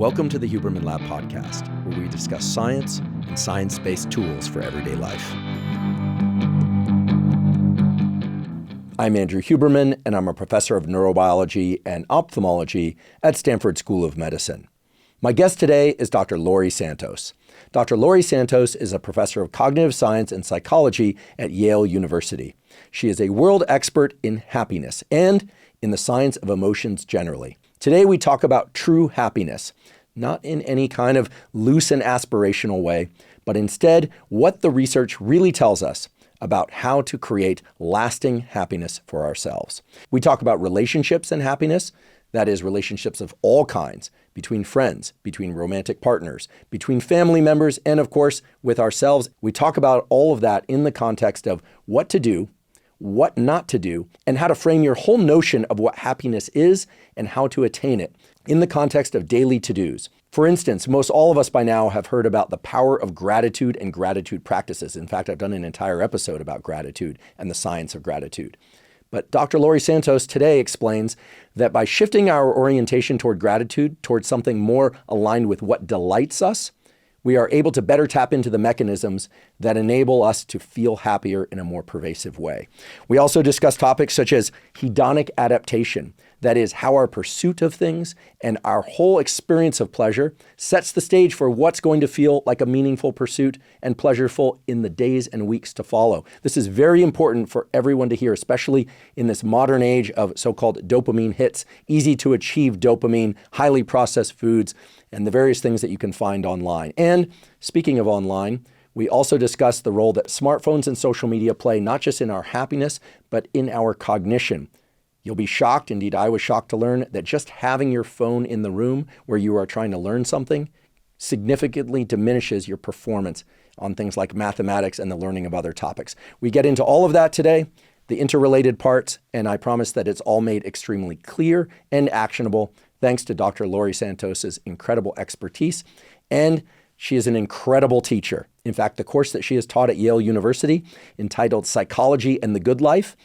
Welcome to the Huberman Lab podcast, where we discuss science and science-based tools for everyday life. I'm Andrew Huberman, and I'm a professor of neurobiology and ophthalmology at Stanford School of Medicine. My guest today is Dr. Laurie Santos. Dr. Laurie Santos is a professor of cognitive science and psychology at Yale University. She is a world expert in happiness and in the science of emotions generally. Today we talk about true happiness, not in any kind of loose and aspirational way, but instead what the research really tells us about how to create lasting happiness for ourselves. We talk about relationships and happiness, that is, relationships of all kinds, between friends, between romantic partners, between family members, and of course, with ourselves. We talk about all of that in the context of what to do, what not to do, and how to frame your whole notion of what happiness is and how to attain it in the context of daily to-dos. For instance, most all of us by now have heard about the power of gratitude and gratitude practices. In fact, I've done an entire episode about gratitude and the science of gratitude. But Dr. Laurie Santos today explains that by shifting our orientation toward gratitude, towards something more aligned with what delights us, we are able to better tap into the mechanisms that enable us to feel happier in a more pervasive way. We also discuss topics such as hedonic adaptation, that is, how our pursuit of things and our whole experience of pleasure sets the stage for what's going to feel like a meaningful pursuit and pleasureful in the days and weeks to follow. This is very important for everyone to hear, especially in this modern age of so-called dopamine hits, easy to achieve dopamine, highly processed foods, and the various things that you can find online. And speaking of online, we also discuss the role that smartphones and social media play, not just in our happiness, but in our cognition. You'll be shocked, indeed I was shocked to learn, that just having your phone in the room where you are trying to learn something significantly diminishes your performance on things like mathematics and the learning of other topics. We get into all of that today, the interrelated parts, and I promise that it's all made extremely clear and actionable thanks to Dr. Laurie Santos's incredible expertise, and she is an incredible teacher. In fact, the course that she has taught at Yale University, entitled Psychology and the Good Life,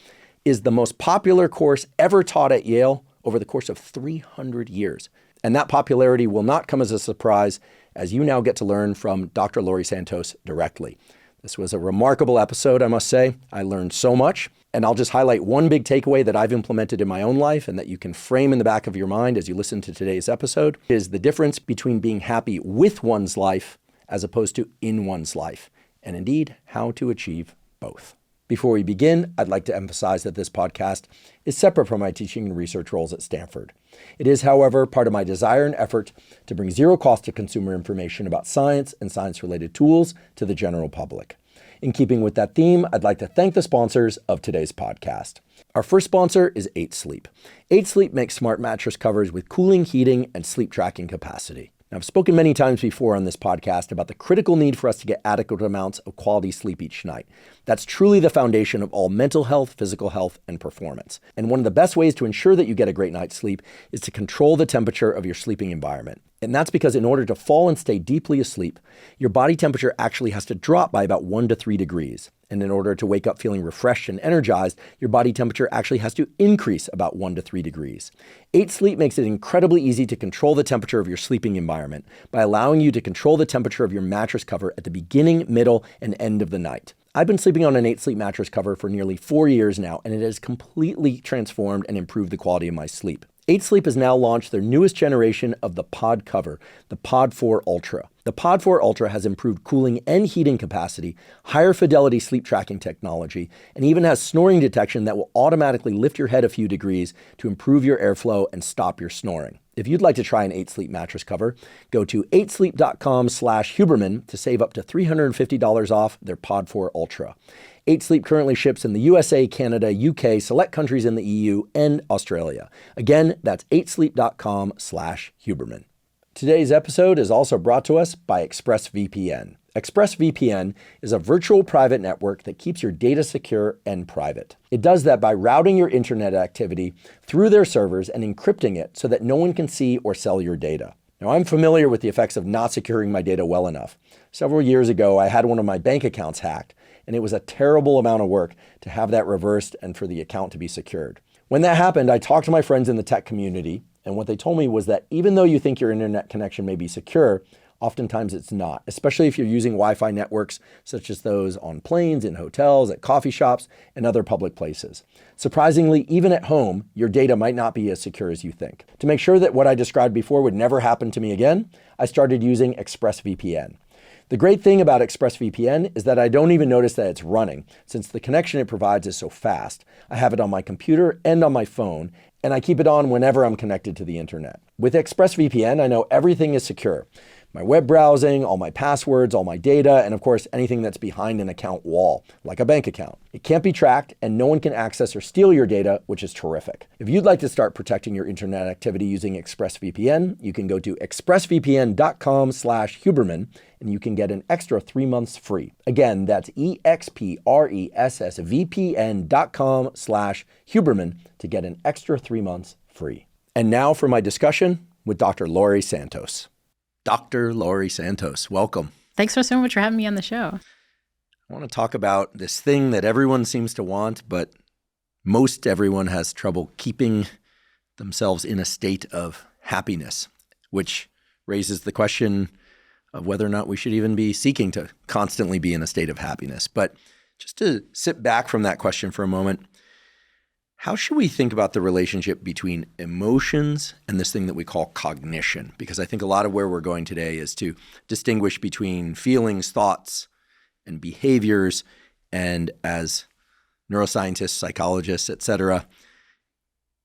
is the most popular course ever taught at Yale over the course of 300 years. And that popularity will not come as a surprise, as you now get to learn from Dr. Laurie Santos directly. This was a remarkable episode, I must say. I learned so much. And I'll just highlight one big takeaway that I've implemented in my own life and that you can frame in the back of your mind as you listen to today's episode, is the difference between being happy with one's life as opposed to in one's life, and indeed how to achieve both. Before we begin, I'd like to emphasize that this podcast is separate from my teaching and research roles at Stanford. It is, however, part of my desire and effort to bring zero cost to consumer information about science and science-related tools to the general public. In keeping with that theme, I'd like to thank the sponsors of today's podcast. Our first sponsor is 8 Sleep. 8 Sleep makes smart mattress covers with cooling, heating, and sleep tracking capacity. Now, I've spoken many times before on this podcast about the critical need for us to get adequate amounts of quality sleep each night. That's truly the foundation of all mental health, physical health, and performance. And one of the best ways to ensure that you get a great night's sleep is to control the temperature of your sleeping environment. And that's because in order to fall and stay deeply asleep, your body temperature actually has to drop by about 1 to 3 degrees. And in order to wake up feeling refreshed and energized, your body temperature actually has to increase about 1 to 3 degrees. 8 Sleep makes it incredibly easy to control the temperature of your sleeping environment by allowing you to control the temperature of your mattress cover at the beginning, middle, and end of the night. I've been sleeping on an 8 Sleep mattress cover for nearly 4 years now, and it has completely transformed and improved the quality of my sleep. 8 Sleep has now launched their newest generation of the pod cover, the Pod 4 Ultra. The Pod 4 Ultra has improved cooling and heating capacity, higher fidelity sleep tracking technology, and even has snoring detection that will automatically lift your head a few degrees to improve your airflow and stop your snoring. If you'd like to try an 8 Sleep mattress cover, go to 8sleep.com/Huberman to save up to $350 off their Pod 4 Ultra. 8 Sleep currently ships in the USA, Canada, UK, select countries in the EU, and Australia. Again, that's 8sleep.com/Huberman. Today's episode is also brought to us by ExpressVPN. ExpressVPN is a virtual private network that keeps your data secure and private. It does that by routing your internet activity through their servers and encrypting it so that no one can see or sell your data. Now, I'm familiar with the effects of not securing my data well enough. Several years ago, I had one of my bank accounts hacked, and it was a terrible amount of work to have that reversed and for the account to be secured. When that happened, I talked to my friends in the tech community, And what they told me was that even though you think your internet connection may be secure, oftentimes it's not, especially if you're using Wi-Fi networks such as those on planes, in hotels, at coffee shops, and other public places. Surprisingly, even at home, your data might not be as secure as you think. To make sure that what I described before would never happen to me again, I started using ExpressVPN. The great thing about ExpressVPN is that I don't even notice that it's running, since the connection it provides is so fast. I have it on my computer and on my phone, and I keep it on whenever I'm connected to the internet. With ExpressVPN, I know everything is secure. My web browsing, all my passwords, all my data, and of course, anything that's behind an account wall, like a bank account. It can't be tracked, and no one can access or steal your data, which is terrific. If you'd like to start protecting your internet activity using ExpressVPN, you can go to expressvpn.com/Huberman, and you can get an extra 3 months free. Again, that's expressvpn.com/Huberman to get an extra 3 months free. And now for my discussion with Dr. Laurie Santos. Dr. Laurie Santos, welcome. Thanks so much for having me on the show. I want to talk about this thing that everyone seems to want, but most everyone has trouble keeping themselves in a state of happiness, which raises the question of whether or not we should even be seeking to constantly be in a state of happiness. But just to sit back from that question for a moment, how should we think about the relationship between emotions and this thing that we call cognition? Because I think a lot of where we're going today is to distinguish between feelings, thoughts, and behaviors. And as neuroscientists, psychologists, et cetera,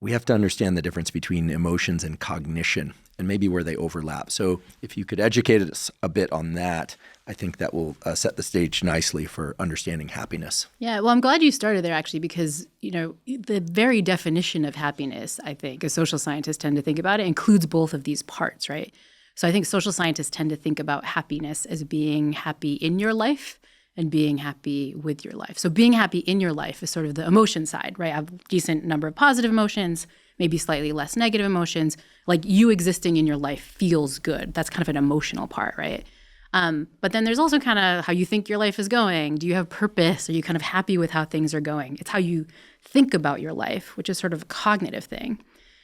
we have to understand the difference between emotions and cognition and maybe where they overlap. So if you could educate us a bit on that, I think that will set the stage nicely for understanding happiness. Yeah, well, I'm glad you started there, actually, because, the very definition of happiness, I think, as social scientists tend to think about it, includes both of these parts, right? So I think social scientists tend to think about happiness as being happy in your life and being happy with your life. So being happy in your life is sort of the emotion side, right? I have a decent number of positive emotions, maybe slightly less negative emotions. Like you existing in your life feels good. That's kind of an emotional part, right? But then there's also kind of how you think your life is going. Do you have purpose? Are you kind of happy with how things are going? It's how you think about your life, which is sort of a cognitive thing.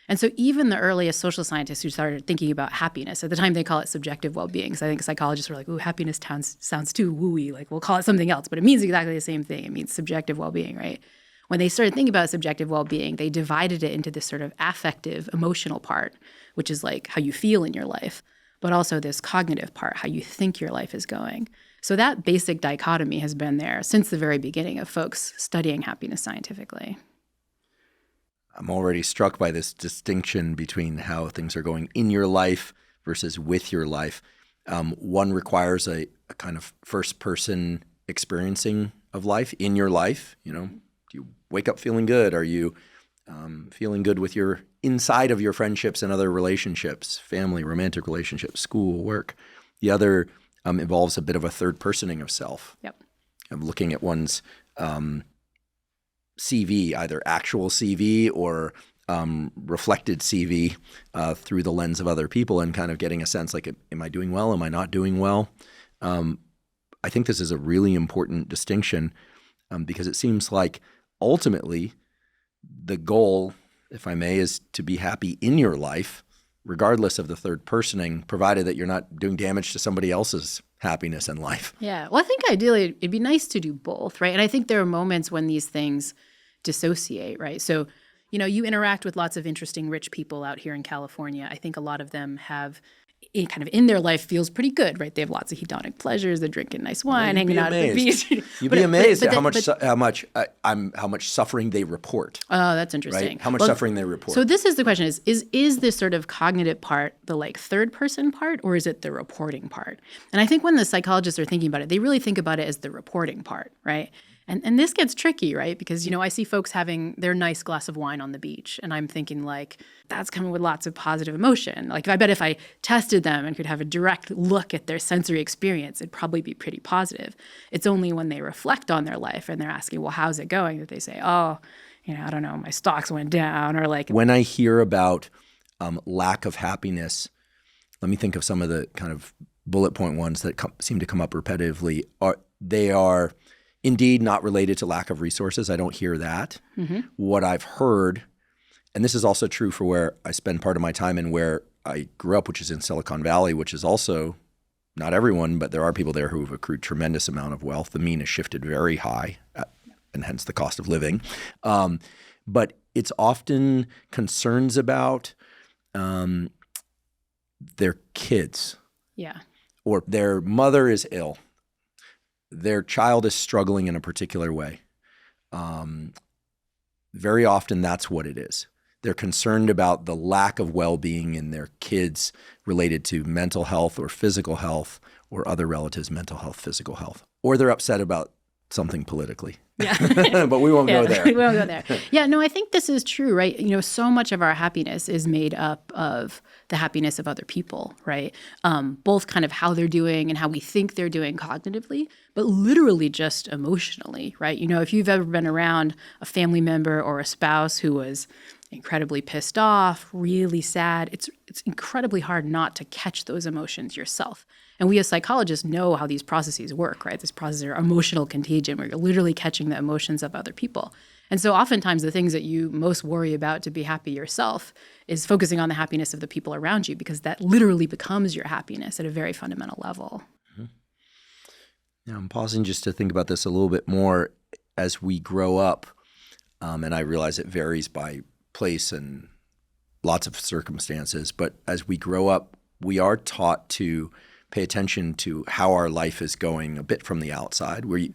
And so even the earliest social scientists who started thinking about happiness, at the time they call it subjective well-being. So I think psychologists were like, ooh, happiness sounds too woo-y. Like we'll call it something else. But it means exactly the same thing. It means subjective well-being, right? When they started thinking about subjective well-being, they divided it into this sort of affective, emotional part, which is like how you feel in your life, but also this cognitive part, how you think your life is going. So that basic dichotomy has been there since the very beginning of folks studying happiness scientifically. I'm already struck by this distinction between how things are going in your life versus with your life. One requires a kind of first-person experiencing of life in your life. Do you wake up feeling good? Are you feeling good with your inside of your friendships and other relationships, family, romantic relationships, school, work? The other involves a bit of a third-personing of self. Yep. Of looking at one's CV, either actual CV or reflected CV through the lens of other people and kind of getting a sense like, am I doing well? Am I not doing well? I think this is a really important distinction because it seems like ultimately the goal, if I may, is to be happy in your life, regardless of the third personing, provided that you're not doing damage to somebody else's happiness in life. Yeah. Well, I think ideally it'd be nice to do both, right? And I think there are moments when these things dissociate, right? So, you interact with lots of interesting rich people out here in California. I think a lot of them have kind of in their life feels pretty good, right? They have lots of hedonic pleasures. They're drinking nice wine, hanging out at the beach. You'd be amazed at how much suffering they report. Oh, that's interesting. Right? How much suffering they report. So this is the question: is this sort of cognitive part the like third person part, or is it the reporting part? And I think when the psychologists are thinking about it, they really think about it as the reporting part, right? And this gets tricky, right? Because, I see folks having their nice glass of wine on the beach, and I'm thinking like, that's coming with lots of positive emotion. Like, I bet if I tested them and could have a direct look at their sensory experience, it'd probably be pretty positive. It's only when they reflect on their life and they're asking, well, how's it going, that they say, oh, I don't know, my stocks went down, or like. When I hear about lack of happiness, let me think of some of the kind of bullet point ones that seem to come up repetitively. They are indeed not related to lack of resources. I don't hear that. Mm-hmm. What I've heard And this is also true for where I spend part of my time and where I grew up, which is in Silicon Valley, which is also not everyone, but there are people there who have accrued tremendous amount of wealth. The mean has shifted very high, and hence the cost of living. But it's often concerns about their kids. Yeah. Or their mother is ill. Their child is struggling in a particular way. Very often that's what it is. They're concerned about the lack of well-being in their kids related to mental health or physical health or other relatives' mental health, physical health. Or they're upset about something politically. Yeah. But we won't go there. We won't go there. Yeah, no, I think this is true, right? So much of our happiness is made up of the happiness of other people, right? Both kind of how they're doing and how we think they're doing cognitively, but literally just emotionally, right? If you've ever been around a family member or a spouse who was incredibly pissed off, really sad, it's incredibly hard not to catch those emotions yourself. And we as psychologists know how these processes work, right? These processes are emotional contagion, where you're literally catching the emotions of other people. And so oftentimes the things that you most worry about to be happy yourself is focusing on the happiness of the people around you, because that literally becomes your happiness at a very fundamental level. Mm-hmm. Now, I'm pausing just to think about this a little bit more as we grow up. And I realize it varies by place and lots of circumstances. But as we grow up, we are taught to pay attention to how our life is going a bit from the outside, where you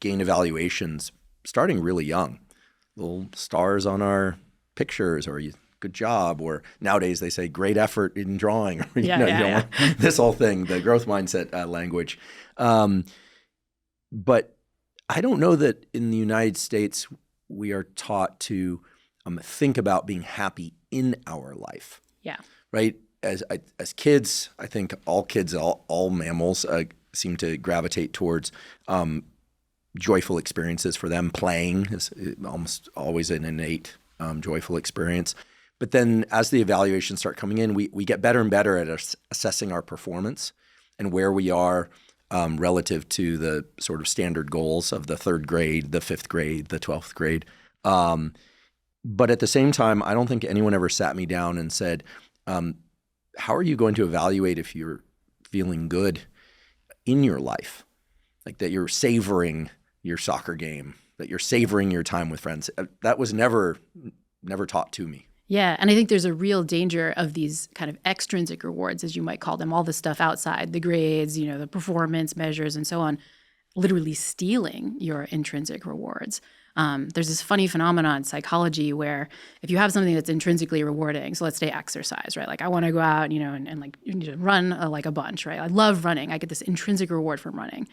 gain evaluations starting really young. Little stars on our pictures, or good job, or nowadays they say great effort in drawing. Or, this whole thing, the growth mindset language. But I don't know that in the United States we are taught to think about being happy in our life. Yeah. Right? As kids, I think all kids, all mammals seem to gravitate towards joyful experiences for them. Playing is almost always an innate joyful experience. But then as the evaluations start coming in, we get better and better at assessing our performance and where we are relative to the sort of standard goals of the third grade, the fifth grade, the 12th grade. But at the same time, I don't think anyone ever sat me down and said, how are you going to evaluate if you're feeling good in your life? Like that you're savoring your soccer game, that you're savoring your time with friends. That was never taught to me. Yeah, and I think there's a real danger of these kind of extrinsic rewards, as you might call them, all the stuff outside, the grades, the performance measures and so on, literally stealing your intrinsic rewards. There's this funny phenomenon in psychology where if you have something that's intrinsically rewarding, so let's say exercise, right? Like I want to go out, and like run like a bunch, right? I love running. I get this intrinsic reward from running.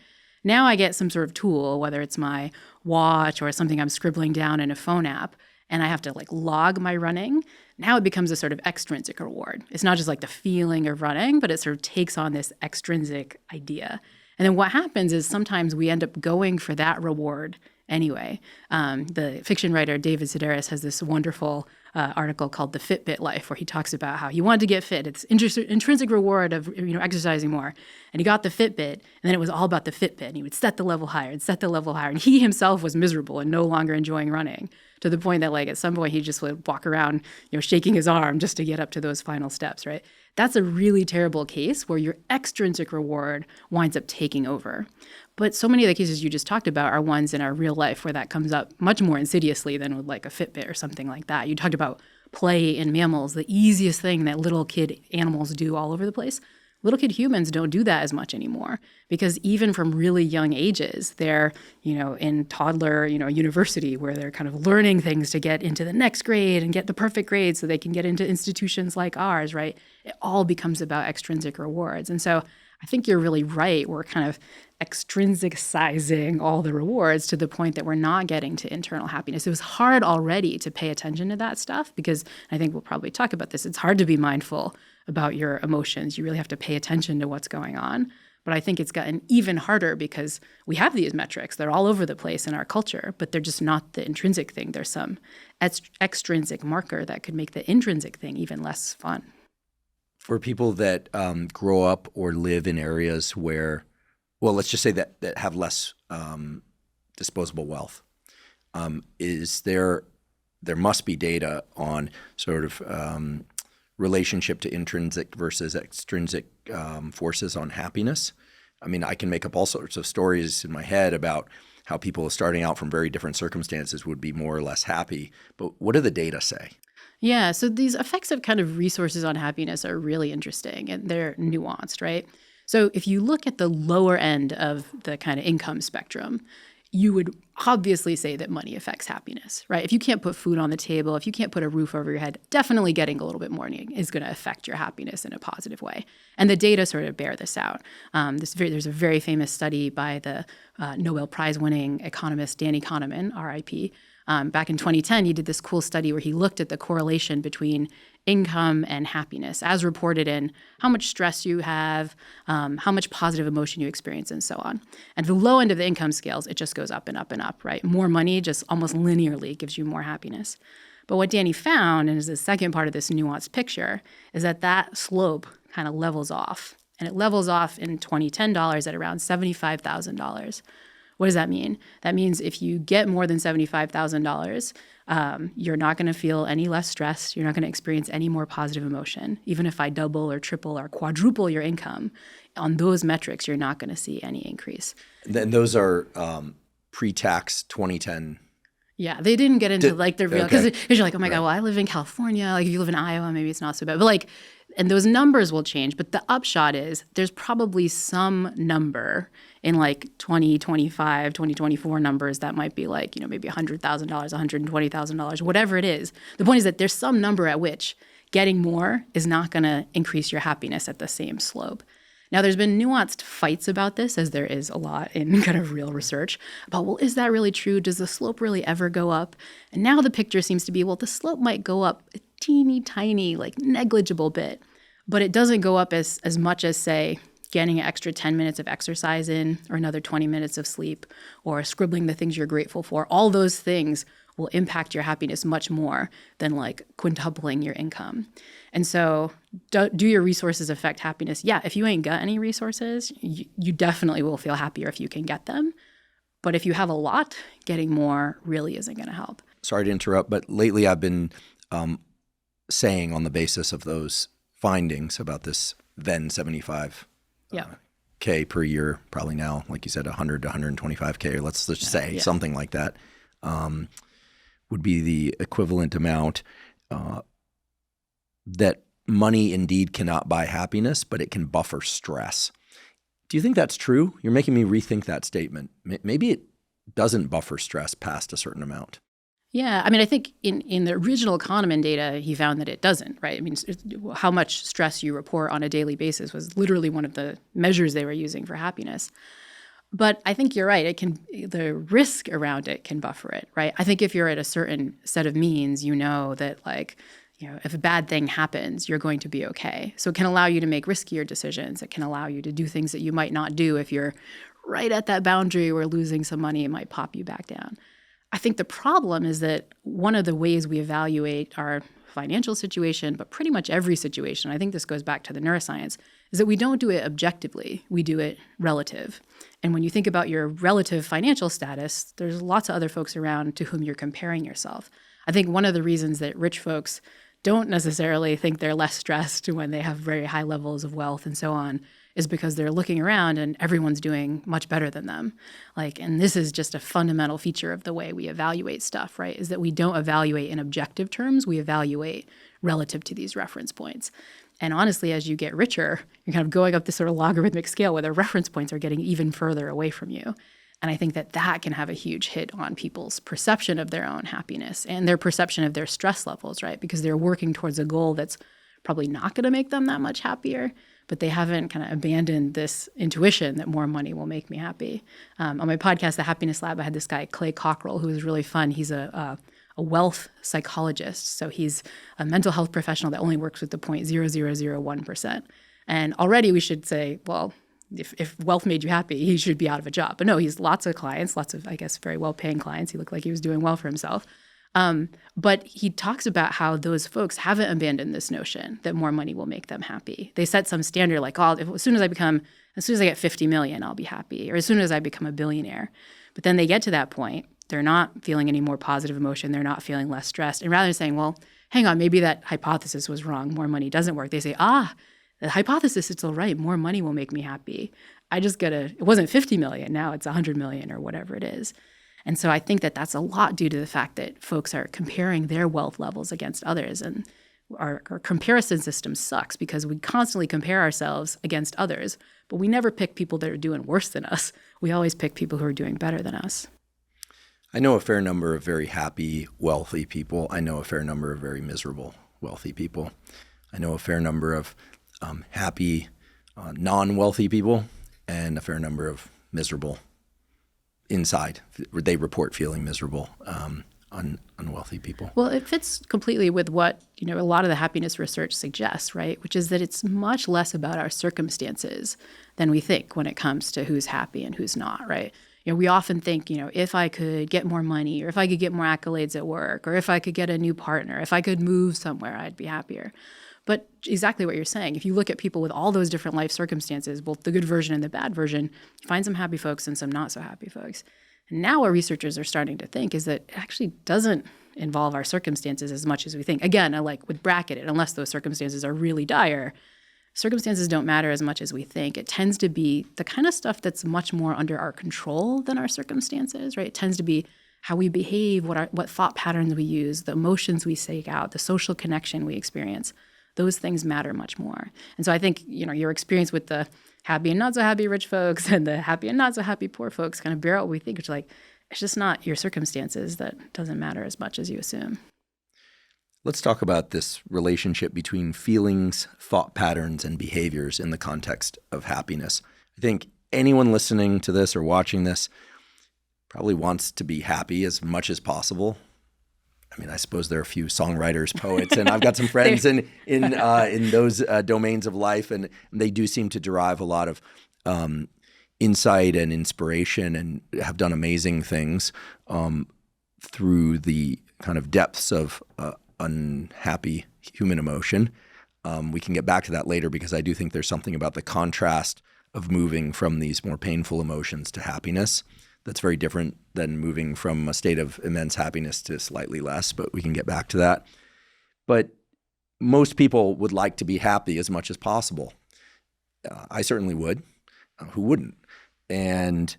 Now I get some sort of tool, whether it's my watch or something I'm scribbling down in a phone app, and I have to like log my running. Now it becomes a sort of extrinsic reward. It's not just like the feeling of running, but it sort of takes on this extrinsic idea. And then what happens is sometimes we end up going for that reward anyway. The fiction writer David Sedaris has this wonderful article called The Fitbit Life, where he talks about how he wanted to get fit. It's intrinsic reward of exercising more. And he got the Fitbit, and then it was all about the Fitbit. And he would set the level higher and set the level higher. And he himself was miserable and no longer enjoying running, to the point that like at some point he just would walk around, shaking his arm just to get up to those final steps, right? That's a really terrible case where your extrinsic reward winds up taking over. But so many of the cases you just talked about are ones in our real life where that comes up much more insidiously than with like a Fitbit or something like that. You talked about play in mammals, the easiest thing that little kid animals do all over the place. Little kid humans don't do that as much anymore, because even from really young ages, they're, in toddler, university, where they're kind of learning things to get into the next grade and get the perfect grade so they can get into institutions like ours, right? It all becomes about extrinsic rewards. And so I think you're really right. We're kind of extrinsic-sizing all the rewards to the point that we're not getting to internal happiness. It was hard already to pay attention to that stuff, because I think we'll probably talk about this. It's hard to be mindful about your emotions. You really have to pay attention to what's going on. But I think it's gotten even harder because we have these metrics. They're all over the place in our culture, but they're just not the intrinsic thing. There's some extrinsic marker that could make the intrinsic thing even less fun. For people that grow up or live in areas where, well, let's just say that have less disposable wealth, is there there must be data on sort of relationship to intrinsic versus extrinsic forces on happiness. I mean, I can make up all sorts of stories in my head about how people starting out from very different circumstances would be more or less happy. But what do the data say? Yeah, so these effects of kind of resources on happiness are really interesting, and they're nuanced, right? So if you look at the lower end of the kind of income spectrum, you would obviously say that money affects happiness, right? If you can't put food on the table, if you can't put a roof over your head, definitely getting a little bit more is going to affect your happiness in a positive way. And the data sort of bear this out. There's a very famous study by the Nobel Prize-winning economist Danny Kahneman, RIP. Back in 2010, he did this cool study where he looked at the correlation between income and happiness as reported in how much stress you have, how much positive emotion you experience, and so on. And the low end of the income scales, it just goes up and up and up, right? More money just almost linearly gives you more happiness. But what Danny found, and is the second part of this nuanced picture, is that that slope kind of levels off. And it levels off in 2010 dollars at around $75,000. What does that mean? That means if you get more than $75,000, you're not going to feel any less stress. You're not going to experience any more positive emotion. Even if I double or triple or quadruple your income, on those metrics, you're not going to see any increase. Then those are pre-tax 2010. Yeah, they didn't get into like the real, because you're like, oh my God, well, I live in California. Like if you live in Iowa, maybe it's not so bad. But like, and those numbers will change. But the upshot is there's probably some number in like 2025, 2024 numbers that might be like, maybe $100,000, $120,000, whatever it is. The point is that there's some number at which getting more is not going to increase your happiness at the same slope. Now, there's been nuanced fights about this, as there is a lot in kind of real research, about, well, is that really true? Does the slope really ever go up? And now the picture seems to be, well, the slope might go up a teeny tiny, like negligible bit, but it doesn't go up as much as, say, getting an extra 10 minutes of exercise in, or another 20 minutes of sleep, or scribbling the things you're grateful for. All those things will impact your happiness much more than like quintupling your income. And so do your resources affect happiness? Yeah, if you ain't got any resources, you definitely will feel happier if you can get them. But if you have a lot, getting more really isn't going to help. Sorry to interrupt, but lately I've been saying on the basis of those findings about this then 75 K per year, probably now, like you said, 100 to 125K, or let's just say something like that, would be the equivalent amount that money indeed cannot buy happiness, but it can buffer stress. Do you think that's true? You're making me rethink that statement. Maybe it doesn't buffer stress past a certain amount. Yeah, I mean, I think in the original Kahneman data, he found that it doesn't, right? I mean, how much stress you report on a daily basis was literally one of the measures they were using for happiness. But I think you're right. The risk around it can buffer it, right? I think if you're at a certain set of means, that like, if a bad thing happens, you're going to be okay. So it can allow you to make riskier decisions. It can allow you to do things that you might not do if you're right at that boundary where losing some money, it might pop you back down. I think the problem is that one of the ways we evaluate our financial situation, but pretty much every situation, I think this goes back to the neuroscience, is that we don't do it objectively. We do it relative. And when you think about your relative financial status, there's lots of other folks around to whom you're comparing yourself. I think one of the reasons that rich folks don't necessarily think they're less stressed when they have very high levels of wealth and so on is because they're looking around and everyone's doing much better than them. And this is just a fundamental feature of the way we evaluate stuff, right? Is that we don't evaluate in objective terms, we evaluate relative to these reference points. And honestly, as you get richer, you're kind of going up this sort of logarithmic scale where the reference points are getting even further away from you. And I think that can have a huge hit on people's perception of their own happiness and their perception of their stress levels, right? Because they're working towards a goal that's probably not going to make them that much happier, but they haven't kind of abandoned this intuition that more money will make me happy. On my podcast, The Happiness Lab, I had this guy, Clay Cockrell, who was really fun. He's a wealth psychologist. So he's a mental health professional that only works with the 0.0001%. And already we should say, well, if wealth made you happy, he should be out of a job. But no, he's lots of clients, lots of, I guess, very well-paying clients. He looked like he was doing well for himself. But he talks about how those folks haven't abandoned this notion that more money will make them happy. They set some standard like, as soon as I get 50 million, I'll be happy. Or as soon as I become a billionaire. But then they get to that point, They're not feeling any more positive emotion. They're not feeling less stressed. And rather than saying, well, hang on, maybe that hypothesis was wrong. More money doesn't work. They say, the hypothesis is still right. More money will make me happy. It wasn't 50 million. Now it's 100 million or whatever it is. And so I think that that's a lot due to the fact that folks are comparing their wealth levels against others. And our comparison system sucks because we constantly compare ourselves against others, but we never pick people that are doing worse than us. We always pick people who are doing better than us. I know a fair number of very happy, wealthy people. I know a fair number of very miserable, wealthy people. I know a fair number of happy, non-wealthy people, and a fair number of miserable inside. They report feeling miserable, unwealthy people. Well, it fits completely with what, a lot of the happiness research suggests, right? Which is that it's much less about our circumstances than we think when it comes to who's happy and who's not, right? We often think, if I could get more money, or if I could get more accolades at work, or if I could get a new partner, if I could move somewhere, I'd be happier. But exactly what you're saying, if you look at people with all those different life circumstances, both the good version and the bad version, you find some happy folks and some not so happy folks. And now what researchers are starting to think is that it actually doesn't involve our circumstances as much as we think. Again, I would bracket it, unless those circumstances are really dire, circumstances don't matter as much as we think. It tends to be the kind of stuff that's much more under our control than our circumstances, right? It tends to be how we behave, what thought patterns we use, the emotions we seek out, the social connection we experience. Those things matter much more. And so I think, your experience with the happy and not so happy rich folks and the happy and not so happy poor folks kind of bear out what we think. It's it's just not your circumstances that doesn't matter as much as you assume. Let's talk about this relationship between feelings, thought patterns, and behaviors in the context of happiness. I think anyone listening to this or watching this probably wants to be happy as much as possible. I suppose there are a few songwriters, poets, and I've got some friends in those domains of life, and they do seem to derive a lot of insight and inspiration and have done amazing things through the kind of depths of unhappy human emotion. We can get back to that later because I do think there's something about the contrast of moving from these more painful emotions to happiness that's very different than moving from a state of immense happiness to slightly less, but we can get back to that. But most people would like to be happy as much as possible. I certainly would. Who wouldn't? And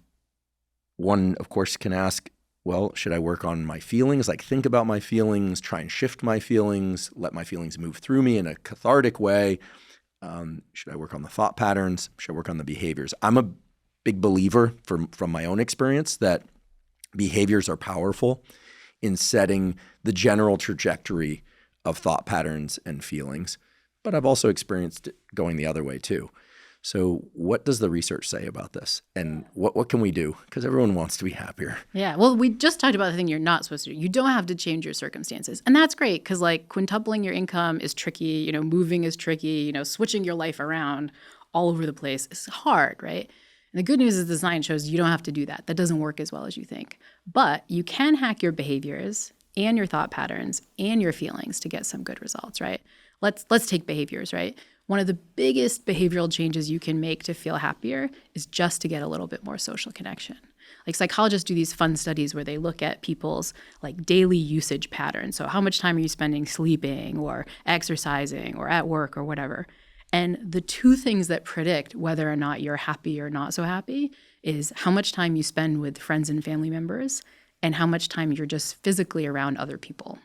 one, of course, can ask, well, should I work on my feelings? Think about my feelings, try and shift my feelings, let my feelings move through me in a cathartic way. Should I work on the thought patterns? Should I work on the behaviors? I'm a big believer from my own experience that behaviors are powerful in setting the general trajectory of thought patterns and feelings. But I've also experienced it going the other way too. So what does the research say about this? And what can we do? Because everyone wants to be happier. Yeah. Well, we just talked about the thing you're not supposed to do. You don't have to change your circumstances. And that's great because quintupling your income is tricky. Moving is tricky. Switching your life around all over the place is hard, right? And the good news is the science shows you don't have to do that. That doesn't work as well as you think. But you can hack your behaviors and your thought patterns and your feelings to get some good results, right? Let's take behaviors, right? One of the biggest behavioral changes you can make to feel happier is just to get a little bit more social connection. Psychologists do these fun studies where they look at people's daily usage patterns. So how much time are you spending sleeping or exercising or at work or whatever? And the two things that predict whether or not you're happy or not so happy is how much time you spend with friends and family members and how much time you're just physically around other people.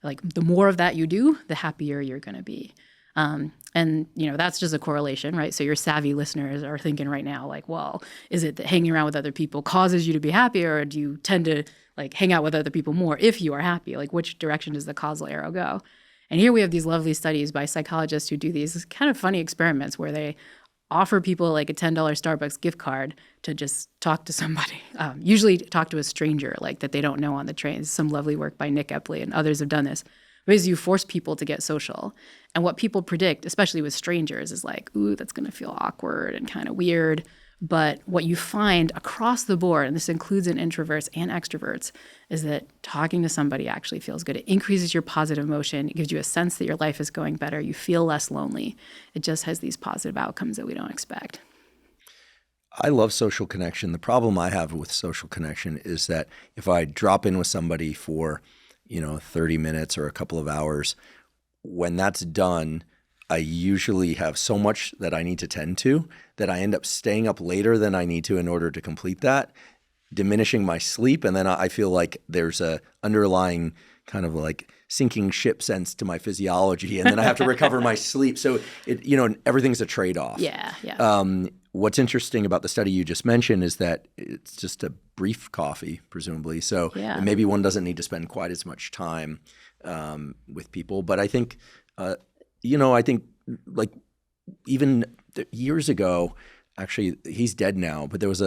The more of that you do, the happier you're going to be. And that's just a correlation, right? So your savvy listeners are thinking right now, well, is it that hanging around with other people causes you to be happier, or do you tend to hang out with other people more if you are happy? Which direction does the causal arrow go? And here we have these lovely studies by psychologists who do these kind of funny experiments where they offer people a $10 Starbucks gift card to just talk to somebody, usually talk to a stranger that they don't know on the train. Some lovely work by Nick Epley and others have done this. Because you force people to get social. And what people predict, especially with strangers, is ooh, that's going to feel awkward and kind of weird. But what you find across the board, and this includes in introverts and extroverts, is that talking to somebody actually feels good. It increases your positive emotion. It gives you a sense that your life is going better. You feel less lonely. It just has these positive outcomes that we don't expect. I love social connection. The problem I have with social connection is that if I drop in with somebody for, 30 minutes or a couple of hours, when that's done, I usually have so much that I need to tend to that I end up staying up later than I need to in order to complete that, diminishing my sleep. And then I feel like there's a underlying kind of like sinking ship sense to my physiology. And then I have to recover my sleep. So everything's a trade-off. Yeah. What's interesting about the study you just mentioned is that it's just a brief coffee, presumably. So maybe one doesn't need to spend quite as much time with people. But I think, like even years ago, actually, he's dead now, but there was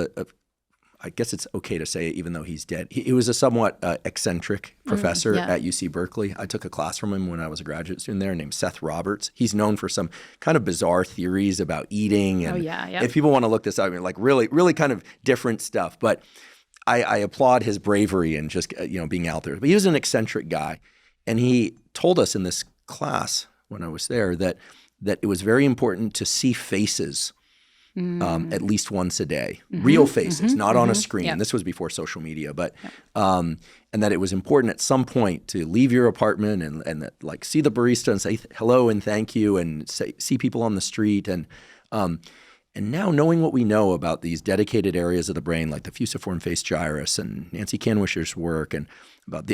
I guess it's okay to say it even though he's dead. He was a somewhat eccentric professor at UC Berkeley. I took a class from him when I was a graduate student there named Seth Roberts. He's known for some kind of bizarre theories about eating. And if people want to look this up, like really, really kind of different stuff. But I applaud his bravery and just, being out there. But he was an eccentric guy. And he told us in this class when I was there that it was very important to see faces at least once a day, real faces, not on a screen. Yep. This was before social media, but and that it was important at some point to leave your apartment and that, like, see the barista and say hello and thank you and see people on the street and now knowing what we know about these dedicated areas of the brain, like the fusiform face gyrus and Nancy Canwisher's work and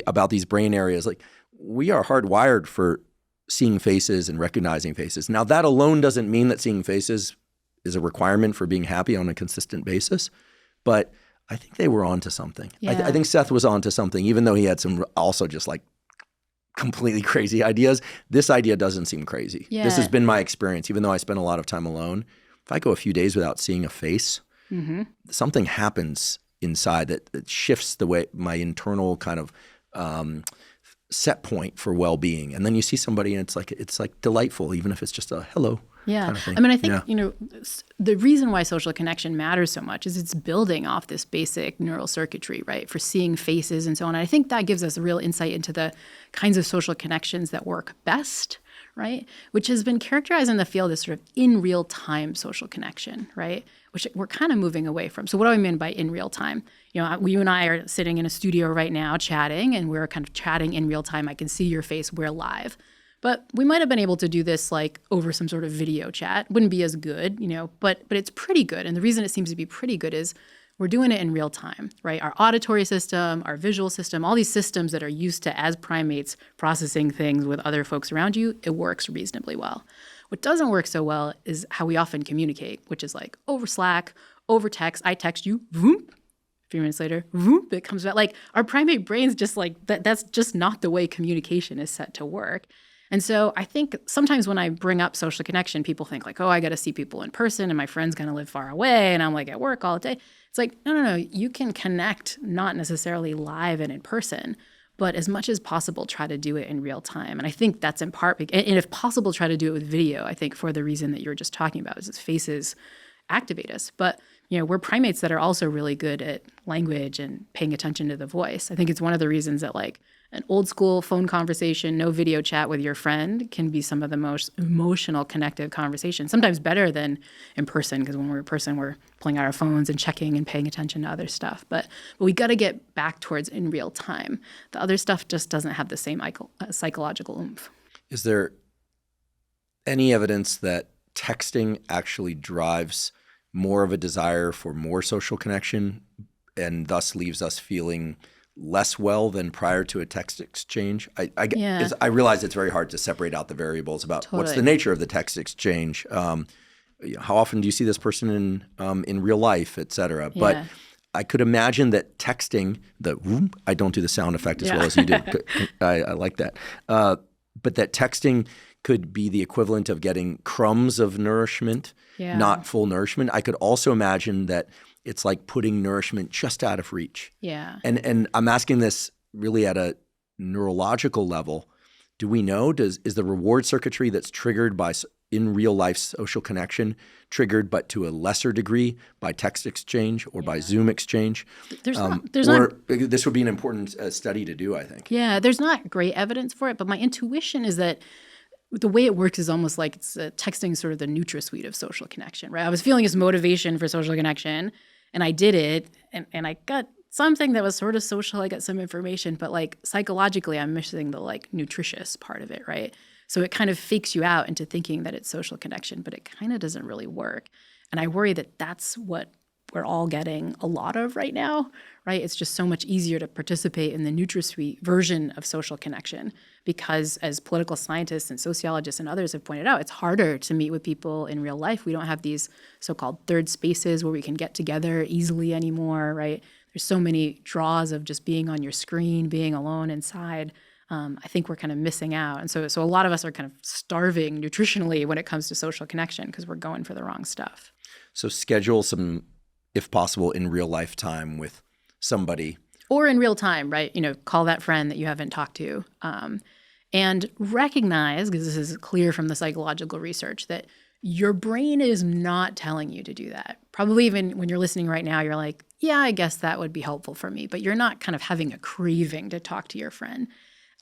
about these brain areas, like we are hardwired for seeing faces and recognizing faces. Now that alone doesn't mean that seeing faces is a requirement for being happy on a consistent basis. But I think they were onto something. Yeah. I think Seth was onto something, even though he had some also just like completely crazy ideas. This idea doesn't seem crazy. Yeah. This has been my experience, even though I spend a lot of time alone. If I go a few days without seeing a face, something happens inside that shifts the way my internal kind of set point for well-being. And then you see somebody and it's like delightful, even if it's just a hello. Yeah. Kind of thing. I mean, I think, the reason why social connection matters so much is it's building off this basic neural circuitry, right, for seeing faces and so on. And I think that gives us a real insight into the kinds of social connections that work best, right, which has been characterized in the field as sort of in real time social connection, right, which we're kind of moving away from. So what do I mean by in real time? You and I are sitting in a studio right now chatting, and we're kind of chatting in real time. I can see your face. We're live. But we might have been able to do this like over some sort of video chat. Wouldn't be as good, but it's pretty good. And the reason it seems to be pretty good is we're doing it in real time, right? Our auditory system, our visual system, all these systems that are used to, as primates, processing things with other folks around you, it works reasonably well. What doesn't work so well is how we often communicate, which is like over Slack, over text. I text you, whoop. A few minutes later, whoop, it comes back. Like our primate brains just like, that's just not the way communication is set to work. And so I think sometimes when I bring up social connection, people think like, oh, I got to see people in person and my friends kind of live far away and I'm like at work all day. It's like, no. You can connect not necessarily live and in person, but as much as possible, try to do it in real time. And I think that's in part, and if possible, try to do it with video, I think for the reason that you were just talking about, is its faces activate us. But we're primates that are also really good at language and paying attention to the voice. I think it's one of the reasons that like an old school phone conversation, no video chat with your friend can be some of the most emotional, connective conversations, sometimes better than in person, because when we're in person, we're pulling out our phones and checking and paying attention to other stuff. But we got to get back towards in real time. The other stuff just doesn't have the same psychological oomph. Is there any evidence that texting actually drives more of a desire for more social connection and thus leaves us feeling less well than prior to a text exchange? I realize it's very hard to separate out the variables about what's the nature of the text exchange. How often do you see this person in real life, et cetera? Yeah. But I could imagine that texting, I don't do the sound effect as well as you do. I like that. But that texting could be the equivalent of getting crumbs of nourishment, not full nourishment. I could also imagine that it's like putting nourishment just out of reach. Yeah. And I'm asking this really at a neurological level. Do we know, is the reward circuitry that's triggered by in real life social connection triggered, but to a lesser degree by text exchange or by Zoom exchange? This would be an important study to do, I think. Yeah, there's not great evidence for it, but my intuition is that the way it works is almost like it's texting sort of the NutraSuite of social connection, right? I was feeling this motivation for social connection, and I did it, and I got something that was sort of social. I got some information, but like psychologically, I'm missing the like nutritious part of it, right? So it kind of fakes you out into thinking that it's social connection, but it kind of doesn't really work. And I worry that that's what we're all getting a lot of right now, right? It's just so much easier to participate in the NutraSuite version of social connection because, as political scientists and sociologists and others have pointed out, it's harder to meet with people in real life. We don't have these so-called third spaces where we can get together easily anymore, right? There's so many draws of just being on your screen, being alone inside. I think we're kind of missing out. And so a lot of us are kind of starving nutritionally when it comes to social connection because we're going for the wrong stuff. So schedule some, if possible, in real life time with somebody. Or in real time, right? Call that friend that you haven't talked to. And recognize, because this is clear from the psychological research, that your brain is not telling you to do that. Probably even when you're listening right now, you're like, yeah, I guess that would be helpful for me. But you're not kind of having a craving to talk to your friend.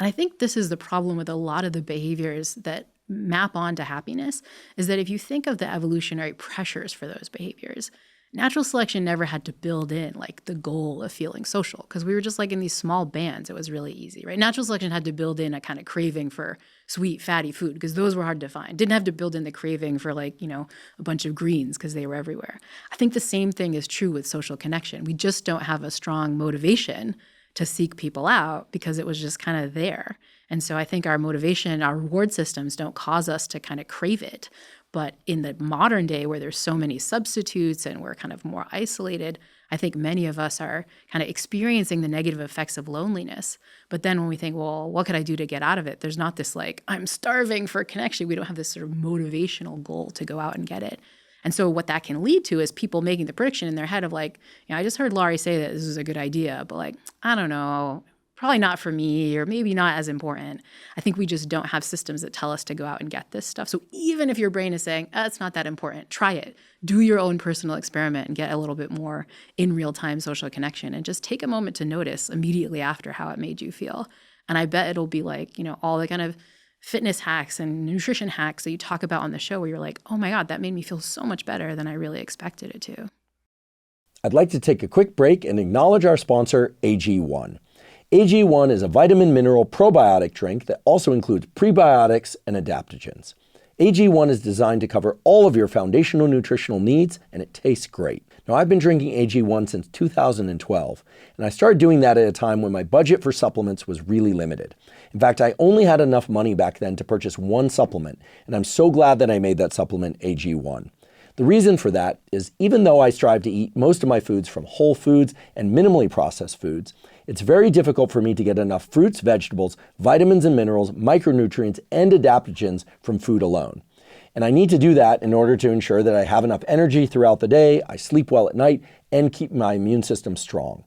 And I think this is the problem with a lot of the behaviors that map onto happiness, is that if you think of the evolutionary pressures for those behaviors, natural selection never had to build in like the goal of feeling social because we were just like in these small bands. It was really easy, right? Natural selection had to build in a kind of craving for sweet, fatty food because those were hard to find. Didn't have to build in the craving for like, a bunch of greens because they were everywhere. I think the same thing is true with social connection. We just don't have a strong motivation to seek people out because it was just kind of there. And so I think our motivation, our reward systems don't cause us to kind of crave it. But in the modern day where there's so many substitutes and we're kind of more isolated, I think many of us are kind of experiencing the negative effects of loneliness. But then when we think, well, what could I do to get out of it? There's not this like, I'm starving for connection. We don't have this sort of motivational goal to go out and get it. And so what that can lead to is people making the prediction in their head of like, I just heard Laurie say that this is a good idea, but like, I don't know, probably not for me, or maybe not as important. I think we just don't have systems that tell us to go out and get this stuff. So even if your brain is saying, it's not that important, try it. Do your own personal experiment and get a little bit more in real-time social connection and just take a moment to notice immediately after how it made you feel. And I bet it'll be like, all the kind of fitness hacks and nutrition hacks that you talk about on the show where you're like, oh my God, that made me feel so much better than I really expected it to. I'd like to take a quick break and acknowledge our sponsor, AG1. AG1 is a vitamin mineral probiotic drink that also includes prebiotics and adaptogens. AG1 is designed to cover all of your foundational nutritional needs, and it tastes great. Now, I've been drinking AG1 since 2012, and I started doing that at a time when my budget for supplements was really limited. In fact, I only had enough money back then to purchase one supplement, and I'm so glad that I made that supplement AG1. The reason for that is even though I strive to eat most of my foods from whole foods and minimally processed foods, it's very difficult for me to get enough fruits, vegetables, vitamins and minerals, micronutrients, and adaptogens from food alone. And I need to do that in order to ensure that I have enough energy throughout the day, I sleep well at night, and keep my immune system strong.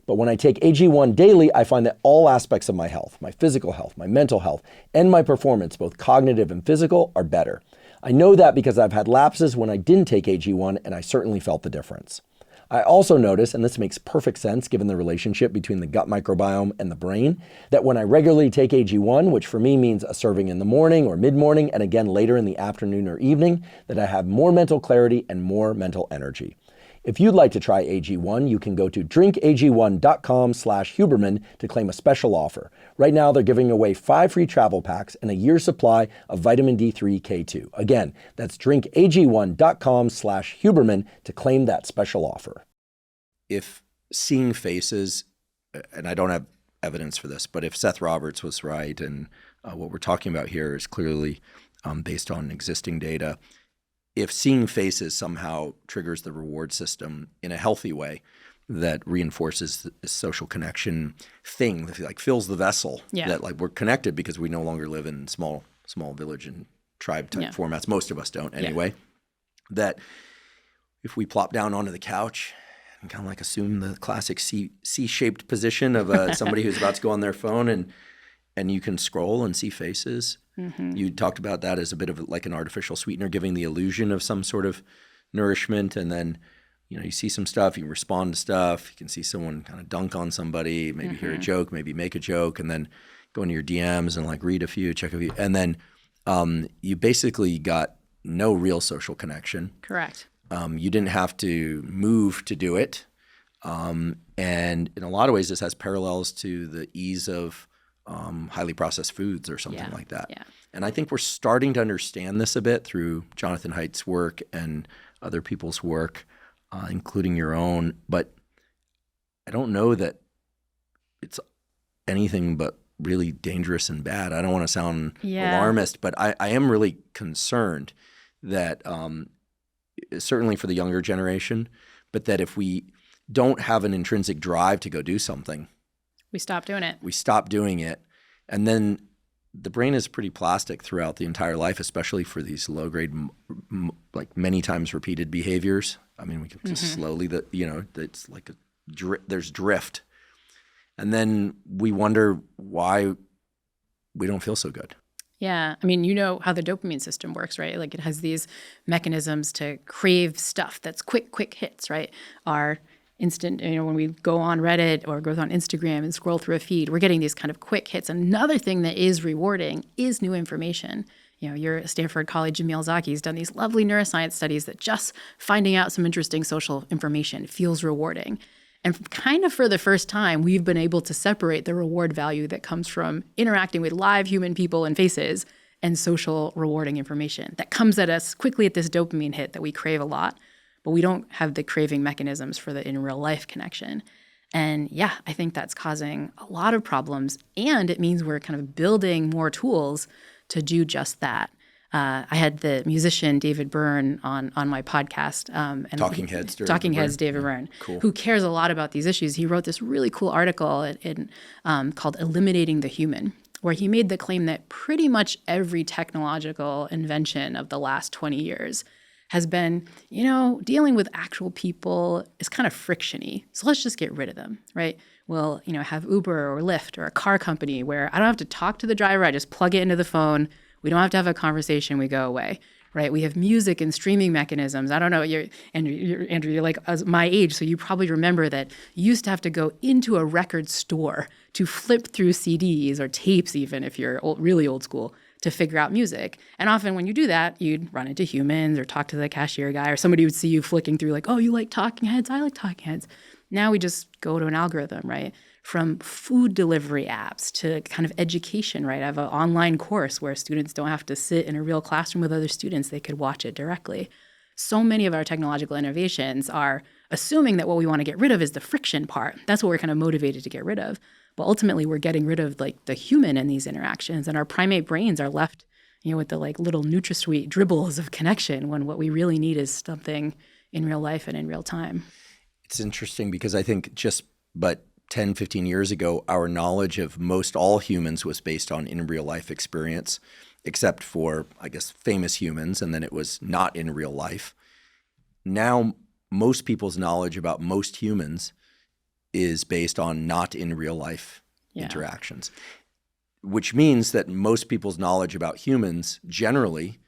But when I take AG1 daily, I find that all aspects of my health, my physical health, my mental health, and my performance, both cognitive and physical, are better. I know that because I've had lapses when I didn't take AG1, and I certainly felt the difference. I also notice, and this makes perfect sense given the relationship between the gut microbiome and the brain, that when I regularly take AG1, which for me means a serving in the morning or mid-morning and again later in the afternoon or evening, that I have more mental clarity and more mental energy. If you'd like to try AG1, you can go to drinkag1.com/Huberman to claim a special offer. Right now, they're giving away 5 free travel packs and a year's supply of vitamin D3 K2. Again, that's drinkag1.com/Huberman to claim that special offer. If seeing faces, and I don't have evidence for this, but if Seth Roberts was right and what we're talking about here is clearly based on existing data, if seeing faces somehow triggers the reward system in a healthy way that reinforces the social connection thing, that like fills the vessel, that like we're connected because we no longer live in small village and tribe type formats. Most of us don't anyway. That if we plop down onto the couch and kind of like assume the classic C-shaped position of somebody who's about to go on their phone and you can scroll and see faces. Mm-hmm. You talked about that as a bit of like an artificial sweetener, giving the illusion of some sort of nourishment. And then, you see some stuff, you respond to stuff. You can see someone kind of dunk on somebody, maybe hear a joke, maybe make a joke, and then go into your DMs and like read a few, check a few. And then you basically got no real social connection. Correct. You didn't have to move to do it. And in a lot of ways, this has parallels to the ease of highly processed foods or something like that. Yeah. And I think we're starting to understand this a bit through Jonathan Haidt's work and other people's work, including your own. But I don't know that it's anything but really dangerous and bad. I don't want to sound alarmist, but I am really concerned that certainly for the younger generation, but that if we don't have an intrinsic drive to go do something, we stop doing it. We stop doing it. And then the brain is pretty plastic throughout the entire life, especially for these low-grade, like many times repeated behaviors. I mean, we can just slowly, it's like there's drift. And then we wonder why we don't feel so good. Yeah. I mean, you know how the dopamine system works, right? Like it has these mechanisms to crave stuff that's quick hits, right? Our instant, when we go on Reddit or go on Instagram and scroll through a feed, we're getting these kind of quick hits. Another thing that is rewarding is new information. Your Stanford colleague, Jamil Zaki, has done these lovely neuroscience studies that just finding out some interesting social information feels rewarding. And kind of for the first time, we've been able to separate the reward value that comes from interacting with live human people and faces and social rewarding information that comes at us quickly at this dopamine hit that we crave a lot, but we don't have the craving mechanisms for the in real life connection. And yeah, I think that's causing a lot of problems. And it means we're kind of building more tools to do just that. I had the musician David Byrne on my podcast. And Talking Heads, David Byrne, cool. Who cares a lot about these issues. He wrote this really cool article called Eliminating the Human, where he made the claim that pretty much every technological invention of the last 20 years has been, dealing with actual people is kind of frictiony. So let's just get rid of them, right? We'll, have Uber or Lyft or a car company where I don't have to talk to the driver. I just plug it into the phone. We don't have to have a conversation. We go away, right? We have music and streaming mechanisms. I don't know, Andrew, you're like my age, so you probably remember that you used to have to go into a record store to flip through CDs or tapes, even if you're really old school, to figure out music. And often when you do that, you'd run into humans or talk to the cashier guy, or somebody would see you flicking through like, oh, you like Talking Heads? I like Talking Heads. Now we just go to an algorithm, right? From food delivery apps to kind of education, right? I have an online course where students don't have to sit in a real classroom with other students. They could watch it directly. So many of our technological innovations are assuming that what we want to get rid of is the friction part. That's what we're kind of motivated to get rid of. But ultimately, we're getting rid of like the human in these interactions, and our primate brains are left, with the like little NutraSweet dribbles of connection when what we really need is something in real life and in real time. It's interesting because I think but 10, 15 years ago, our knowledge of most all humans was based on in real life experience, except for, I guess, famous humans, and then it was not in real life. Now, most people's knowledge about most humans is based on not in real life interactions, which means that most people's knowledge about humans generally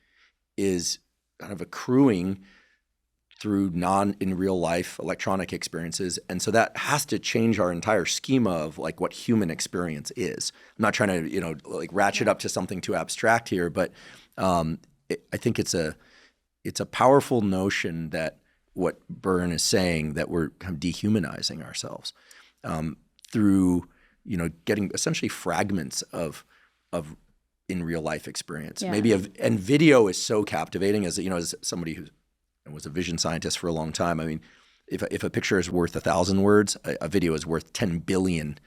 is kind of accruing through in real life electronic experiences. And so that has to change our entire schema of like what human experience is. I'm not trying to, ratchet up to something too abstract here, but I think it's a powerful notion that what Byrne is saying, that we're kind of dehumanizing ourselves through, getting essentially fragments of in real life experience. Yeah. And video is so captivating as somebody who was a vision scientist for a long time. I mean, if a picture is worth 1,000 words, a video is worth 10 billion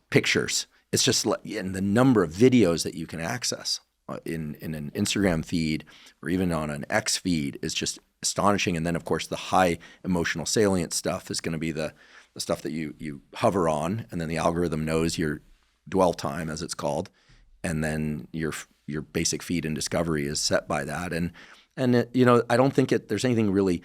pictures. It's just and the number of videos that you can access in an Instagram feed or even on an X feed is just astonishing. And then, of course, the high emotional salient stuff is going to be the stuff that you hover on, and then the algorithm knows your dwell time, as it's called, and then your basic feed and discovery is set by that. And I don't think there's anything really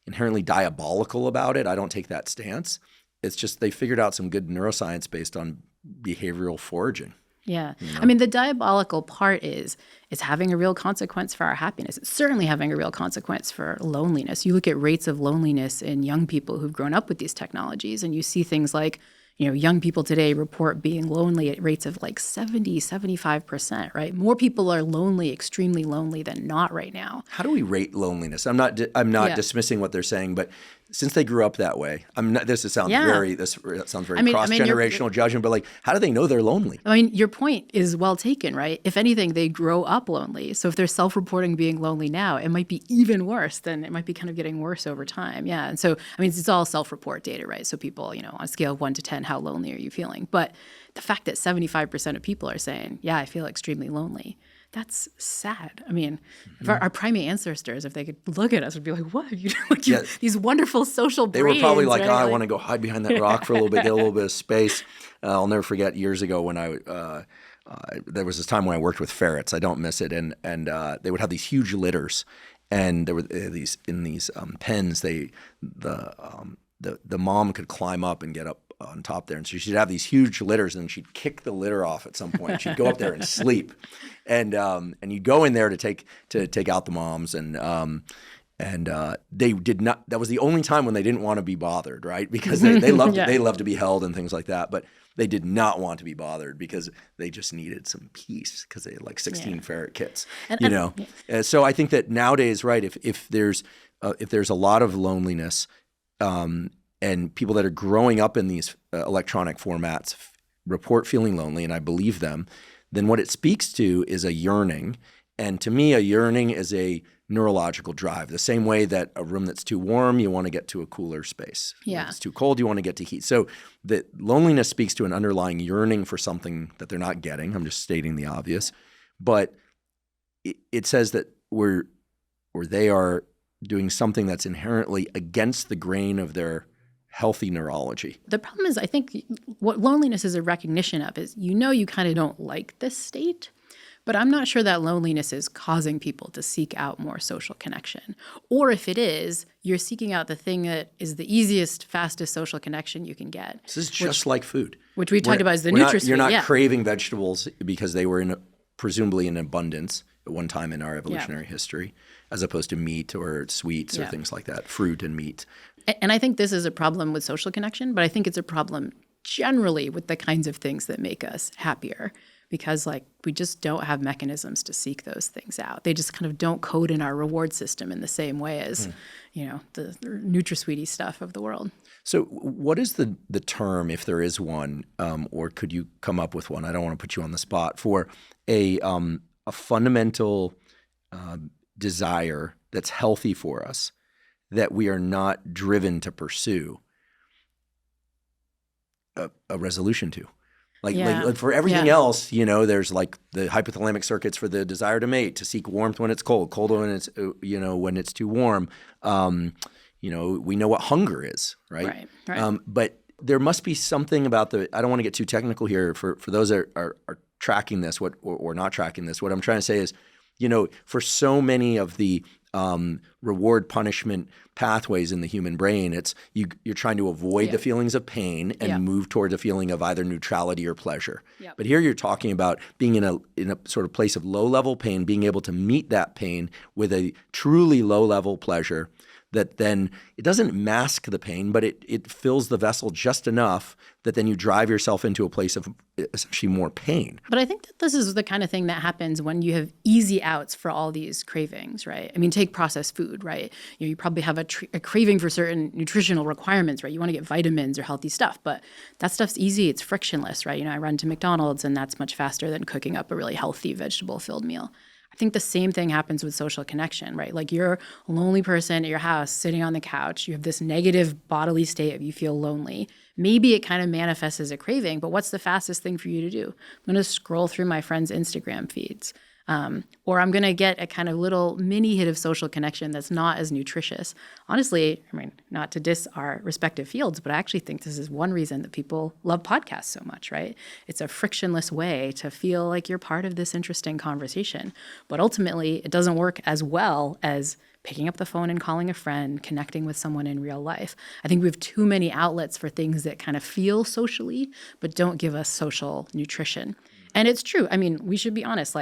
inherently diabolical about it. I don't take that stance. It's just they figured out some good neuroscience based on behavioral foraging. Yeah. I mean, the diabolical part is it's having a real consequence for our happiness. It's certainly having a real consequence for loneliness. You look at rates of loneliness in young people who've grown up with these technologies, and you see things like, young people today report being lonely at rates of like 70, 75%, right? More people are lonely, extremely lonely than not right now. How do we rate loneliness? I'm not dismissing what they're saying, but since they grew up that way, this sounds very cross-generational judgment, but like, how do they know they're lonely? I mean, your point is well taken, right? If anything, they grow up lonely. So if they're self-reporting being lonely now, it might be even worse. Then it might be kind of getting worse over time. Yeah. And so, I mean, it's all self-report data, right? So people, on a scale of 1 to 10, how lonely are you feeling? But the fact that 75% of people are saying, yeah, I feel extremely lonely, that's sad. I mean, if our primate ancestors, if they could look at us, would be like, what have you done? These wonderful social brains. They were probably like, right? I want to go hide behind that rock for a little bit, get a little bit of space. I'll never forget years ago when there was this time when I worked with ferrets. I don't miss it. And they would have these huge litters. And there were these pens, the mom could climb up and get up on top there. And so she'd have these huge litters and she'd kick the litter off at some point. She'd go up there and sleep. And you'd go in there to take out the moms and they did not, that was the only time when they didn't want to be bothered, right? Because they loved they loved to be held and things like that. But they did not want to be bothered because they just needed some peace because they had like 16 ferret kits, So I think that nowadays, right, if there's a lot of loneliness, and people that are growing up in these electronic formats report feeling lonely, and I believe them, then what it speaks to is a yearning. And to me, a yearning is a neurological drive. The same way that a room that's too warm, you want to get to a cooler space. Yeah. If it's too cold, you want to get to heat. So the loneliness speaks to an underlying yearning for something that they're not getting. I'm just stating the obvious. But it says that they are doing something that's inherently against the grain of their healthy neurology. The problem is, I think what loneliness is a recognition of is, you kind of don't like this state, but I'm not sure that loneliness is causing people to seek out more social connection. Or if it is, you're seeking out the thing that is the easiest, fastest social connection you can get. This is just like food. Which we talked about as the nutrient. You're not craving vegetables because they were presumably in abundance at one time in our evolutionary history, as opposed to meat or sweets or things like that, fruit and meat. And I think this is a problem with social connection, but I think it's a problem generally with the kinds of things that make us happier, because we just don't have mechanisms to seek those things out. They just kind of don't code in our reward system in the same way as, the NutraSweetie stuff of the world. So what is the term, if there is one, or could you come up with one? I don't want to put you on the spot, for a fundamental desire that's healthy for us, that we are not driven to pursue a resolution to. Like for everything else, there's like the hypothalamic circuits for the desire to mate, to seek warmth when it's cold when it's, when it's too warm. We know what hunger is, right? Right. But there must be something about I don't want to get too technical here for those that are tracking this, or not tracking this. What I'm trying to say is, for so many of the reward punishment pathways in the human brain, it's you're trying to avoid the feelings of pain and move toward a feeling of either neutrality or pleasure. Yep. But here you're talking about being in a sort of place of low level pain, being able to meet that pain with a truly low level pleasure that then it doesn't mask the pain, but it fills the vessel just enough that then you drive yourself into a place of essentially more pain. But I think that this is the kind of thing that happens when you have easy outs for all these cravings, right? I mean, take processed food, right? You probably have a craving for certain nutritional requirements, right? You want to get vitamins or healthy stuff, but that stuff's easy. It's frictionless, right? I run to McDonald's and that's much faster than cooking up a really healthy vegetable-filled meal. I think the same thing happens with social connection, right? Like you're a lonely person at your house sitting on the couch. You have this negative bodily state of you feel lonely. Maybe it kind of manifests as a craving, but what's the fastest thing for you to do? I'm going to scroll through my friends' Instagram feeds. Or I'm going to get a kind of little mini hit of social connection that's not as nutritious. Honestly, not to diss our respective fields, but I actually think this is one reason that people love podcasts so much, right? It's a frictionless way to feel like you're part of this interesting conversation. But ultimately, it doesn't work as well as picking up the phone and calling a friend, connecting with someone in real life. I think we have too many outlets for things that kind of feel socially, but don't give us social nutrition. And it's true. We should be honest,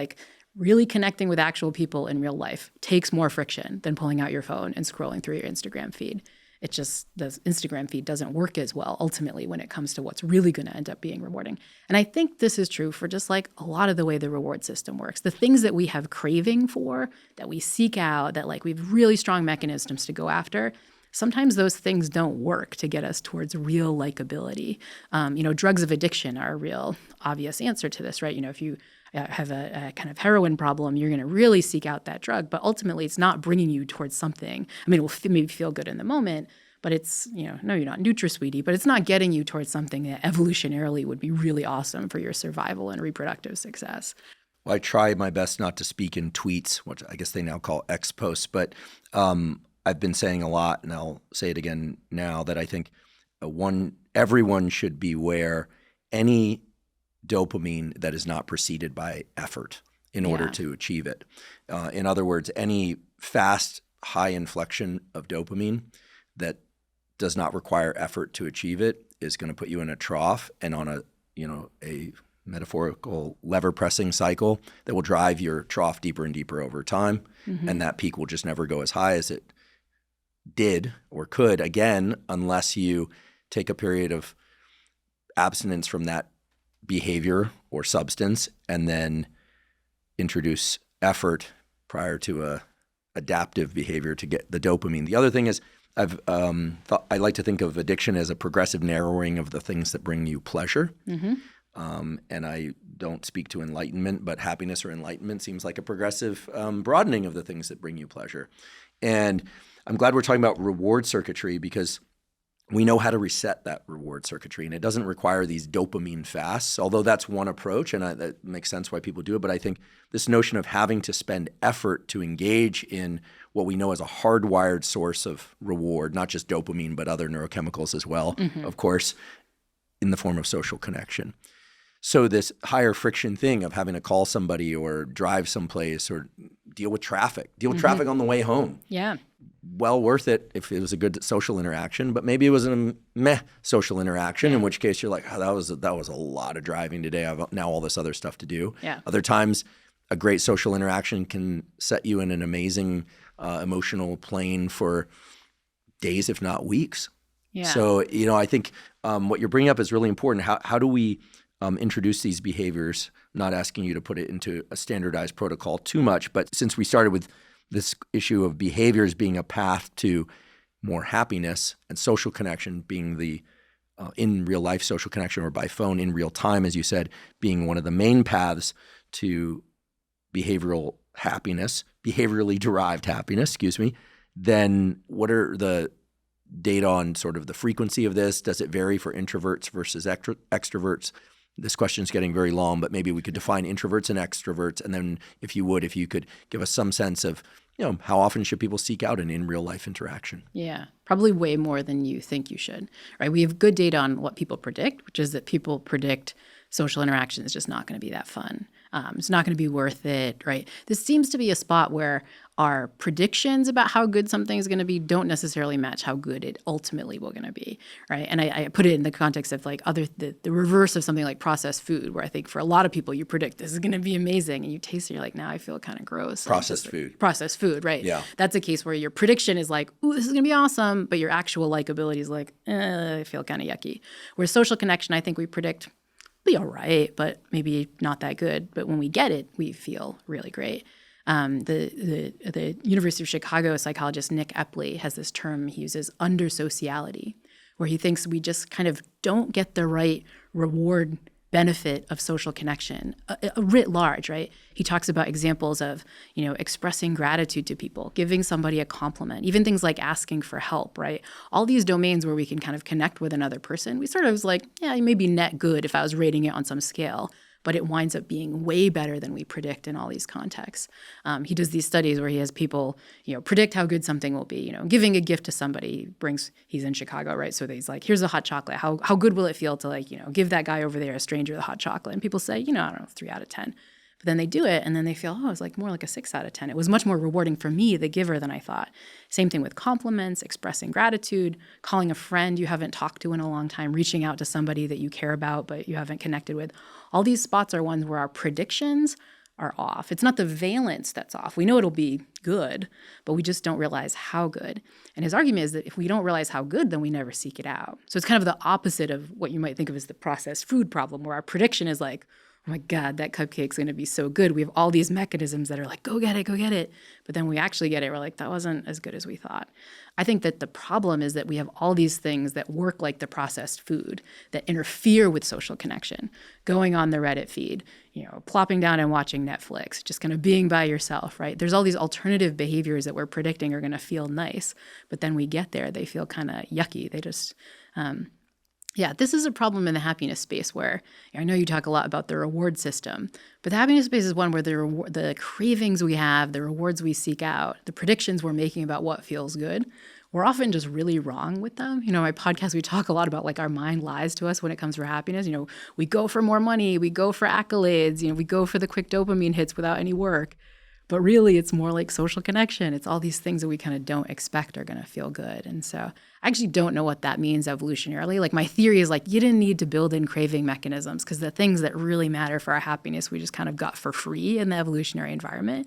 really connecting with actual people in real life takes more friction than pulling out your phone and scrolling through your Instagram feed. It just, the Instagram feed doesn't work as well ultimately when it comes to what's really going to end up being rewarding. And I think this is true for just like a lot of the way the reward system works. The things that we have craving for, that we seek out, that like we have really strong mechanisms to go after, sometimes those things don't work to get us towards real likability. Drugs of addiction are a real obvious answer to this, right? If you have a kind of heroin problem, you're going to really seek out that drug. But ultimately, it's not bringing you towards something. I mean, it will maybe feel good in the moment, but it's, no, you're not NutraSweetie, but it's not getting you towards something that evolutionarily would be really awesome for your survival and reproductive success. Well, I try my best not to speak in tweets, which I guess they now call X posts, but I've been saying a lot, and I'll say it again now, that I think everyone should beware any dopamine that is not preceded by effort in order to achieve it. In other words, any fast, high inflection of dopamine that does not require effort to achieve it is going to put you in a trough and on a metaphorical lever pressing cycle that will drive your trough deeper and deeper over time. Mm-hmm. And that peak will just never go as high as it did or could again, unless you take a period of abstinence from that behavior or substance and then introduce effort prior to a adaptive behavior to get the dopamine. The other thing is I like to think of addiction as a progressive narrowing of the things that bring you pleasure. Mm-hmm. And I don't speak to enlightenment, but happiness or enlightenment seems like a progressive broadening of the things that bring you pleasure. And I'm glad we're talking about reward circuitry because we know how to reset that reward circuitry, and it doesn't require these dopamine fasts, although that's one approach, and that makes sense why people do it. But I think this notion of having to spend effort to engage in what we know as a hardwired source of reward, not just dopamine, but other neurochemicals as well, of course, in the form of social connection. So this higher friction thing of having to call somebody or drive someplace or deal with traffic on the way home. Yeah. Well worth it if it was a good social interaction, but maybe it was a meh social interaction, in which case you're like, oh, that was a lot of driving today. I've now all this other stuff to do. Yeah. Other times, a great social interaction can set you in an amazing emotional plane for days, if not weeks. Yeah. So, I think what you're bringing up is really important. How do we introduce these behaviors? I'm not asking you to put it into a standardized protocol too much, but since we started with this issue of behaviors being a path to more happiness and social connection being the in real life social connection or by phone in real time, as you said, being one of the main paths to behavioral happiness, behaviorally derived happiness, then what are the data on sort of the frequency of this? Does it vary for introverts versus extroverts? This question is getting very long, but maybe we could define introverts and extroverts. And then if you could give us some sense of, how often should people seek out an in real life interaction? Yeah, probably way more than you think you should, right? We have good data on what people predict, which is that people predict social interaction is just not going to be that fun. It's not going to be worth it, right? This seems to be a spot where our predictions about how good something is going to be don't necessarily match how good it ultimately will going to be, right? And I put it in the context of like the reverse of something like processed food, where I think for a lot of people you predict this is going to be amazing, and you taste it, you're like, now I feel kind of gross. Processed food, right? Yeah. That's a case where your prediction is like, ooh, this is going to be awesome, but your actual likability is like, I feel kind of yucky. Whereas social connection, I think we predict be all right, but maybe not that good. But when we get it, we feel really great. The University of Chicago psychologist Nick Epley has this term he uses, undersociality, where he thinks we just kind of don't get the right reward benefit of social connection, writ large, right? He talks about examples of, expressing gratitude to people, giving somebody a compliment, even things like asking for help, right? All these domains where we can kind of connect with another person. We sort of was like, yeah, it may be net good if I was rating it on some scale, but it winds up being way better than we predict in all these contexts. He does these studies where he has people, predict how good something will be. Giving a gift to somebody he's in Chicago, right? So he's like, here's a hot chocolate. How good will it feel to give that guy over there, a stranger, the hot chocolate? And people say, I don't know, 3 out of 10. But then they do it, and then they feel, it's like more like a 6 out of 10. It was much more rewarding for me, the giver, than I thought. Same thing with compliments, expressing gratitude, calling a friend you haven't talked to in a long time, reaching out to somebody that you care about but you haven't connected with. All these spots are ones where our predictions are off. It's not the valence that's off. We know it'll be good, but we just don't realize how good. And his argument is that if we don't realize how good, then we never seek it out. So it's kind of the opposite of what you might think of as the processed food problem, where our prediction is like, oh my God, that cupcake's going to be so good. We have all these mechanisms that are like, go get it, go get it. But then we actually get it. We're like, that wasn't as good as we thought. I think that the problem is that we have all these things that work like the processed food that interfere with social connection. Going on the Reddit feed, plopping down and watching Netflix, just kind of being by yourself, right? There's all these alternative behaviors that we're predicting are going to feel nice. But then we get there, they feel kind of yucky. They just... this is a problem in the happiness space where I know you talk a lot about the reward system, but the happiness space is one where the cravings we have, the rewards we seek out, the predictions we're making about what feels good, we're often just really wrong with them. My podcast, we talk a lot about like our mind lies to us when it comes to happiness. We go for more money, we go for accolades, we go for the quick dopamine hits without any work. But really, it's more like social connection. It's all these things that we kind of don't expect are going to feel good. And so I actually don't know what that means evolutionarily. Like my theory is like you didn't need to build in craving mechanisms because the things that really matter for our happiness, we just kind of got for free in the evolutionary environment.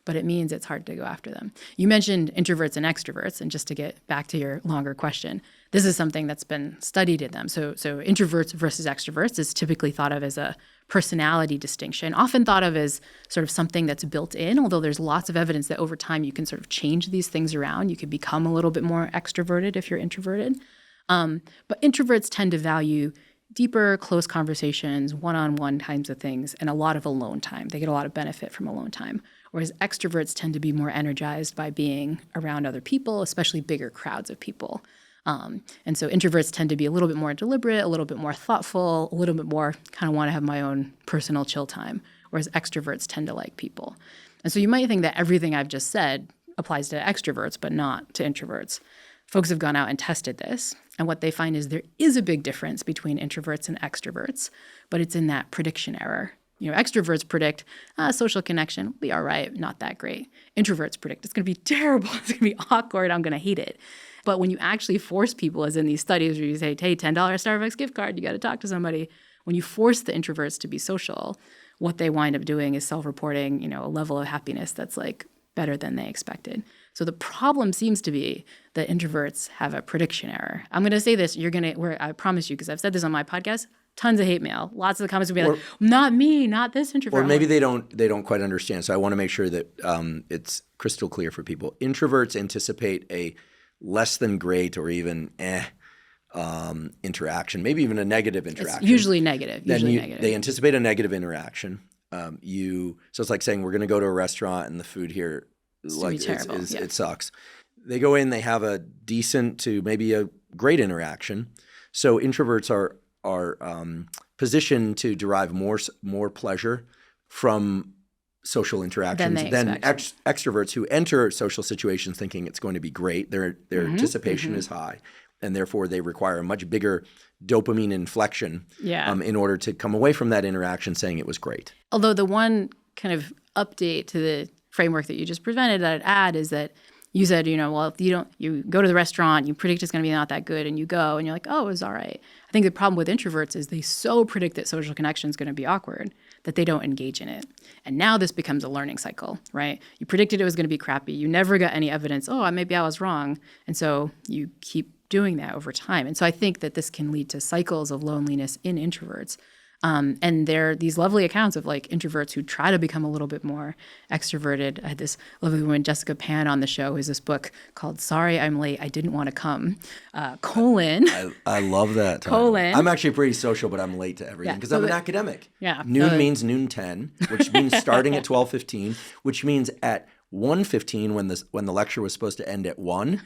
But it means it's hard to go after them. You mentioned introverts and extroverts. And just to get back to your longer question, this is something that's been studied in them. So introverts versus extroverts is typically thought of as a personality distinction, often thought of as sort of something that's built in, although there's lots of evidence that over time you can sort of change these things around. You could become a little bit more extroverted if you're introverted. But introverts tend to value deeper, close conversations, one-on-one kinds of things, and a lot of alone time. They get a lot of benefit from alone time. Whereas extroverts tend to be more energized by being around other people, especially bigger crowds of people. And so introverts tend to be a little bit more deliberate, a little bit more thoughtful, a little bit more kind of want to have my own personal chill time, whereas extroverts tend to like people. And so you might think that everything I've just said applies to extroverts, but not to introverts. Folks have gone out and tested this, and what they find is there is a big difference between introverts and extroverts, but it's in that prediction error. Extroverts predict social connection will be all right, not that great. Introverts predict it's going to be terrible, it's going to be awkward, I'm going to hate it. But when you actually force people, as in these studies where you say, hey, $10 Starbucks gift card, you got to talk to somebody. When you force the introverts to be social, what they wind up doing is self-reporting, a level of happiness that's like better than they expected. So the problem seems to be that introverts have a prediction error. I'm going to say this, I promise you, because I've said this on my podcast, tons of hate mail. Lots of the comments will be like, not me, not this introvert. Or maybe they don't quite understand. So I want to make sure that it's crystal clear for people. Introverts anticipate a less than great or even interaction, maybe even a negative interaction. It's usually negative. They anticipate a negative interaction. So it's like saying we're going to go to a restaurant and the food here it sucks. They go in, they have a decent to maybe a great interaction. So introverts are positioned to derive more pleasure from social interactions than extroverts who enter social situations thinking it's going to be great. Their anticipation is high, and therefore they require a much bigger dopamine inflection in order to come away from that interaction saying it was great. Although the one kind of update to the framework that you just presented that I'd add is that you said, if you go to the restaurant, you predict it's going to be not that good, and you go, and you're like, oh, it was all right. I think the problem with introverts is they so predict that social connection is going to be awkward that they don't engage in it. And now this becomes a learning cycle, right? You predicted it was going to be crappy. You never got any evidence, maybe I was wrong. And so you keep doing that over time. And so I think that this can lead to cycles of loneliness in introverts. And there are these lovely accounts of like introverts who try to become a little bit more extroverted. I had this lovely woman, Jessica Pan, on the show, who has this book called Sorry, I'm Late, I Didn't Want to Come, : I love that title. I'm actually pretty social, but I'm late to everything because I'm an academic. Noon means noon 10, which means starting at 12:15, which means at 1:15 when the lecture was supposed to end at 1,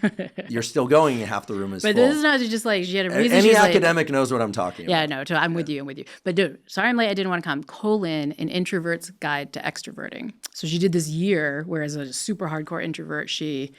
you're still going and half the room is full. But this is not just like she had a reason. Any academic knows what I'm talking about. Yeah, no, I'm with you. But dude, Sorry I'm Late, I Didn't Want to Come, : An Introvert's Guide to Extroverting. So she did this year where as a super hardcore introvert, she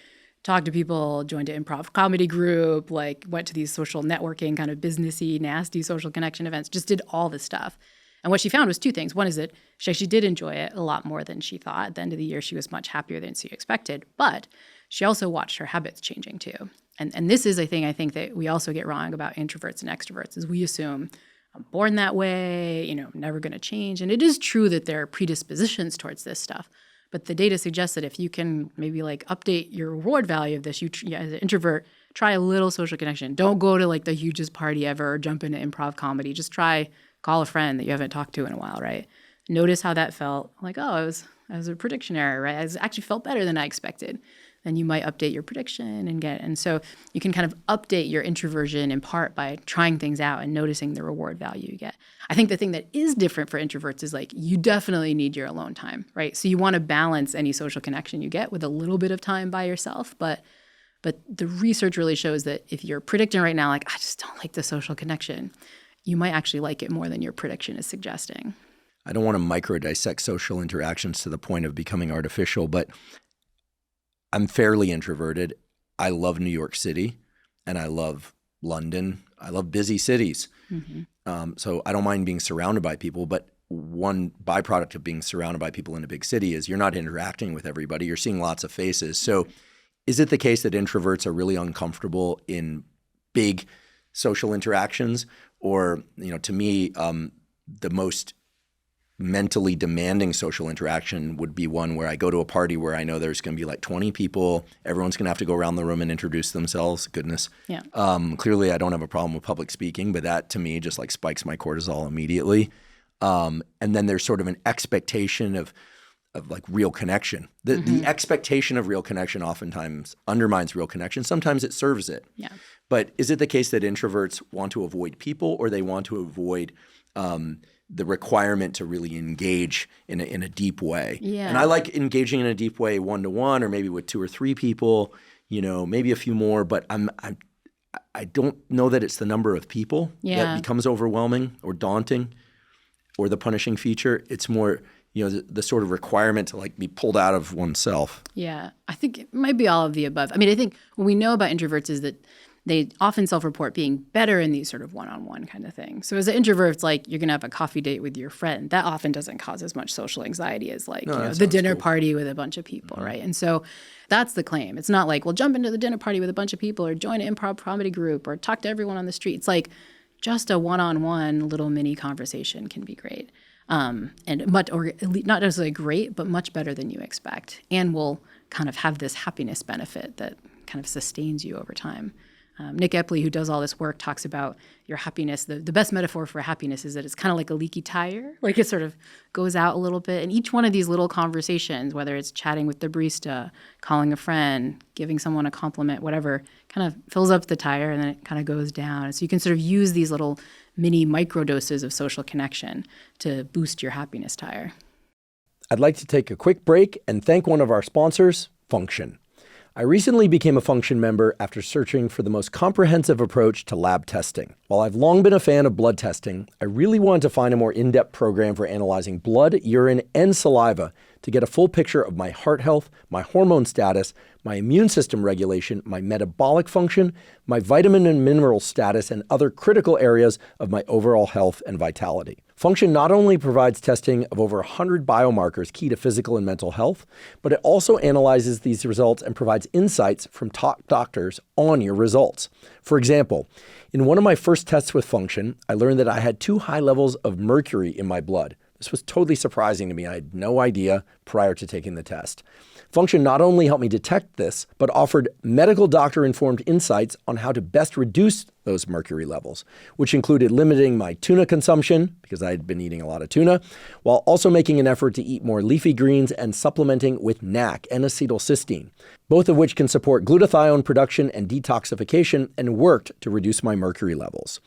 talked to people, joined an improv comedy group, like went to these social networking kind of businessy, nasty social connection events, just did all this stuff. And what she found was two things. One is that she actually did enjoy it a lot more than she thought. At the end of the year, she was much happier than she expected. But she also watched her habits changing too. And this is a thing I think that we also get wrong about introverts and extroverts is we assume, I'm born that way, never going to change. And it is true that there are predispositions towards this stuff. But the data suggests that if you can maybe update your reward value of this, as an introvert, try a little social connection. Don't go to the hugest party ever or jump into improv comedy. Just call a friend that you haven't talked to in a while, right? Notice how that felt. I was a prediction error, right? I actually felt better than I expected. Then you might update your prediction and so you can kind of update your introversion in part by trying things out and noticing the reward value you get. I think the thing that is different for introverts is you definitely need your alone time, right? So you want to balance any social connection you get with a little bit of time by yourself, but the research really shows that if you're predicting right now, I just don't like the social connection, you might actually like it more than your prediction is suggesting. I don't want to micro-dissect social interactions to the point of becoming artificial, but I'm fairly introverted. I love New York City and I love London. I love busy cities. Mm-hmm. So I don't mind being surrounded by people, but one byproduct of being surrounded by people in a big city is you're not interacting with everybody. You're seeing lots of faces. So is it the case that introverts are really uncomfortable in big social interactions? Or, to me, the most mentally demanding social interaction would be one where I go to a party where I know there's going to be 20 people. Everyone's going to have to go around the room and introduce themselves. Goodness. Yeah. Clearly, I don't have a problem with public speaking, but that to me just spikes my cortisol immediately. And then there's sort of an expectation of real connection. The expectation of real connection oftentimes undermines real connection. Sometimes it serves it. Yeah. But is it the case that introverts want to avoid people, or they want to avoid the requirement to really engage in a deep way? Yeah. And I like engaging in a deep way one-to-one, or maybe with 2 or 3 people, maybe a few more, but I don't know that it's the number of people that becomes overwhelming or daunting or the punishing feature. It's more the sort of requirement to be pulled out of oneself. Yeah, I think it might be all of the above. I think what we know about introverts is that they often self-report being better in these sort of one-on-one kind of things. So as an introvert, it's you're going to have a coffee date with your friend. That often doesn't cause as much social anxiety as the dinner party with a bunch of people, right? And so that's the claim. It's not jump into the dinner party with a bunch of people or join an improv comedy group or talk to everyone on the street. It's just a one-on-one little mini conversation can be great. And not necessarily great, but much better than you expect, and will kind of have this happiness benefit that kind of sustains you over time. Nick Epley, who does all this work, talks about your happiness. The best metaphor for happiness is that it's kind of like a leaky tire. It sort of goes out a little bit. And each one of these little conversations, whether it's chatting with the barista, calling a friend, giving someone a compliment, whatever, kind of fills up the tire and then it kind of goes down. So you can sort of use these little mini microdoses of social connection to boost your happiness tire. I'd like to take a quick break and thank one of our sponsors, Function. I recently became a Function member after searching for the most comprehensive approach to lab testing. While I've long been a fan of blood testing, I really wanted to find a more in-depth program for analyzing blood, urine, and saliva to get a full picture of my heart health, my hormone status, my immune system regulation, my metabolic function, my vitamin and mineral status, and other critical areas of my overall health and vitality. Function not only provides testing of over 100 biomarkers key to physical and mental health, but it also analyzes these results and provides insights from top doctors on your results. For example, in one of my first tests with Function, I learned that I had 2 high levels of mercury in my blood. This was totally surprising to me. I had no idea prior to taking the test. Function not only helped me detect this, but offered medical doctor-informed insights on how to best reduce those mercury levels, which included limiting my tuna consumption, because I had been eating a lot of tuna, while also making an effort to eat more leafy greens and supplementing with NAC, N-acetylcysteine, both of which can support glutathione production and detoxification and worked to reduce my mercury levels.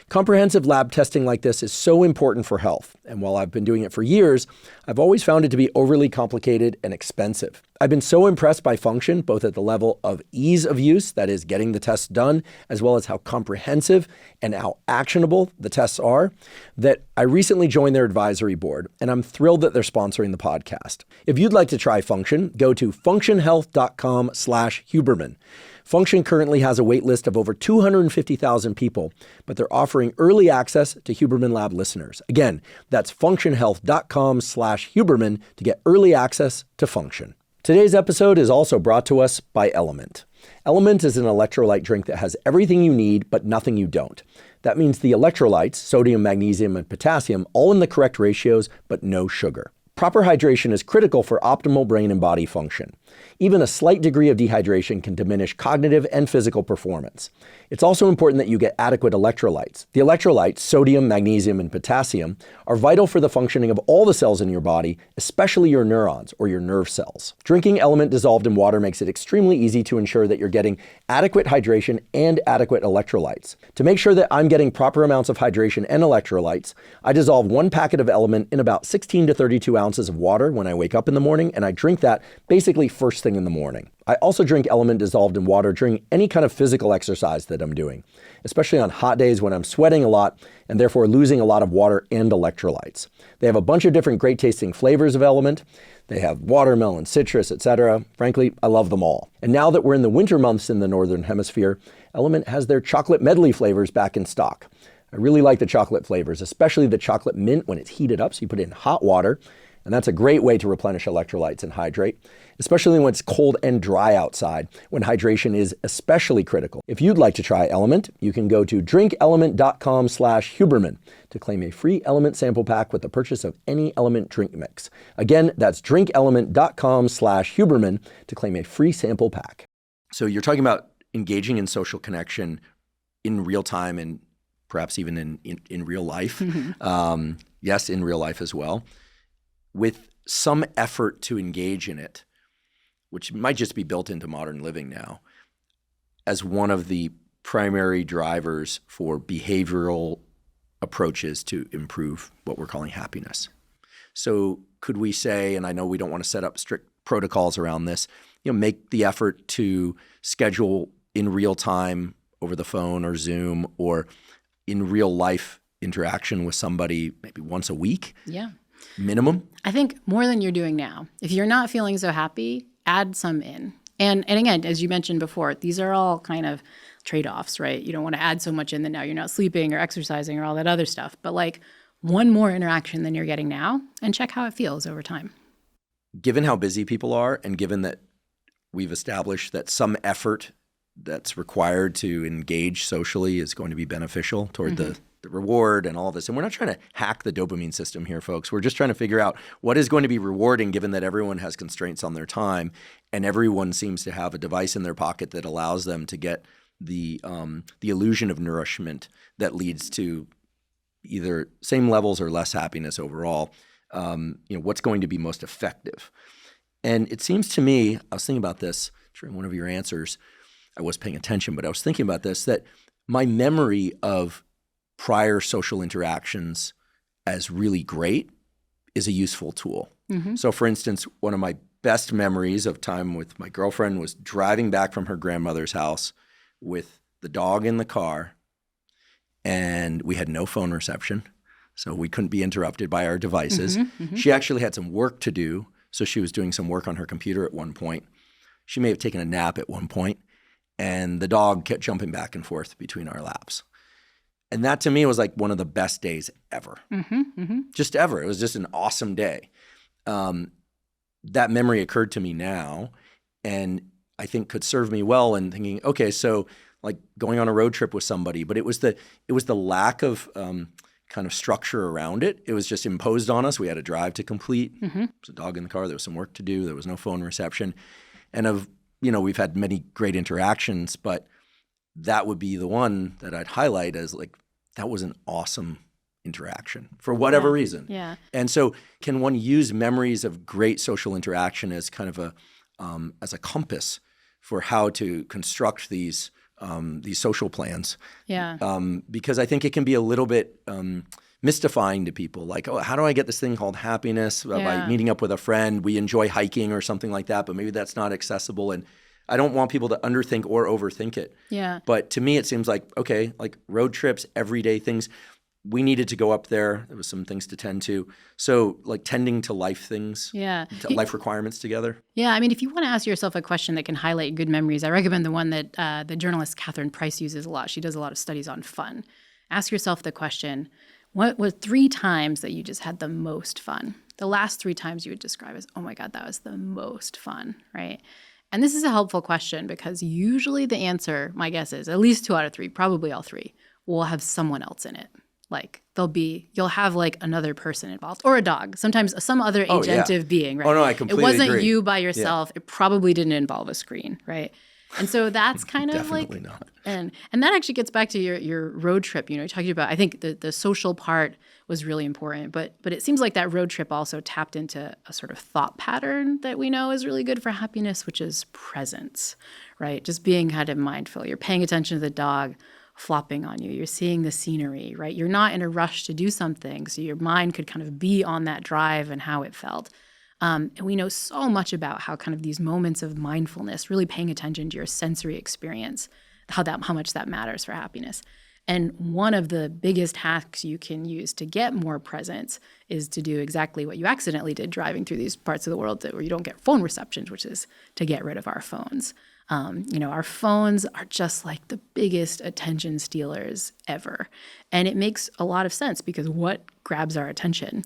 Comprehensive lab testing like this is so important for health, and while I've been doing it for years, I've always found it to be overly complicated and expensive. I've been so impressed by Function, both at the level of ease of use, that is getting the tests done, as well as how comprehensive and how actionable the tests are, that I recently joined their advisory board, and I'm thrilled that they're sponsoring the podcast. If you'd like to try Function, go to functionhealth.com/Huberman. Function currently has a wait list of over 250,000 people, but they're offering early access to Huberman Lab listeners. Again, that's functionhealth.com/Huberman to get early access to Function. Today's episode is also brought to us by LMNT. LMNT is an electrolyte drink that has everything you need, but nothing you don't. That means the electrolytes, sodium, magnesium, and potassium, all in the correct ratios, but no sugar. Proper hydration is critical for optimal brain and body function. Even a slight degree of dehydration can diminish cognitive and physical performance. It's also important that you get adequate electrolytes. The electrolytes, sodium, magnesium, and potassium, are vital for the functioning of all the cells in your body, especially your neurons or your nerve cells. Drinking LMNT dissolved in water makes it extremely easy to ensure that you're getting adequate hydration and adequate electrolytes. To make sure that I'm getting proper amounts of hydration and electrolytes, I dissolve 1 packet of LMNT in about 16 to 32 ounces of water when I wake up in the morning, and I drink that basically first thing in the morning. I also drink LMNT dissolved in water during any kind of physical exercise that I'm doing, especially on hot days when I'm sweating a lot and therefore losing a lot of water and electrolytes. They have a bunch of different great tasting flavors of LMNT. They have watermelon, citrus, etc. Frankly, I love them all. And now that we're in the winter months in the Northern Hemisphere, LMNT has their chocolate medley flavors back in stock. I really like the chocolate flavors, especially the chocolate mint when it's heated up, so you put it in hot water. And that's a great way to replenish electrolytes and hydrate, especially when it's cold and dry outside, when hydration is especially critical. If you'd like to try LMNT, you can go to drinklmnt.com/Huberman to claim a free LMNT sample pack with the purchase of any LMNT drink mix. Again, that's drinklmnt.com/Huberman to claim a free sample pack. So you're talking about engaging in social connection in real time and perhaps even in real life. Mm-hmm. Yes, in real life as well, with some effort to engage in it, which might just be built into modern living now, as one of the primary drivers for behavioral approaches to improve what we're calling happiness. So could we say, and I know we don't want to set up strict protocols around this, make the effort to schedule in real time over the phone or Zoom or in real life interaction with somebody maybe once a week? Yeah. Minimum? I think more than you're doing now. If you're not feeling so happy, add some in. And again, as you mentioned before, these are all kind of trade-offs, right? You don't want to add so much in that now you're not sleeping or exercising or all that other stuff. But like one more interaction than you're getting now and check how it feels over time. Given how busy people are and given that we've established that some effort that's required to engage socially is going to be beneficial toward the reward and all this. And we're not trying to hack the dopamine system here, folks. We're just trying to figure out what is going to be rewarding given that everyone has constraints on their time and everyone seems to have a device in their pocket that allows them to get the illusion of nourishment that leads to either same levels or less happiness overall. What's going to be most effective? And it seems to me, I was thinking about this during one of your answers. I was paying attention, but I was thinking about this, that my memory of prior social interactions as really great is a useful tool. Mm-hmm. So for instance, one of my best memories of time with my girlfriend was driving back from her grandmother's house with the dog in the car, and we had no phone reception, so we couldn't be interrupted by our devices. Mm-hmm, mm-hmm. She actually had some work to do, so she was doing some work on her computer at one point. She may have taken a nap at one point, and the dog kept jumping back and forth between our laps. And that to me was like one of the best days ever. Mm-hmm, mm-hmm. Just ever. It was just an awesome day. That memory occurred to me now and I think could serve me well in thinking, okay, so like going on a road trip with somebody, but it was the lack of kind of structure around it. It was just imposed on us. We had a drive to complete. Mm-hmm. There was a dog in the car. There was some work to do. There was no phone reception. And we've had many great interactions, but that would be the one that I'd highlight as like, that was an awesome interaction for whatever reason. Yeah. And so can one use memories of great social interaction as kind of as a compass for how to construct these social plans? Yeah. Because I think it can be a little bit mystifying to people. Like, oh, how do I get this thing called happiness? By meeting up with a friend. We enjoy hiking or something like that, but maybe that's not accessible. And I don't want people to underthink or overthink it. Yeah. But to me, it seems like, okay, like road trips, everyday things. We needed to go up there. There was some things to tend to. So like tending to life things, life requirements together. Yeah. I mean, if you want to ask yourself a question that can highlight good memories, I recommend the one that the journalist Catherine Price uses a lot. She does a lot of studies on fun. Ask yourself the question, what was 3 times that you just had the most fun? The last 3 times you would describe as, oh my God, that was the most fun, right? And this is a helpful question because usually the answer, my guess is, at least 2 out of 3, probably all 3, will have someone else in it. Like you'll have like another person involved or a dog, sometimes some other agentive being, right? Oh, no, I completely agree. It wasn't agree. you by yourself. Yeah. It probably didn't involve a screen, right? And so that's kind of Definitely like, not. And that actually gets back to your road trip, talking about, I think the social part was really important, but it seems like that road trip also tapped into a sort of thought pattern that we know is really good for happiness, which is presence, right? Just being kind of mindful. You're paying attention to the dog flopping on you. You're seeing the scenery, right? You're not in a rush to do something, so your mind could kind of be on that drive and how it felt. And we know so much about how kind of these moments of mindfulness, really paying attention to your sensory experience, how much that matters for happiness. And one of the biggest hacks you can use to get more presence is to do exactly what you accidentally did driving through these parts of the world where you don't get phone receptions, which is to get rid of our phones. Our phones are just like the biggest attention stealers ever. And it makes a lot of sense because what grabs our attention?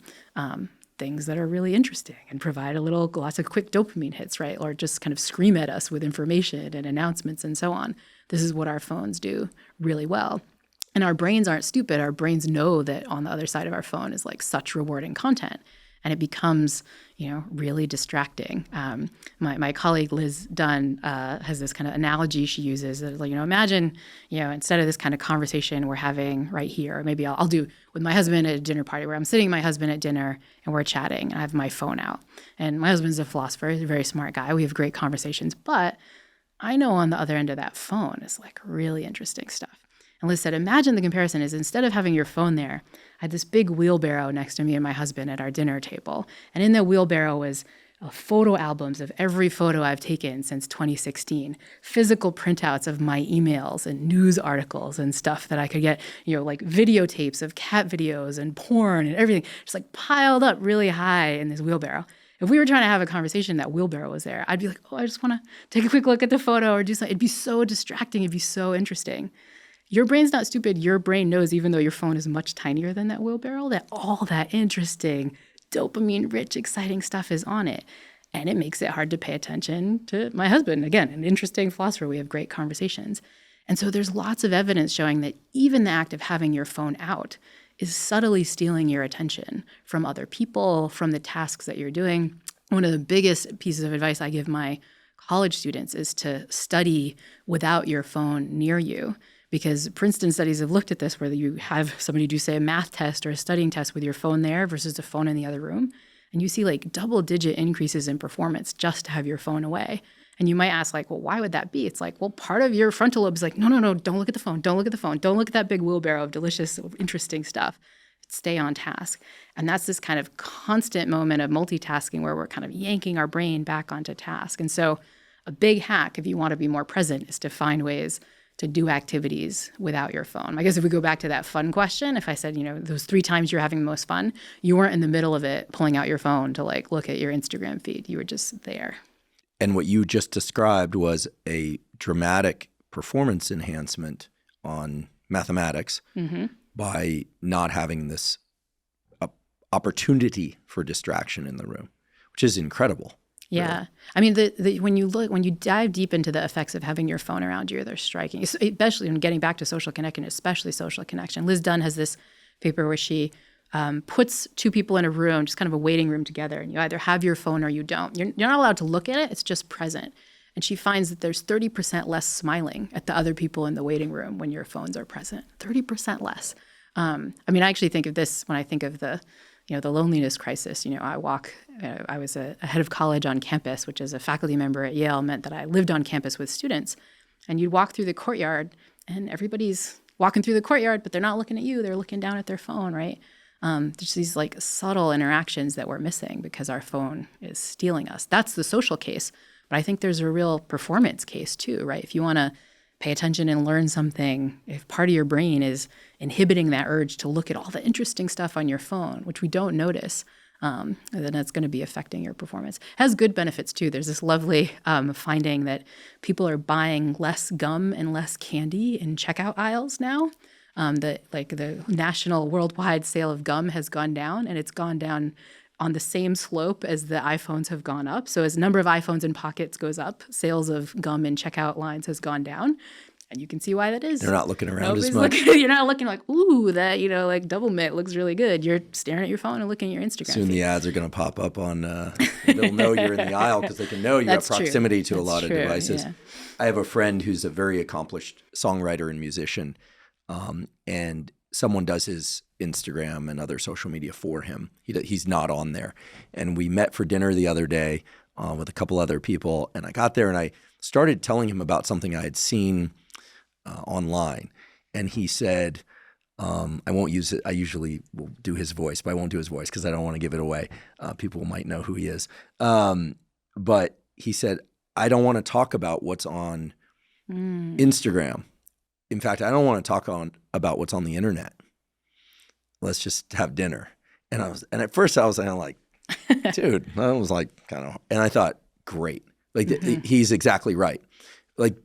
Things that are really interesting and provide lots of quick dopamine hits, right? Or just kind of scream at us with information and announcements and so on. This is what our phones do really well. And our brains aren't stupid. Our brains know that on the other side of our phone is like such rewarding content. And it becomes, really distracting. My colleague Liz Dunn has this kind of analogy she uses. Imagine, instead of this kind of conversation we're having right here, or maybe I'll do with my husband at a dinner party where I'm sitting with my husband at dinner and we're chatting and I have my phone out. And my husband's a philosopher. He's a very smart guy. We have great conversations. But I know on the other end of that phone is like really interesting stuff. And Liz said, imagine the comparison is instead of having your phone there, I had this big wheelbarrow next to me and my husband at our dinner table. And in the wheelbarrow was photo albums of every photo I've taken since 2016, physical printouts of my emails and news articles and stuff that I could get, like videotapes of cat videos and porn and everything, just like piled up really high in this wheelbarrow. If we were trying to have a conversation, that wheelbarrow was there, I'd be like, I just want to take a quick look at the photo or do something. It'd be so distracting. It'd be so interesting. Your brain's not stupid. Your brain knows, even though your phone is much tinier than that wheelbarrow, that all that interesting, dopamine-rich, exciting stuff is on it. And it makes it hard to pay attention to my husband. Again, an interesting philosopher. We have great conversations. And so there's lots of evidence showing that even the act of having your phone out is subtly stealing your attention from other people, from the tasks that you're doing. One of the biggest pieces of advice I give my college students is to study without your phone near you. Because Princeton studies have looked at this, where you have somebody do, say, a math test or a studying test with your phone there versus a phone in the other room. And you see like double-digit increases in performance just to have your phone away. And you might ask, like, well, why would that be? It's like, well, part of your frontal lobe is like, no, don't look at the phone. Don't look at the phone. Don't look at that big wheelbarrow of delicious, interesting stuff. Stay on task. And that's this kind of constant moment of multitasking where we're kind of yanking our brain back onto task. And so a big hack, if you want to be more present, is to find ways to do activities without your phone. I guess if we go back to that fun question, if I said, those 3 times you're having the most fun, you weren't in the middle of it pulling out your phone to like look at your Instagram feed. You were just there. And what you just described was a dramatic performance enhancement on mathematics by not having this opportunity for distraction in the room, which is incredible. Yeah. Really. I mean, when you dive deep into the effects of having your phone around you, they're striking, especially when getting back to social connection, especially social connection. Liz Dunn has this paper where she puts 2 people in a room, just kind of a waiting room together, and you either have your phone or you don't. You're not allowed to look at it. It's just present. And she finds that there's 30% less smiling at the other people in the waiting room when your phones are present. 30% less. I actually think of this when I think of the loneliness crisis. I was a head of college on campus, which as a faculty member at Yale meant that I lived on campus with students. And you'd walk through the courtyard and everybody's walking through the courtyard, but they're not looking at you. They're looking down at their phone, right? There's these like subtle interactions that we're missing because our phone is stealing us. That's the social case. But I think there's a real performance case too, right? If you want to pay attention and learn something, if part of your brain is inhibiting that urge to look at all the interesting stuff on your phone, which we don't notice, then that's going to be affecting your performance. It has good benefits too. There's this lovely finding that people are buying less gum and less candy in checkout aisles now. The national worldwide sale of gum has gone down, and it's gone down on the same slope as the iPhones have gone up. So as the number of iPhones in pockets goes up, sales of gum in checkout lines has gone down. And you can see why that is. They're not looking around Nobody's as much. You're not looking like, ooh, that, like double mint looks really good. You're staring at your phone and looking at your Instagram Soon feed. the ads are going to pop up on, they'll know you're in the aisle because they can know you have proximity to a lot of devices. Yeah. I have a friend who's a very accomplished songwriter and musician, and someone does his Instagram and other social media for him. He's not on there. And we met for dinner the other day with a couple other people, and I got there and I started telling him about something I had seen online. And he said, I won't use it. I usually will do his voice, but I won't do his voice because I don't want to give it away. People might know who he is. But he said, I don't want to talk about what's on Instagram. In fact, I don't want to talk about what's on the internet. Let's just have dinner. And at first I was like, dude, I was like kind of, and I thought, great. Like he's exactly right. Like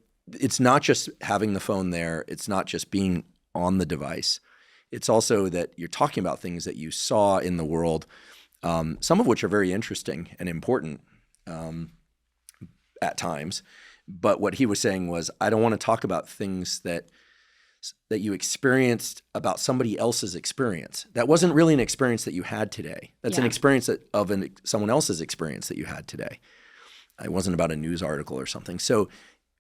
it's not just having the phone there. It's not just being on the device. It's also that you're talking about things that you saw in the world, some of which are very interesting and important at times. But what he was saying was, I don't want to talk about things that you experienced about somebody else's experience. That wasn't really an experience that you had today. That's an experience of someone else's experience that you had today. It wasn't about a news article or something. So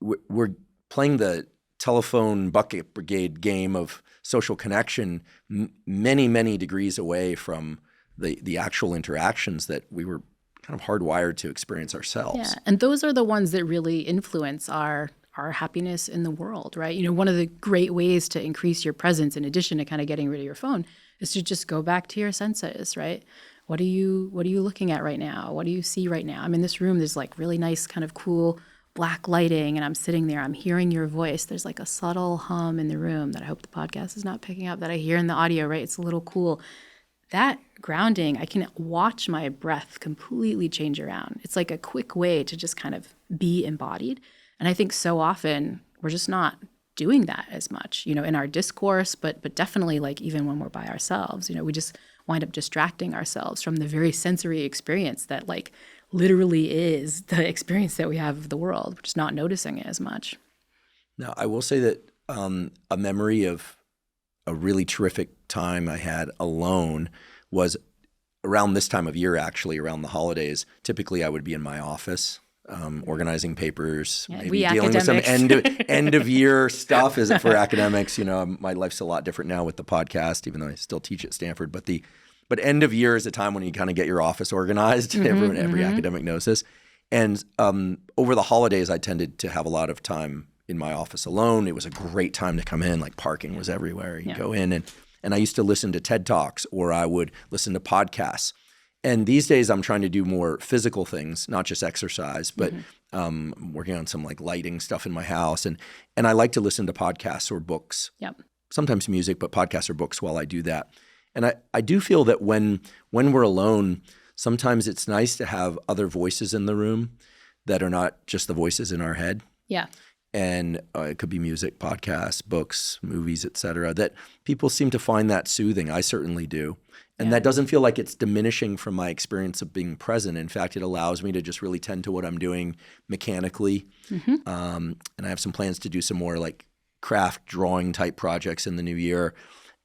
we're playing the telephone bucket brigade game of social connection many, many degrees away from the actual interactions that we were kind of hardwired to experience ourselves. Yeah, and those are the ones that really influence our happiness in the world, right? One of the great ways to increase your presence, in addition to kind of getting rid of your phone, is to just go back to your senses, right? What are you looking at right now? What do you see right now? I'm in this room, there's like really nice kind of cool black lighting, and I'm sitting there, I'm hearing your voice. There's like a subtle hum in the room that I hope the podcast is not picking up, that I hear in the audio, right? It's a little cool. That grounding, I can watch my breath completely change around. It's like a quick way to just kind of be embodied. And I think so often we're just not doing that as much, in our discourse, but definitely like even when we're by ourselves, we just wind up distracting ourselves from the very sensory experience that like literally is the experience that we have of the world. We're just not noticing it as much. Now, I will say that a memory of a really terrific time I had alone was around this time of year, actually, around the holidays. Typically, I would be in my office organizing papers, maybe dealing with some end of year stuff for academics. My life's a lot different now with the podcast, even though I still teach at Stanford. But end of year is a time when you kind of get your office organized. Every academic knows this. And over the holidays, I tended to have a lot of time in my office alone. It was a great time to come in. Like parking was everywhere. You go in and I used to listen to TED Talks, or I would listen to podcasts. And these days I'm trying to do more physical things, not just exercise, but working on some like lighting stuff in my house. And I like to listen to podcasts or books. Yep. Sometimes music, but podcasts or books while I do that. And I do feel that when we're alone, sometimes it's nice to have other voices in the room that are not just the voices in our head. Yeah. And it could be music, podcasts, books, movies, et cetera, that people seem to find that soothing. I certainly do. And that doesn't feel like it's diminishing from my experience of being present. In fact, it allows me to just really tend to what I'm doing mechanically. And I have some plans to do some more like craft drawing type projects in the new year.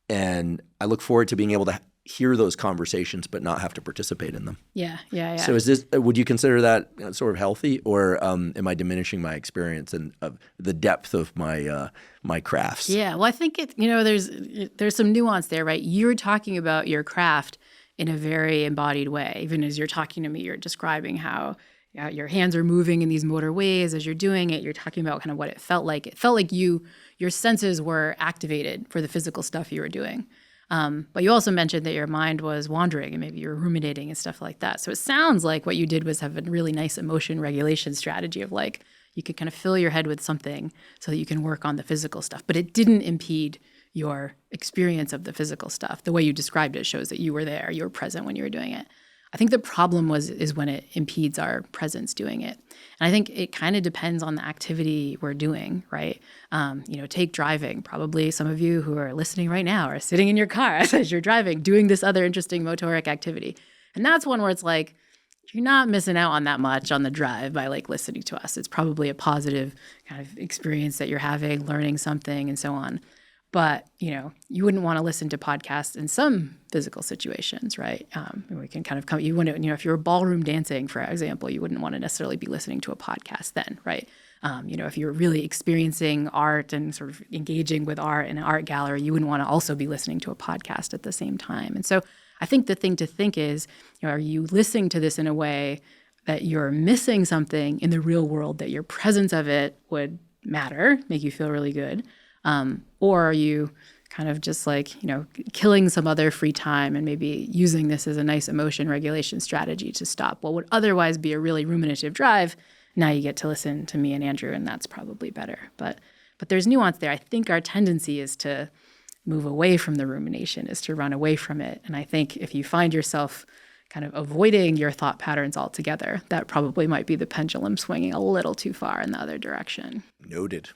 And I look forward to being able to hear those conversations but not have to participate in them. Yeah. So would you consider that sort of healthy, or am I diminishing my experience and the depth of my crafts? Yeah, well, I think there's some nuance there, right? You're talking about your craft in a very embodied way. Even as you're talking to me, you're describing how your hands are moving in these motor ways as you're doing it. You're talking about kind of what it felt like. It felt like your senses were activated for the physical stuff you were doing. But you also mentioned that your mind was wandering and maybe you were ruminating and stuff like that. So it sounds like what you did was have a really nice emotion regulation strategy of like you could kind of fill your head with something so that you can work on the physical stuff. But it didn't impede your experience of the physical stuff. The way you described it shows that you were there, you were present when you were doing it. I think the problem is when it impedes our presence doing it. And I think it kind of depends on the activity we're doing, right? Take driving. Probably some of you who are listening right now are sitting in your car as you're driving, doing this other interesting motoric activity. And that's one where it's like, you're not missing out on that much on the drive by like listening to us. It's probably a positive kind of experience that you're having, learning something and so on. But, you wouldn't want to listen to podcasts in some physical situations, right? We can kind of come, you wouldn't, if you were ballroom dancing, for example, you wouldn't want to necessarily be listening to a podcast then, right? If you're really experiencing art and sort of engaging with art in an art gallery, you wouldn't want to also be listening to a podcast at the same time. And so I think the thing to think is, are you listening to this in a way that you're missing something in the real world, that your presence of it would matter, make you feel really good? Or are you kind of just like, killing some other free time and maybe using this as a nice emotion regulation strategy to stop what would otherwise be a really ruminative drive? Now you get to listen to me and Andrew, and that's probably better. But there's nuance there. I think our tendency is to move away from the rumination, is to run away from it. And I think if you find yourself kind of avoiding your thought patterns altogether, that probably might be the pendulum swinging a little too far in the other direction. Noted.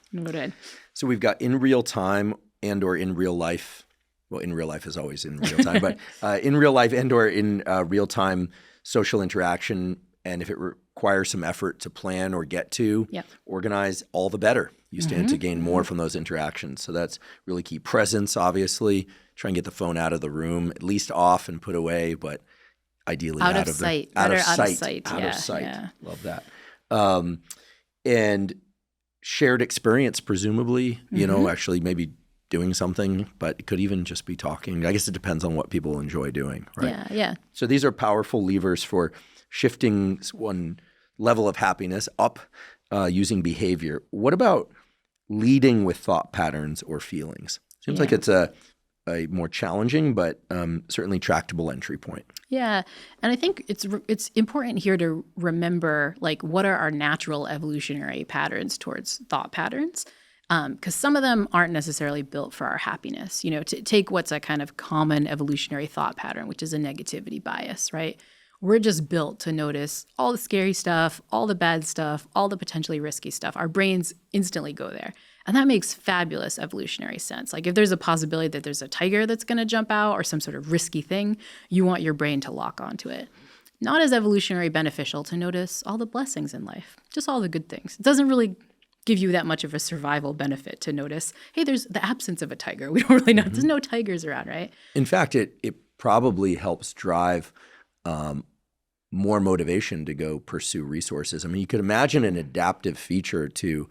So we've got in real time and or in real life. Well, in real life is always in real time, but in real life and or in real time social interaction. And if it requires some effort to plan or get to, organize, all the better. You stand to gain more from those interactions. So that's really key. Presence, obviously. Try and get the phone out of the room, at least off and put away, but ideally out of sight. Out of sight. Yeah. Love that. And shared experience, presumably, actually maybe doing something, but it could even just be talking. I guess it depends on what people enjoy doing, right? Yeah. So these are powerful levers for shifting one level of happiness up using behavior. What about leading with thought patterns or feelings? Seems like it's a more challenging, but certainly tractable entry point. Yeah. And I think it's important here to remember, like, what are our natural evolutionary patterns towards thought patterns? Because some of them aren't necessarily built for our happiness. To take what's a kind of common evolutionary thought pattern, which is a negativity bias, right? We're just built to notice all the scary stuff, all the bad stuff, all the potentially risky stuff. Our brains instantly go there. And that makes fabulous evolutionary sense. Like if there's a possibility that there's a tiger that's going to jump out or some sort of risky thing, you want your brain to lock onto it. Not as evolutionary beneficial to notice all the blessings in life, just all the good things. It doesn't really give you that much of a survival benefit to notice, hey, there's the absence of a tiger. We don't really know. There's no tigers around, right? In fact, it probably helps drive more motivation to go pursue resources. I mean, you could imagine an adaptive feature to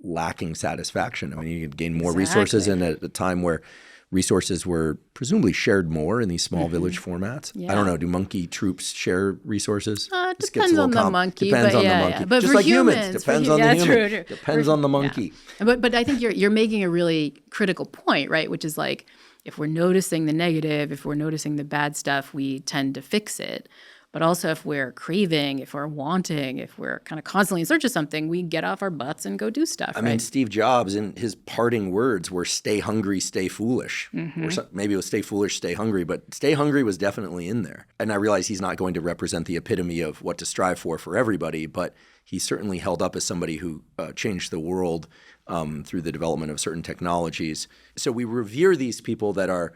lacking satisfaction. I mean, you could gain more resources in at a time where resources were presumably shared more in these small village formats. Yeah. I don't know. Do monkey troops share resources? Depends on the monkey. Depends on the monkey. Yeah. But just for like humans, depends on the human. True. Depends on the monkey. Yeah. But I think you're making a really critical point, right? Which is like, if we're noticing the negative, if we're noticing the bad stuff, we tend to fix it. But also if we're craving, if we're wanting, if we're kind of constantly in search of something, we get off our butts and go do stuff. I mean, Steve Jobs, in his parting words were stay hungry, stay foolish. Or maybe it was stay foolish, stay hungry, but stay hungry was definitely in there. And I realize he's not going to represent the epitome of what to strive for everybody, but he certainly held up as somebody who changed the world through the development of certain technologies. So we revere these people that are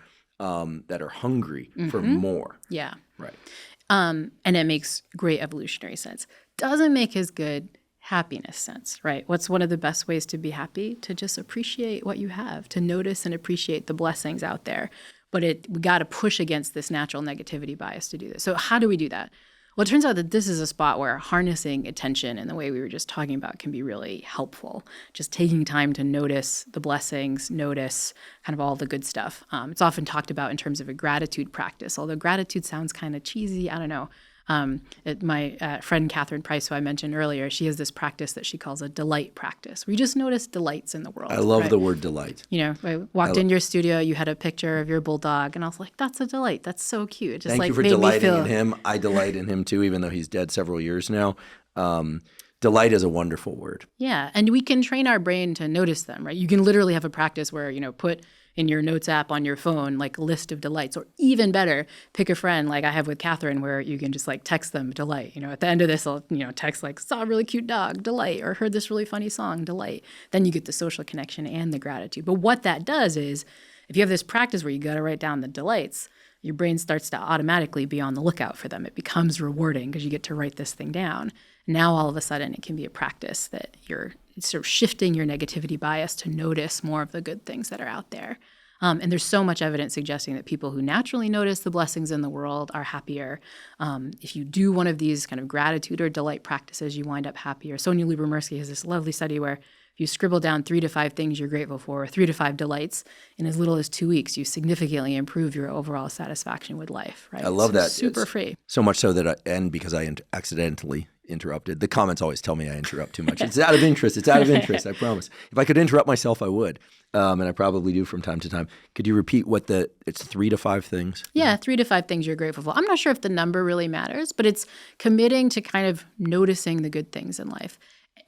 hungry for more. Yeah. Right. And it makes great evolutionary sense. Doesn't make as good happiness sense, right? What's one of the best ways to be happy? To just appreciate what you have, to notice and appreciate the blessings out there. But we got to push against this natural negativity bias to do this. So how do we do that? Well, it turns out that this is a spot where harnessing attention in the way we were just talking about can be really helpful. Just taking time to notice the blessings, notice kind of all the good stuff. It's often talked about in terms of a gratitude practice, although gratitude sounds kind of cheesy. I don't know. My friend Catherine Price, who I mentioned earlier, she has this practice that she calls a delight practice. We just notice delights in the world. I love the word delight. I walked in your studio, you had a picture of your bulldog, and I was like, that's a delight. That's so cute. It just Thank you for delighting in him. I delight in him too, even though he's dead several years now. Delight is a wonderful word. Yeah, and we can train our brain to notice them, right? You can literally have a practice where, put in your notes app on your phone, like a list of delights, or even better, pick a friend like I have with Catherine where you can just like text them delight. At the end of this, I'll, text like saw a really cute dog, delight, or heard this really funny song, delight. Then you get the social connection and the gratitude. But what that does is if you have this practice where you got to write down the delights, your brain starts to automatically be on the lookout for them. It becomes rewarding because you get to write this thing down. Now, all of a sudden, it can be a practice that you're sort of shifting your negativity bias to notice more of the good things that are out there. And there's so much evidence suggesting that people who naturally notice the blessings in the world are happier. If you do one of these kind of gratitude or delight practices, you wind up happier. Sonia Lyubomirsky has this lovely study where if you scribble down 3 to 5 things you're grateful for, or 3 to 5 delights, in as little as 2 weeks, you significantly improve your overall satisfaction with life. Right? I love that. Super free. So much so that because I accidentally interrupted. The comments always tell me I interrupt too much. It's out of interest. It's out of interest, I promise. If I could interrupt myself, I would. And I probably do from time to time. Could you repeat it's 3 to 5 things? Yeah, 3 to 5 things you're grateful for. I'm not sure if the number really matters, but it's committing to kind of noticing the good things in life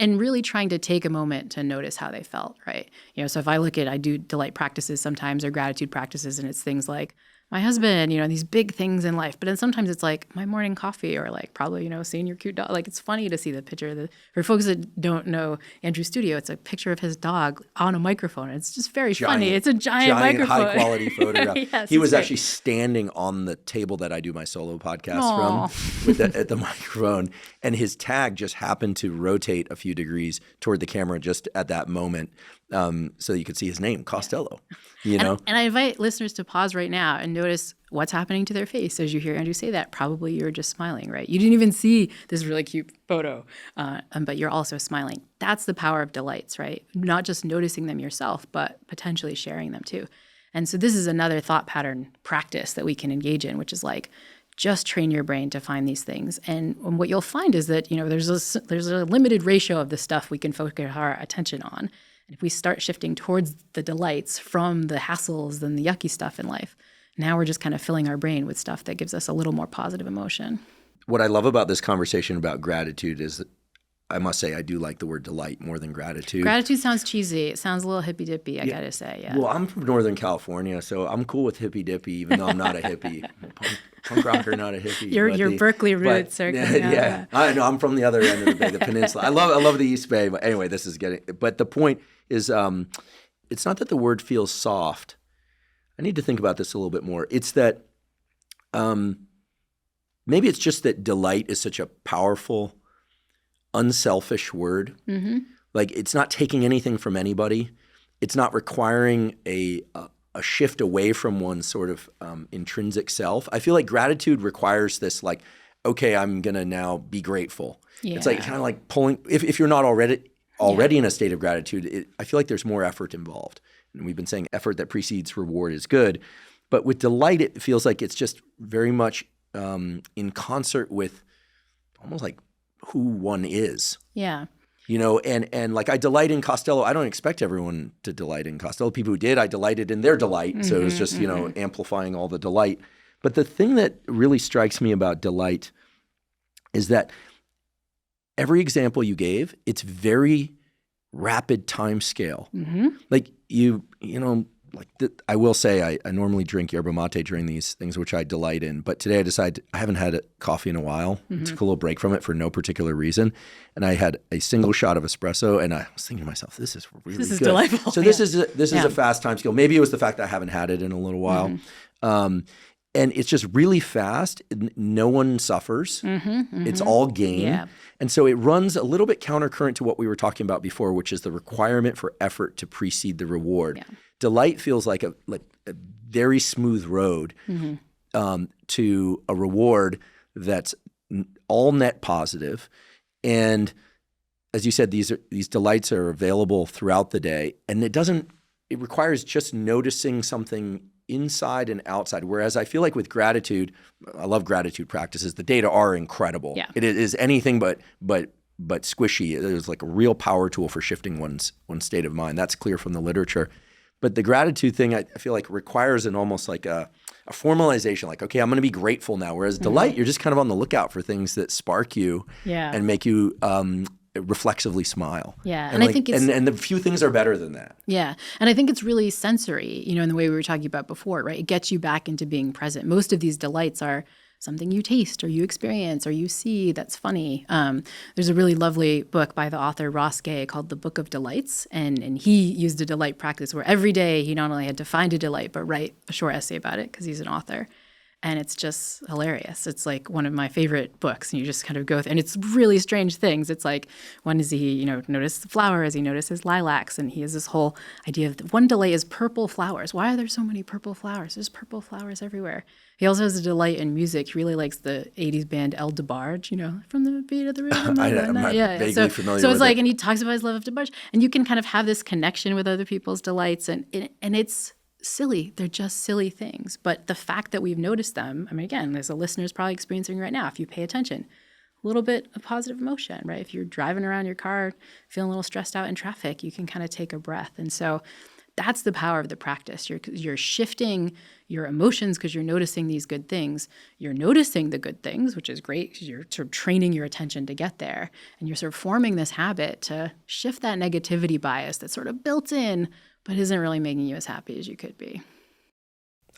and really trying to take a moment to notice how they felt, right? So if I do delight practices sometimes or gratitude practices, and it's things like my husband, these big things in life. But then sometimes it's like my morning coffee or like probably, seeing your cute dog. Like it's funny to see the picture. For folks that don't know Andrew's studio, it's a picture of his dog on a microphone. It's just very funny. It's a giant microphone. High quality photograph. Yes, he was actually standing on the table that I do my solo podcast from at the microphone. And his tag just happened to rotate a few degrees toward the camera just at that moment. So you could see his name, Costello, And I invite listeners to pause right now and notice what's happening to their face as you hear Andrew say that. Probably you're just smiling, right? You didn't even see this really cute photo, but you're also smiling. That's the power of delights, right? Not just noticing them yourself, but potentially sharing them too. And so this is another thought pattern practice that we can engage in, which is like, just train your brain to find these things. And what you'll find is that, there's a limited ratio of the stuff we can focus our attention on. And if we start shifting towards the delights from the hassles and the yucky stuff in life, now we're just kind of filling our brain with stuff that gives us a little more positive emotion. What I love about this conversation about gratitude is that I must say I do like the word delight more than gratitude. Gratitude sounds cheesy. It sounds a little hippy-dippy, I gotta say. Yeah. Well, I'm from Northern California, so I'm cool with hippy-dippy, even though I'm not a hippie. Punk rocker, not a hippie. Your Berkeley roots are yeah. I know, I'm from the other end of the Bay, the peninsula. I love the East Bay, but anyway, but the point is, it's not that the word feels soft. I need to think about this a little bit more. It's that maybe it's just that delight is such a powerful, unselfish word. Mm-hmm. Like it's not taking anything from anybody. It's not requiring a shift away from one's sort of intrinsic self. I feel like gratitude requires this like, okay, I'm going to now be grateful. Yeah. It's like kind of like pulling, if you're not already in a state of gratitude, I feel like there's more effort involved. And we've been saying effort that precedes reward is good. But with delight, it feels like it's just very much in concert with almost like who one is. Yeah. And like I delight in Costello. I don't expect everyone to delight in Costello. People who did, I delighted in their delight. Mm-hmm, so it was just, amplifying all the delight. But the thing that really strikes me about delight is that every example you gave, it's very rapid time scale. Mm-hmm. Like I will say I normally drink yerba mate during these things, which I delight in. But today I decided I haven't had coffee in a while. Mm-hmm. Took a little break from it for no particular reason. And I had a single shot of espresso. And I was thinking to myself, this is really good. This is delightful. So this is a fast time scale. Maybe it was the fact that I haven't had it in a little while. Mm-hmm. And it's just really fast. No one suffers. Mm-hmm, mm-hmm. It's all gain. Yeah. And so it runs a little bit countercurrent to what we were talking about before, which is the requirement for effort to precede the reward. Yeah. Delight feels like a very smooth road to a reward that's all net positive. And as you said, these delights are available throughout the day. And it requires just noticing something inside and outside. Whereas I feel like with gratitude, I love gratitude practices. The data are incredible. Yeah. It is anything but squishy. There's like a real power tool for shifting one's state of mind. That's clear from the literature. But the gratitude thing, I feel like requires an almost like a formalization. Like, okay, I'm going to be grateful now. Whereas delight, you're just kind of on the lookout for things that spark you and make you reflexively smile. Yeah, and I think and the few things are better than that. Yeah, and I think it's really sensory, in the way we were talking about before, right? It gets you back into being present. Most of these delights are something you taste or you experience or you see that's funny. There's a really lovely book by the author Ross Gay called The Book of Delights, and he used a delight practice where every day he not only had to find a delight but write a short essay about it because he's an author. And it's just hilarious. It's like one of my favorite books. And you just kind of go through, and it's really strange things. It's like, when does he, notice the flowers? He notices lilacs. And he has this whole idea of one delight is purple flowers. Why are there so many purple flowers? There's purple flowers everywhere. He also has a delight in music. He really likes the 80s band El DeBarge, from the beat of the rhythm. I'm vaguely familiar so with it's like, it. and he talks about his love of DeBarge. And you can kind of have this connection with other people's delights. And it's silly. They're just silly things. But the fact that we've noticed them, I mean, again, there's a listener's probably experiencing right now, if you pay attention, a little bit of positive emotion, right? If you're driving around your car, feeling a little stressed out in traffic, you can kind of take a breath. And so that's the power of the practice. You're shifting your emotions because you're noticing these good things. You're noticing the good things, which is great because you're sort of training your attention to get there. And you're sort of forming this habit to shift that negativity bias that's sort of built in, but isn't really making you as happy as you could be.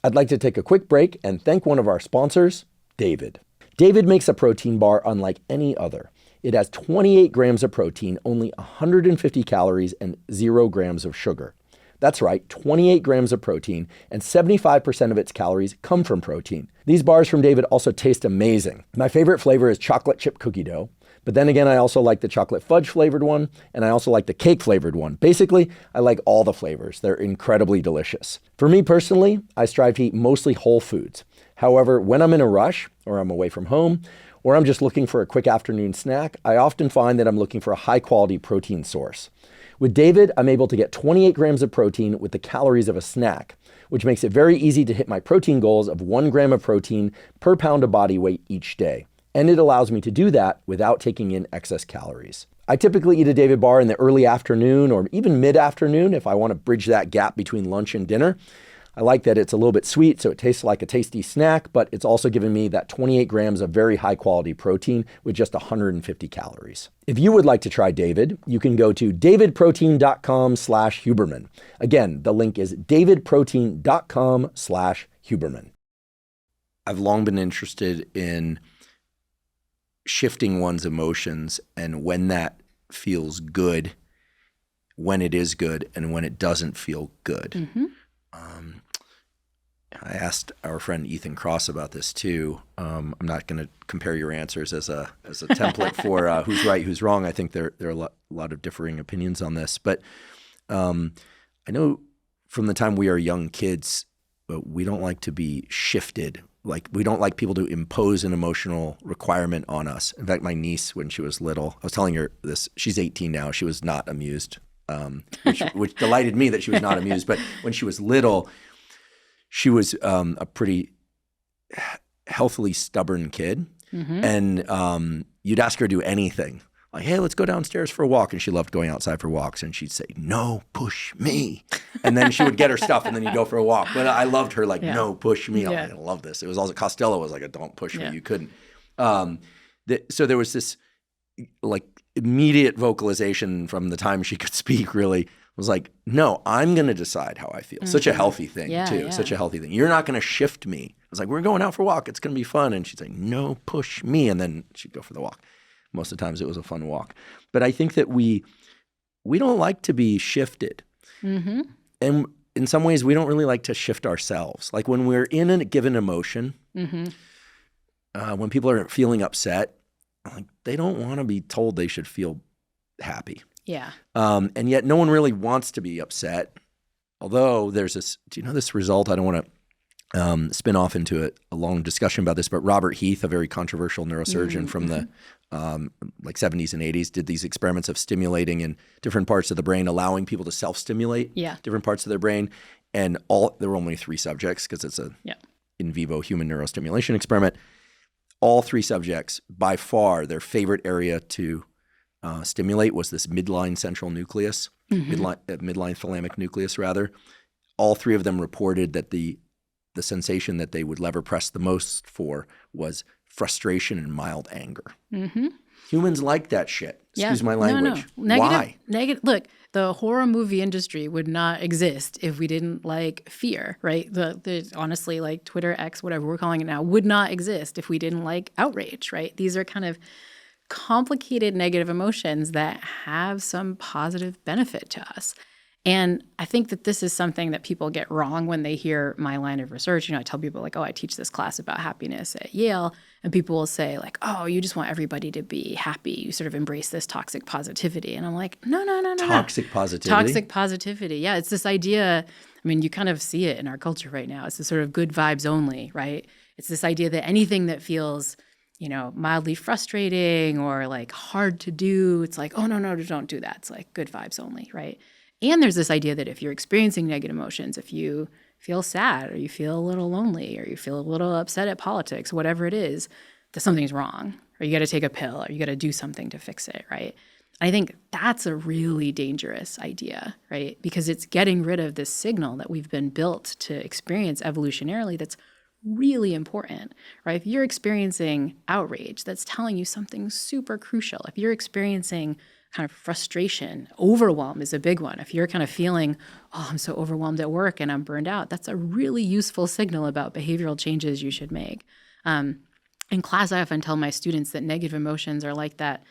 I'd like to take a quick break and thank one of our sponsors, David. David makes a protein bar unlike any other. It has 28 grams of protein, only 150 calories, and 0 grams of sugar. That's right, 28 grams of protein, and 75% of its calories come from protein. These bars from David also taste amazing. My favorite flavor is chocolate chip cookie dough. But then again, I also like the chocolate fudge flavored one, and I also like the cake flavored one. Basically, I like all the flavors. They're incredibly delicious. For me personally, I strive to eat mostly whole foods. However, when I'm in a rush, or I'm away from home, or I'm just looking for a quick afternoon snack, I often find that I'm looking for a high quality protein source. With David, I'm able to get 28 grams of protein with the calories of a snack, which makes it very easy to hit my protein goals of 1 gram of protein per pound of body weight each day. And it allows me to do that without taking in excess calories. I typically eat a David bar in the early afternoon or even mid-afternoon if I want to bridge that gap between lunch and dinner. I like that it's a little bit sweet, so it tastes like a tasty snack, but it's also giving me that 28 grams of very high quality protein with just 150 calories. If you would like to try David, you can go to davidprotein.com/Huberman. Again, the link is davidprotein.com/Huberman. I've long been interested in shifting one's emotions and when that feels good, when it is good, and when it doesn't feel good. Mm-hmm. I asked our friend Ethan Cross about this too. I'm not going to compare your answers as a template for who's right, who's wrong. I think there are a lot of differing opinions on this. But I know from the time we are young kids, we don't like to be shifted. Like, we don't like people to impose an emotional requirement on us. In fact, my niece, when she was little, I was telling her this, she's 18 now, she was not amused, which delighted me that she was not amused. But when she was little, she was a pretty healthily stubborn kid. Mm-hmm. And you'd ask her to do anything. Like, hey, let's go downstairs for a walk. And she loved going outside for walks. And she'd say, no, push me. And then she would get her stuff and then you'd go for a walk. But I loved her like, no, push me. I'm like, I love this. It was also, Costello was like, don't push me. You couldn't. So there was this like immediate vocalization from the time she could speak, really. Was like, no, I'm going to decide how I feel. Mm-hmm. Such a healthy thing too. Yeah. Such a healthy thing. You're not going to shift me. I was like, we're going out for a walk. It's going to be fun. And she'd say, no, push me. And then she'd go for the walk. Most of the times it was a fun walk. But I think that we don't like to be shifted. Mm-hmm. And in some ways, we don't really like to shift ourselves. Like when we're in a given emotion, mm-hmm. When people are feeling upset, like they don't want to be told they should feel happy. Yeah. And yet no one really wants to be upset. Although there's this, do you know this result? I don't want to spin off into a long discussion about this, but Robert Heath, a very controversial neurosurgeon from the like 70s and 80s, did these experiments of stimulating in different parts of the brain, allowing people to self-stimulate different parts of their brain. And there were only 3 subjects because it's a in vivo human neurostimulation experiment. All 3 subjects, by far, their favorite area to stimulate was this midline central nucleus, midline thalamic nucleus, rather. All 3 of them reported that the sensation that they would lever press the most for was frustration and mild anger. Mm-hmm. Humans like that shit. Excuse my language. No. Why? Look, the horror movie industry would not exist if we didn't like fear, right? The honestly, like Twitter, X, whatever we're calling it now, would not exist if we didn't like outrage, right? These are kind of complicated negative emotions that have some positive benefit to us. And I think that this is something that people get wrong when they hear my line of research. I tell people like, oh, I teach this class about happiness at Yale. And people will say like, oh, you just want everybody to be happy. You sort of embrace this toxic positivity. And I'm like, no. Toxic positivity? Toxic positivity. Yeah, it's this idea. I mean, you kind of see it in our culture right now. It's the sort of good vibes only, right? It's this idea that anything that feels, mildly frustrating or like hard to do, it's like, oh, no, don't do that. It's like good vibes only, right? And there's this idea that if you're experiencing negative emotions, if you feel sad or you feel a little lonely or you feel a little upset at politics, whatever it is, that something's wrong or you got to take a pill or you got to do something to fix it, right? I think that's a really dangerous idea, right? Because it's getting rid of this signal that we've been built to experience evolutionarily that's really important, right? If you're experiencing outrage, that's telling you something super crucial. If you're experiencing kind of frustration, overwhelm is a big one. If you're kind of feeling, oh, I'm so overwhelmed at work and I'm burned out, that's a really useful signal about behavioral changes you should make. In class, I often tell my students that negative emotions are like that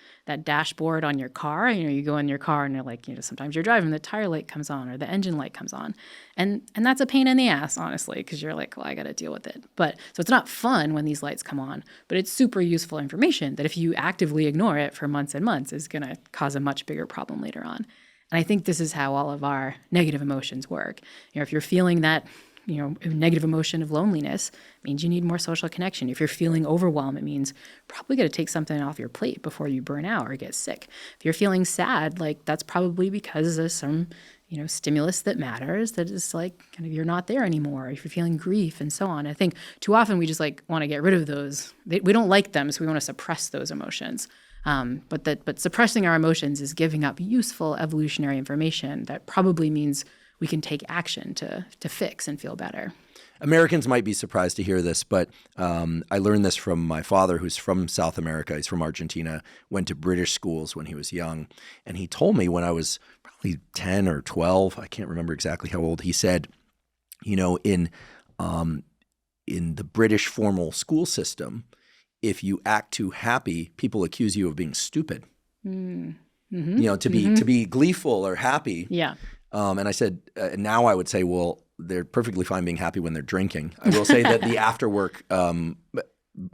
dashboard on your car. You go in your car and you're like, sometimes you're driving, the tire light comes on or the engine light comes on. And that's a pain in the ass, honestly, because you're like, well, I got to deal with it. So it's not fun when these lights come on, but it's super useful information that if you actively ignore it for months and months is going to cause a much bigger problem later on. And I think this is how all of our negative emotions work. If you're feeling that negative emotion of loneliness, means you need more social connection. If you're feeling overwhelmed, it means probably got to take something off your plate before you burn out or get sick. If you're feeling sad, like that's probably because of some, stimulus that matters that is like kind of you're not there anymore. If you're feeling grief and so on. I think too often we just like want to get rid of those. We don't like them, so we want to suppress those emotions. But suppressing our emotions is giving up useful evolutionary information that probably means we can take action to fix and feel better. Americans might be surprised to hear this, but I learned this from my father, who's from South America. He's from Argentina, went to British schools when he was young. And he told me when I was probably 10 or 12, I can't remember exactly how old, he said, in the British formal school system, if you act too happy, people accuse you of being stupid. Mm-hmm. To be gleeful or happy. Yeah. And I said, now I would say, well, they're perfectly fine being happy when they're drinking. I will say that the after-work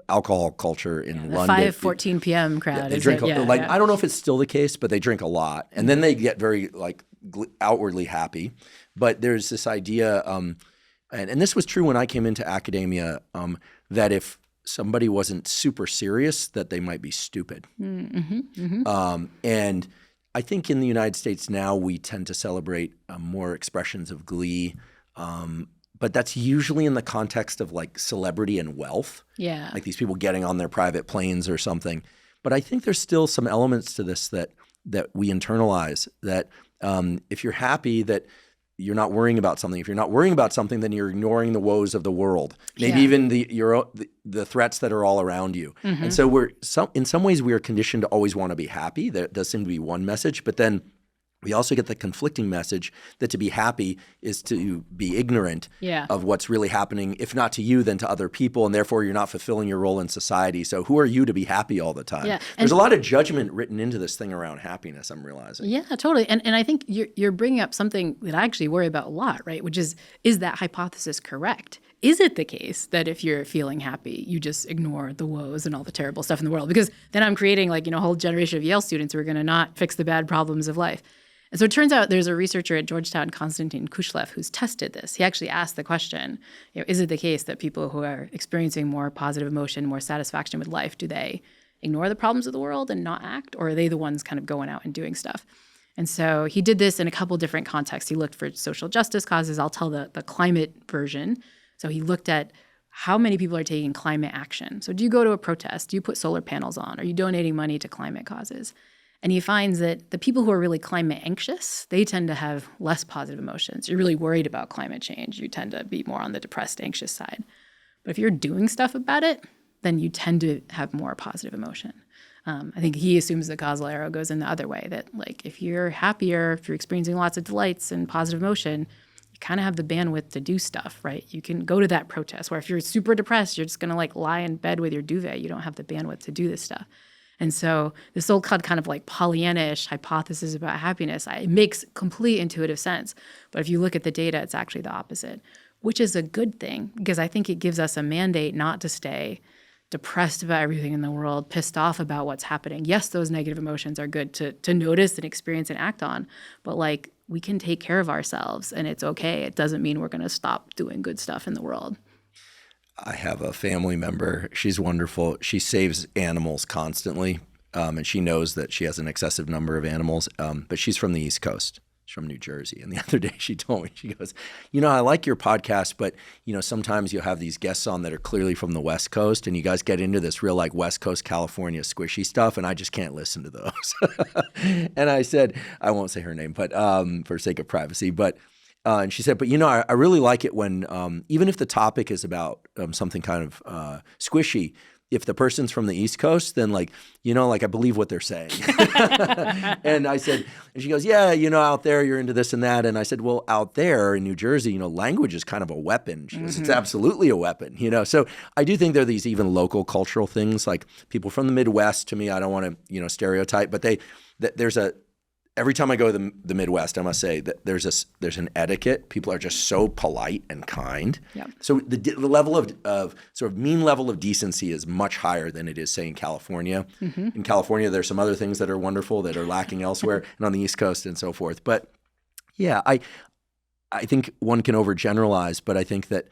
alcohol culture in London. 5:14 p.m. crowd. They drink I don't know if it's still the case, but they drink a lot. And then they get very outwardly happy. But there's this idea, and this was true when I came into academia, that if somebody wasn't super serious, that they might be stupid. Mm-hmm, mm-hmm. And I think in the United States now we tend to celebrate more expressions of glee, but that's usually in the context of like celebrity and wealth. Yeah. Like these people getting on their private planes or something. But I think there's still some elements to this that we internalize, that if you're happy that you're not worrying about something. If you're not worrying about something, then you're ignoring the woes of the world, maybe even the threats that are all around you. Mm-hmm. And so in some ways we are conditioned to always want to be happy. There does seem to be one message, but then we also get the conflicting message that to be happy is to be ignorant of what's really happening, if not to you, then to other people, and therefore you're not fulfilling your role in society. So who are you to be happy all the time? Yeah. There's a lot of judgment written into this thing around happiness, I'm realizing. Yeah, totally. And I think you're bringing up something that I actually worry about a lot, right? Which is that hypothesis correct? Is it the case that if you're feeling happy, you just ignore the woes and all the terrible stuff in the world? Because then I'm creating a whole generation of Yale students who are going to not fix the bad problems of life. And so it turns out there's a researcher at Georgetown, Konstantin Kushlev, who's tested this. He actually asked the question, is it the case that people who are experiencing more positive emotion, more satisfaction with life, do they ignore the problems of the world and not act? Or are they the ones kind of going out and doing stuff? And so he did this in a couple different contexts. He looked for social justice causes. I'll tell the climate version. So he looked at how many people are taking climate action. So do you go to a protest? Do you put solar panels on? Are you donating money to climate causes? And he finds that the people who are really climate anxious, they tend to have less positive emotions. You're really worried about climate change. You tend to be more on the depressed, anxious side. But if you're doing stuff about it, then you tend to have more positive emotion. I think he assumes the causal arrow goes in the other way, that if you're happier, if you're experiencing lots of delights and positive emotion, you kind of have the bandwidth to do stuff, right? You can go to that protest, where if you're super depressed, you're just going to lie in bed with your duvet. You don't have the bandwidth to do this stuff. And so this old kind of like Pollyanna-ish hypothesis about happiness, it makes complete intuitive sense. But if you look at the data, it's actually the opposite, which is a good thing because I think it gives us a mandate not to stay depressed about everything in the world, pissed off about what's happening. Yes, those negative emotions are good to notice and experience and act on, but like we can take care of ourselves and it's okay. It doesn't mean we're going to stop doing good stuff in the world. I have a family member. She's wonderful. She saves animals constantly, and she knows that she has an excessive number of animals, but she's from the East Coast. She's from New Jersey. And the other day she told me, she goes, I like your podcast, but, sometimes you'll have these guests on that are clearly from the West Coast, and you guys get into this real like West Coast California squishy stuff, and I just can't listen to those. And I said, I won't say her name, but for sake of privacy, but and she said, but I really like it when, even if the topic is about something kind of squishy, if the person's from the East Coast, then like I believe what they're saying. And I said, and she goes, yeah, out there you're into this and that. And I said, well, out there in New Jersey, language is kind of a weapon. She goes, it's absolutely a weapon, So I do think there are these even local cultural things, like people from the Midwest. To me, I don't want to, stereotype, but there's every time I go to the Midwest, I must say that there's an etiquette. People are just so polite and kind. Yep. So the level of sort of mean level of decency is much higher than it is, say, in California. Mm-hmm. In California, there's some other things that are wonderful that are lacking elsewhere, and on the East Coast and so forth. But yeah, I think one can overgeneralize, but I think that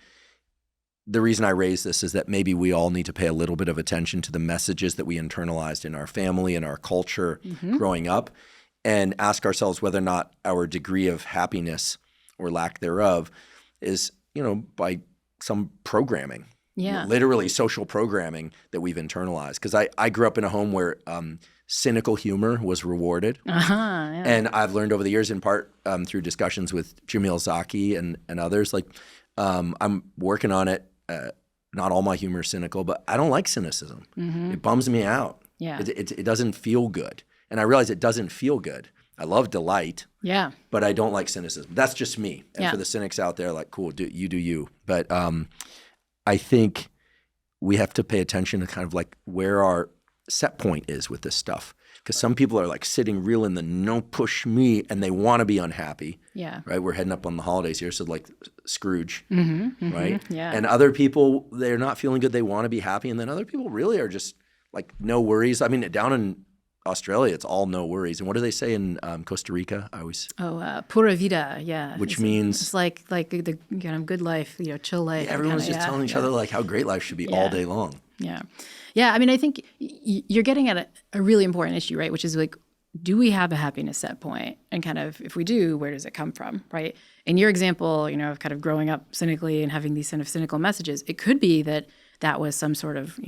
the reason I raise this is that maybe we all need to pay a little bit of attention to the messages that we internalized in our family and our culture growing up, and ask ourselves whether or not our degree of happiness or lack thereof is, by some programming, literally social programming that we've internalized. Because I grew up in a home where cynical humor was rewarded. And I've learned over the years, in part through discussions with Jamil Zaki and others, like I'm working on it. Not all my humor is cynical, but I don't like cynicism. It bums me out. Yeah. It doesn't feel good. And I realize it doesn't feel good. I love delight, but I don't like cynicism. That's just me. And for the cynics out there, like, cool, do you. But I think we have to pay attention to kind of like where our set point is with this stuff. Because some people are like sitting real in the no push me, and they want to be unhappy. Yeah. Right? We're heading up on the holidays here, so like Scrooge, right? Yeah. And other people, they're not feeling good. They want to be happy. And then other people really are just like no worries. I mean, down in Australia, it's all no worries. And what do they say in Costa Rica? Pura vida, yeah. Which means it's like the kind of good life, chill life. Yeah, everyone's just telling each other like how great life should be all day long. Yeah, yeah. I mean, I think you're getting at a really important issue, right? Which is like, do we have a happiness set point? And kind of, if we do, where does it come from, right? In your example, of kind of growing up cynically and having these kind of cynical messages, it could be that was some sort of,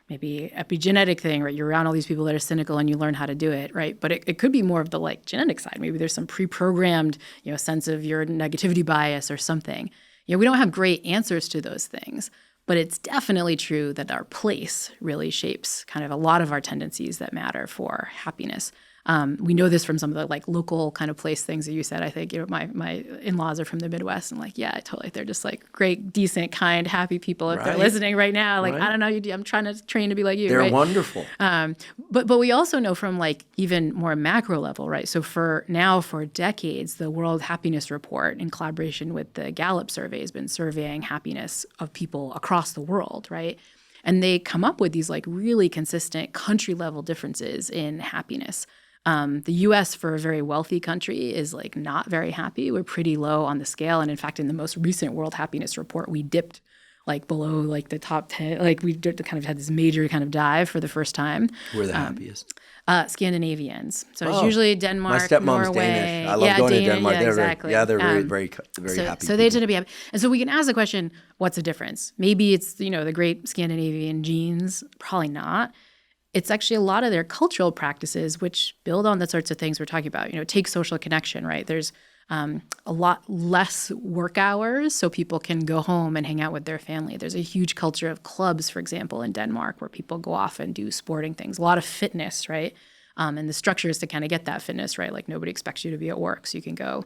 maybe epigenetic thing, right? You're around all these people that are cynical and you learn how to do it, right? But it could be more of the like genetic side. Maybe there's some pre-programmed, sense of your negativity bias or something. We don't have great answers to those things, but it's definitely true that our place really shapes kind of a lot of our tendencies that matter for happiness. We know this from some of the like local kind of place things that you said. I think my in-laws are from the Midwest, and like, yeah, totally, they're just like great, decent, kind, happy people. If they're listening right now, like I don't know, I'm trying to train to be like you. They're wonderful. But we also know from like even more macro level, right? So for decades, the World Happiness Report, in collaboration with the Gallup survey, has been surveying happiness of people across the world, right? And they come up with these like really consistent country level differences in happiness. The U.S., for a very wealthy country, is like not very happy. We're pretty low on the scale. And in fact, in the most recent World Happiness Report, we dipped like below like the top 10. Like we kind of had this major kind of dive for the first time. We're the happiest. Scandinavians. So it's usually Denmark, my stepmom's Norway. Danish. I love going to Denmark. Yeah, exactly. They're very happy. So they tend to be happy. And so we can ask the question, what's the difference? Maybe it's, the great Scandinavian genes. Probably not. It's actually a lot of their cultural practices which build on the sorts of things we're talking about. Take social connection, right? There's a lot less work hours so people can go home and hang out with their family. There's a huge culture of clubs, for example, in Denmark, where people go off and do sporting things. A lot of fitness, right? And the structure is to kind of get that fitness, right? Like nobody expects you to be at work, so you can go,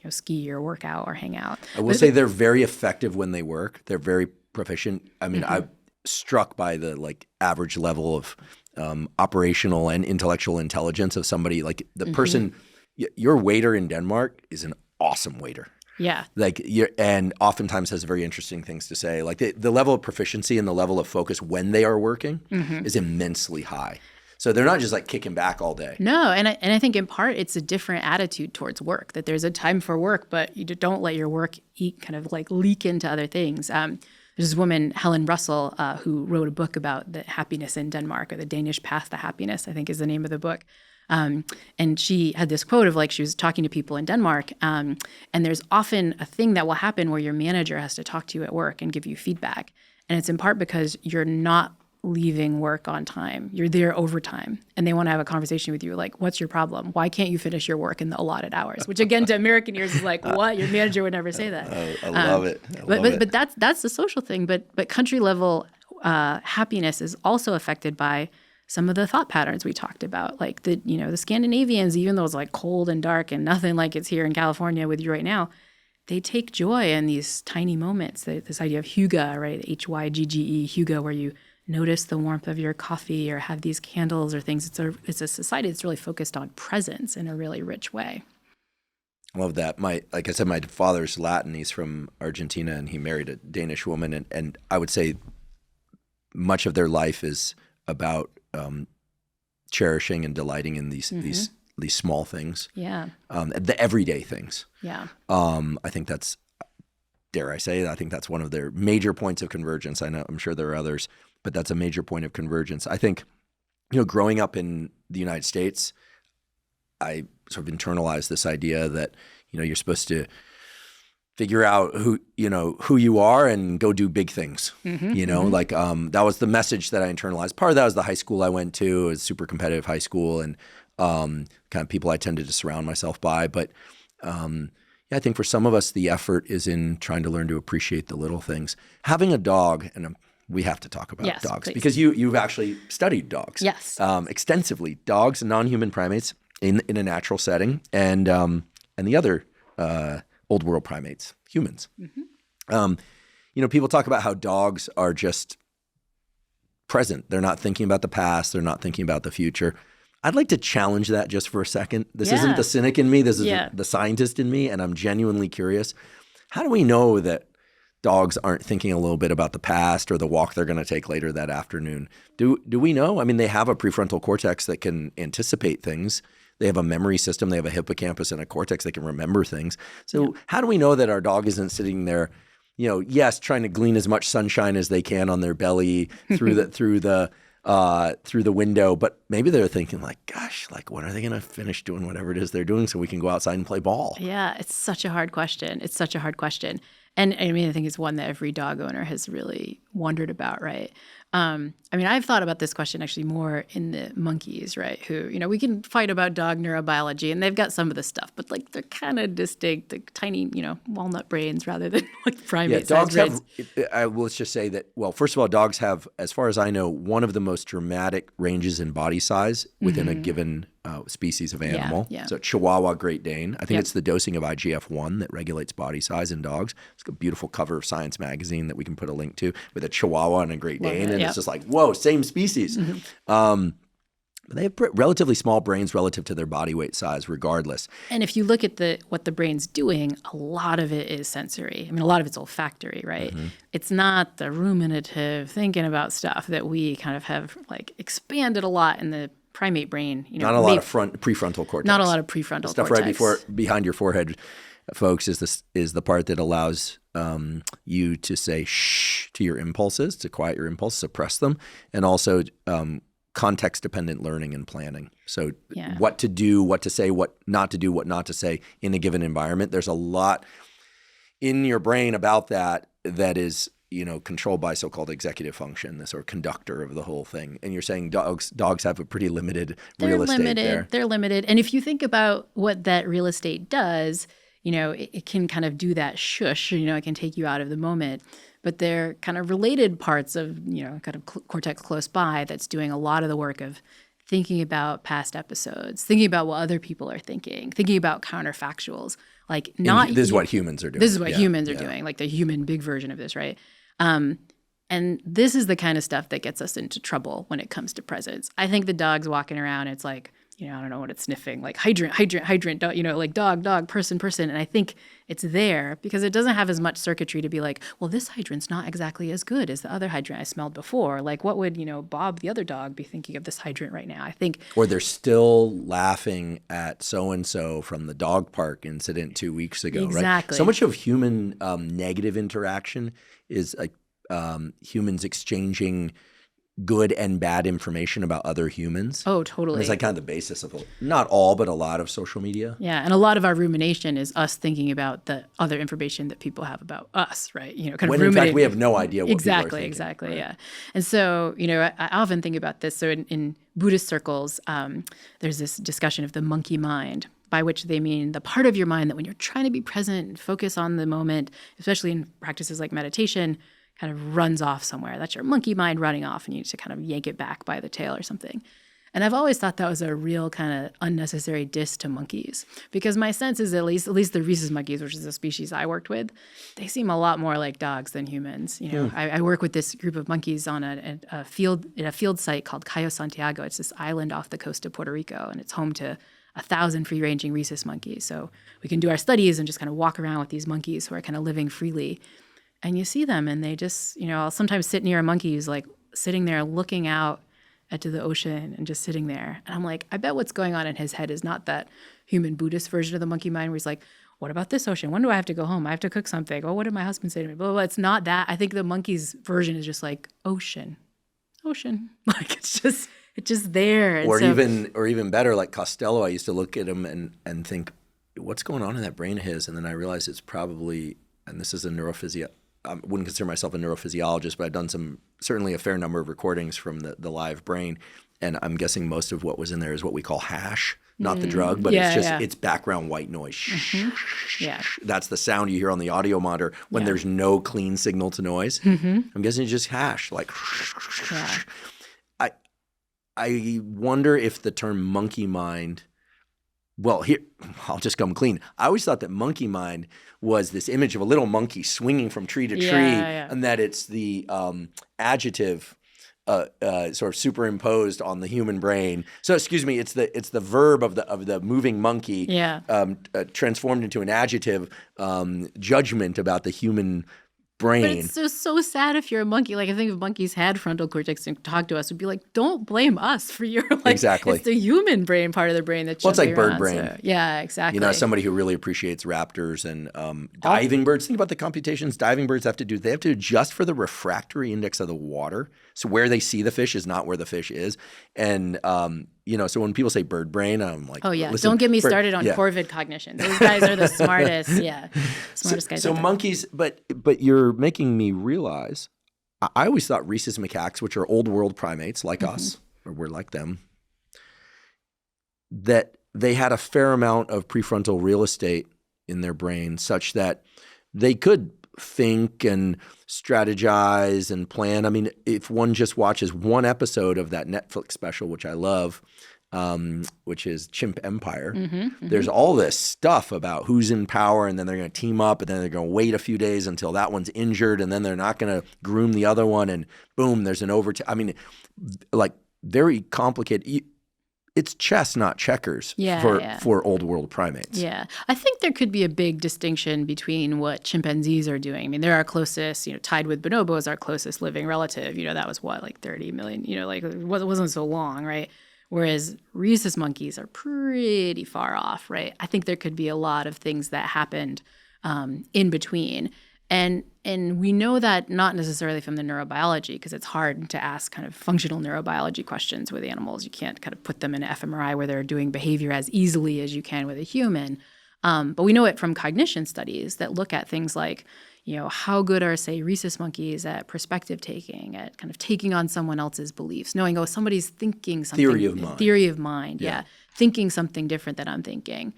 ski or work out or hang out. I will say they're very effective when they work. They're very proficient. I mean, I'm struck by the like average level of operational and intellectual intelligence of somebody. Like the person, your waiter in Denmark is an awesome waiter. Yeah. And oftentimes has very interesting things to say. Like the level of proficiency and the level of focus when they are working is immensely high. So they're not just like kicking back all day. No, and I think in part it's a different attitude towards work, that there's a time for work, but you don't let your work kind of like leak into other things. There's this woman, Helen Russell, who wrote a book about the happiness in Denmark, or the Danish path to happiness, I think is the name of the book. And she had this quote of like, she was talking to people in Denmark, and there's often a thing that will happen where your manager has to talk to you at work and give you feedback. And it's in part because you're not leaving work on time. You're there overtime, and they want to have a conversation with you like, what's your problem? Why can't you finish your work in the allotted hours? Which again, to American ears is like, what? Your manager would never say that. I love it. But that's the social thing. But country level happiness is also affected by some of the thought patterns we talked about, like the Scandinavians, even though it's like cold and dark and nothing like it's here in California with you right now, they take joy in these tiny moments. This idea of hygge, right? Hygge, hygge, where you notice the warmth of your coffee or have these candles or things. It's a society that's really focused on presence in a really rich way. I love that. Like I said, my father's Latin. He's from Argentina, and he married a Danish woman. And I would say much of their life is about cherishing and delighting in these small things. Yeah. The everyday things. Yeah. I think that's, dare I say, I think that's one of their major points of convergence. I'm sure there are others, but that's a major point of convergence. I think, growing up in the United States, I sort of internalized this idea that, you're supposed to figure out who you are and go do big things. That was the message that I internalized. Part of that was the high school I went to. It was a super competitive high school, and kind of people I tended to surround myself by. But I think for some of us, the effort is in trying to learn to appreciate the little things. Having a dog, and we have to talk about dogs, please. because you've actually studied dogs extensively. Dogs and non-human primates in a natural setting, and the other old world primates, humans. People talk about how dogs are just present. They're not thinking about the past. They're not thinking about the future. I'd like to challenge that just for a second. This isn't the cynic in me. This is the scientist in me, and I'm genuinely curious. How do we know that dogs aren't thinking a little bit about the past or the walk they're going to take later that afternoon? Do we know? I mean, they have a prefrontal cortex that can anticipate things. They have a memory system. They have a hippocampus and a cortex that can remember things. So how do we know that our dog isn't sitting there, trying to glean as much sunshine as they can on their belly through the window, but maybe they're thinking like, gosh, like when are they going to finish doing whatever it is they're doing so we can go outside and play ball? Yeah, it's such a hard question. And I mean, I think it's one that every dog owner has really wondered about, right? I've thought about this question actually more in the monkeys, right? Who, we can fight about dog neurobiology, and they've got some of the stuff, but like they're kind of distinct, the tiny, walnut brains rather than like primate dogs brains. Let's just say that, well, first of all, dogs have, as far as I know, one of the most dramatic ranges in body size within a given species of animal. Yeah. So Chihuahua, Great Dane. I think it's the dosing of IGF-1 that regulates body size in dogs. It's a beautiful cover of Science magazine that we can put a link to with a Chihuahua and a Great Dane. And it's just like, whoa, same species. But they have relatively small brains relative to their body weight size regardless. And if you look at what the brain's doing, a lot of it is sensory. I mean, a lot of it's olfactory, right? It's not the ruminative thinking about stuff that we kind of have like expanded a lot in the primate brain. Not a lot of prefrontal cortex. Not a lot of prefrontal stuff cortex. Right behind your forehead, folks, is the part that allows you to say shh to your impulses, to quiet your impulses, suppress them, and also context-dependent learning and planning. So what to do, what to say, what not to do, what not to say in a given environment. There's a lot in your brain about that is controlled by so-called executive function, the sort of conductor of the whole thing. And you're saying dogs have a pretty limited real estate there. They're limited. And if you think about what that real estate does, it can kind of do that shush, it can take you out of the moment. But they're kind of related parts of, kind of cortex close by that's doing a lot of the work of thinking about past episodes, thinking about what other people are thinking about counterfactuals. This is what humans are doing. This is what humans are doing, like the human big version of this, right? And And this is the kind of stuff that gets us into trouble when it comes to presence. I think the dog's walking around, it's like, I don't know what it's sniffing, like hydrant, hydrant, hydrant, like dog, dog, person, person. And I think it's there because it doesn't have as much circuitry to be like, well, this hydrant's not exactly as good as the other hydrant I smelled before. Like, what would, Bob, the other dog, be thinking of this hydrant right now? I think. Or they're still laughing at so-and-so from the dog park incident 2 weeks ago, Exactly. Right? So much of human negative interaction is like humans exchanging good and bad information about other humans. Oh, totally. And it's like kind of the basis of, not all, but a lot of social media. Yeah, and a lot of our rumination is us thinking about the other information that people have about us, right? Kind of when in fact we have no idea what people are thinking. Exactly, right? yeah. And so, I often think about this. So in Buddhist circles, there's this discussion of the monkey mind, by which they mean the part of your mind that when you're trying to be present and focus on the moment, especially in practices like meditation, kind of runs off somewhere. That's your monkey mind running off, and you need to kind of yank it back by the tail or something. And I've always thought that was a real kind of unnecessary diss to monkeys, because my sense is at least the rhesus monkeys, which is the species I worked with, they seem a lot more like dogs than humans. I work with this group of monkeys on a field site called Cayo Santiago. It's this island off the coast of Puerto Rico, and it's home to 1,000 free-ranging rhesus monkeys. So we can do our studies and just kind of walk around with these monkeys who are kind of living freely. And you see them, and they just, I'll sometimes sit near a monkey who's like sitting there looking out into the ocean and just sitting there. And I'm like, I bet what's going on in his head is not that human Buddhist version of the monkey mind where he's like, what about this ocean? When do I have to go home? I have to cook something. Oh, what did my husband say to me? Blah, blah, blah. It's not that. I think the monkey's version is just like ocean. Like it's just there. And or even better, like Costello, I used to look at him and think, what's going on in that brain of his? And then I realized it's probably, and this is a I wouldn't consider myself a neurophysiologist, but I've done certainly a fair number of recordings from the live brain. And I'm guessing most of what was in there is what we call hash, not the drug, but it's background white noise. Mm-hmm. Yeah. That's the sound you hear on the audio monitor when there's no clean signal to noise. Mm-hmm. I'm guessing it's just hash, like. Yeah. I wonder if the term monkey mind, well, here, I'll just come clean. I always thought that monkey mind was this image of a little monkey swinging from tree to tree, and that it's the adjective sort of superimposed on the human brain. So, excuse me, it's the verb of the moving monkey transformed into an adjective judgment about the human brain. But it's so sad if you're a monkey. Like, I think if monkeys had frontal cortex and talked to us, would be like, don't blame us for your exactly. It's the human brain part of the brain that's it's like bird around, brain. So, yeah, exactly. Somebody who really appreciates raptors and diving birds. Think about the computations diving birds have to do. They have to adjust for the refractory index of the water. So where they see the fish is not where the fish is. And so when people say bird brain, I'm like, oh yeah, listen, don't get me started on Corvid cognition. Those guys are the smartest. Smartest guys. So monkeys, but you're making me realize. I always thought rhesus macaques, which are old world primates like us, or we're like them, that they had a fair amount of prefrontal real estate in their brain, such that they could think and strategize and plan. I mean, if one just watches one episode of that Netflix special, which I love, which is Chimp Empire, there's all this stuff about who's in power, and then they're going to team up, and then they're going to wait a few days until that one's injured, and then they're not going to groom the other one, and boom, there's an overtime. I mean, like very complicated. It's chess, not checkers for old world primates. Yeah. I think there could be a big distinction between what chimpanzees are doing. I mean, they're our closest, tied with bonobos, our closest living relative. That was like 30 million, it wasn't so long, right? Whereas rhesus monkeys are pretty far off, right? I think there could be a lot of things that happened in between. And we know that not necessarily from the neurobiology, because it's hard to ask kind of functional neurobiology questions with animals. You can't kind of put them in an fMRI where they're doing behavior as easily as you can with a human. But we know it from cognition studies that look at things like, how good are, say, rhesus monkeys at perspective taking, at kind of taking on someone else's beliefs, knowing, somebody's thinking something. Theory of mind, yeah. Thinking something different than I'm thinking.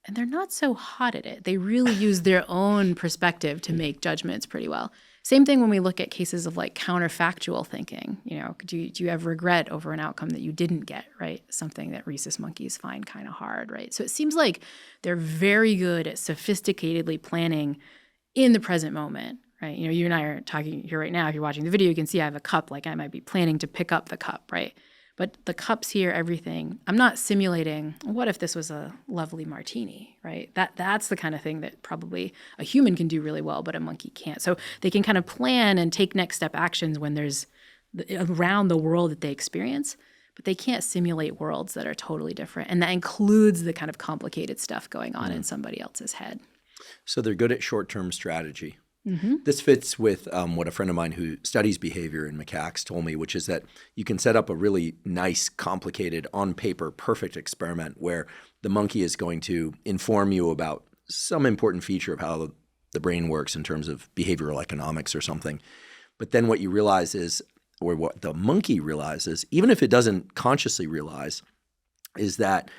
And they're not so hot at it. They really use their own perspective to make judgments pretty well. Same thing when we look at cases of like counterfactual thinking. Do you have regret over an outcome that you didn't get, right? Something that rhesus monkeys find kind of hard, right? So it seems like they're very good at sophisticatedly planning in the present moment, right? You and I are talking here right now. If you're watching the video, you can see I have a cup, like I might be planning to pick up the cup, right? But the cups here, everything, I'm not simulating, what if this was a lovely martini, right? That's the kind of thing that probably a human can do really well, but a monkey can't. So they can kind of plan and take next step actions when there's around the world that they experience, but they can't simulate worlds that are totally different. And that includes the kind of complicated stuff going on in somebody else's head. So they're good at short-term strategy. This fits with what a friend of mine who studies behavior in macaques told me, which is that you can set up a really nice, complicated, on paper, perfect experiment where the monkey is going to inform you about some important feature of how the brain works in terms of behavioral economics or something. But then what you realize is, or what the monkey realizes, even if it doesn't consciously realize, is that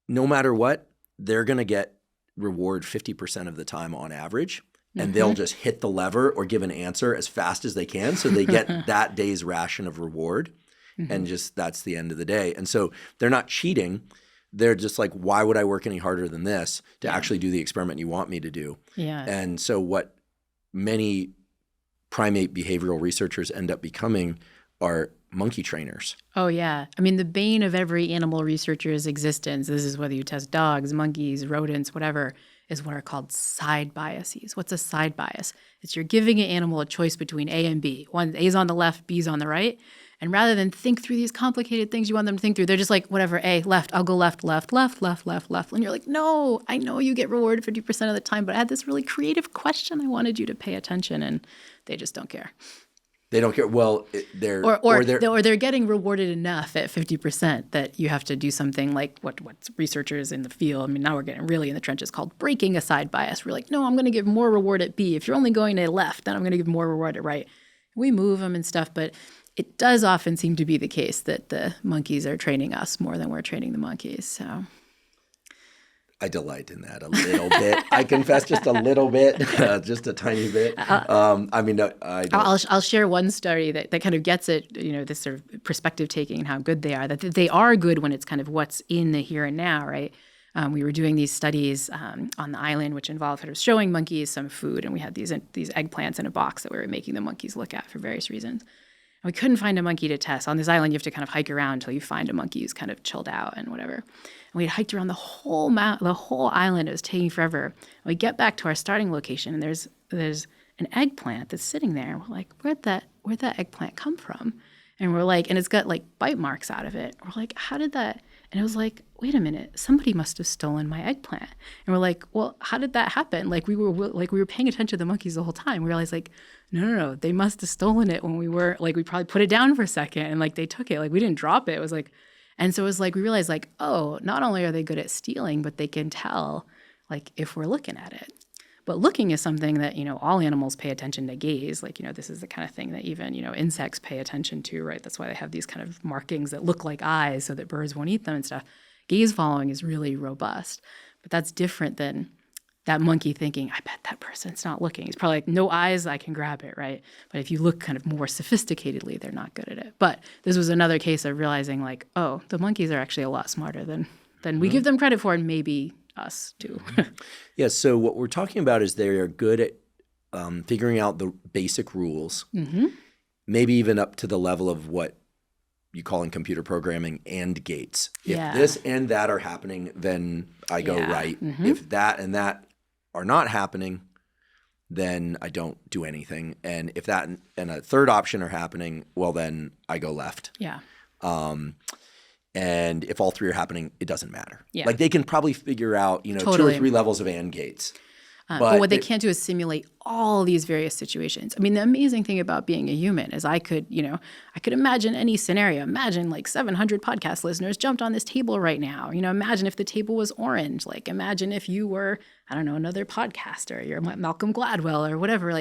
no matter what, they're going to get reward 50% of the time on average, and they'll just hit the lever or give an answer as fast as they can, so they get that day's ration of reward, and just that's the end of the day. And so they're not cheating. They're just like, why would I work any harder than this to actually do the experiment you want me to do? Yeah. And so what many primate behavioral researchers end up becoming are monkey trainers. Oh, yeah. I mean, the bane of every animal researcher's existence, this is whether you test dogs, monkeys, rodents, whatever, is what are called side biases. What's a side bias? It's you're giving an animal a choice between A and B. One, A's on the left, B's on the right. And rather than think through these complicated things you want them to think through, they're just like, whatever, A, left, I'll go left, left, left, left, left, left. And you're like, no, I know you get rewarded 50% of the time, but I had this really creative question I wanted you to pay attention, and they just don't care. They don't care. Well, they're or they're getting rewarded enough at 50% that you have to do something like what researchers in the field. I mean, now we're getting really in the trenches called breaking a side bias. We're like, no, I'm going to give more reward at B. If you're only going to left, then I'm going to give more reward at right. We move them and stuff, but it does often seem to be the case that the monkeys are training us more than we're training the monkeys. So I delight in that a little bit. I confess, just a little bit, just a tiny bit. I'll share one story that kind of gets at, this sort of perspective taking and how good they are. That they are good when it's kind of what's in the here and now, right? We were doing these studies on the island, which involved kind of showing monkeys some food, and we had these eggplants in a box that we were making the monkeys look at for various reasons. And we couldn't find a monkey to test. On this island, you have to kind of hike around until you find a monkey who's kind of chilled out and whatever. And we had hiked around the whole island. It was taking forever. And we get back to our starting location, and there's an eggplant that's sitting there. And we're like, where'd that eggplant come from? And we're like, and it's got like bite marks out of it. We're like, how did that? And it was like, wait a minute, somebody must have stolen my eggplant. And we're like, well, how did that happen? We were paying attention to the monkeys the whole time. We realized no, they must have stolen it when we were we probably put it down for a second and they took it. We didn't drop it. It was and so it was we realized oh, not only are they good at stealing, but they can tell if we're looking at it. But looking is something that, all animals pay attention to gaze. This is the kind of thing that even, insects pay attention to, right? That's why they have these kind of markings that look like eyes so that birds won't eat them and stuff. Gaze following is really robust. But that's different than that monkey thinking, I bet that person's not looking. It's probably no eyes, I can grab it, right? But if you look kind of more sophisticatedly, they're not good at it. But this was another case of realizing oh, the monkeys are actually a lot smarter than we give them credit for, and maybe us too. Yeah, so what we're talking about is they are good at figuring out the basic rules, maybe even up to the level of what you call in computer programming AND gates. If this and that are happening, then I go right. If that and that are not happening, then I don't do anything. And if that and a third option are happening, well, then I go left. Yeah. And if all three are happening, it doesn't matter. Yeah. They can probably figure out, Totally. 2 or 3 levels of AND gates. But what they can't do is simulate all these various situations. I mean, the amazing thing about being a human is I could imagine any scenario. Imagine 700 podcast listeners jumped on this table right now. Imagine if the table was orange. Imagine if you were, I don't know, another podcaster. You're Malcolm Gladwell or whatever.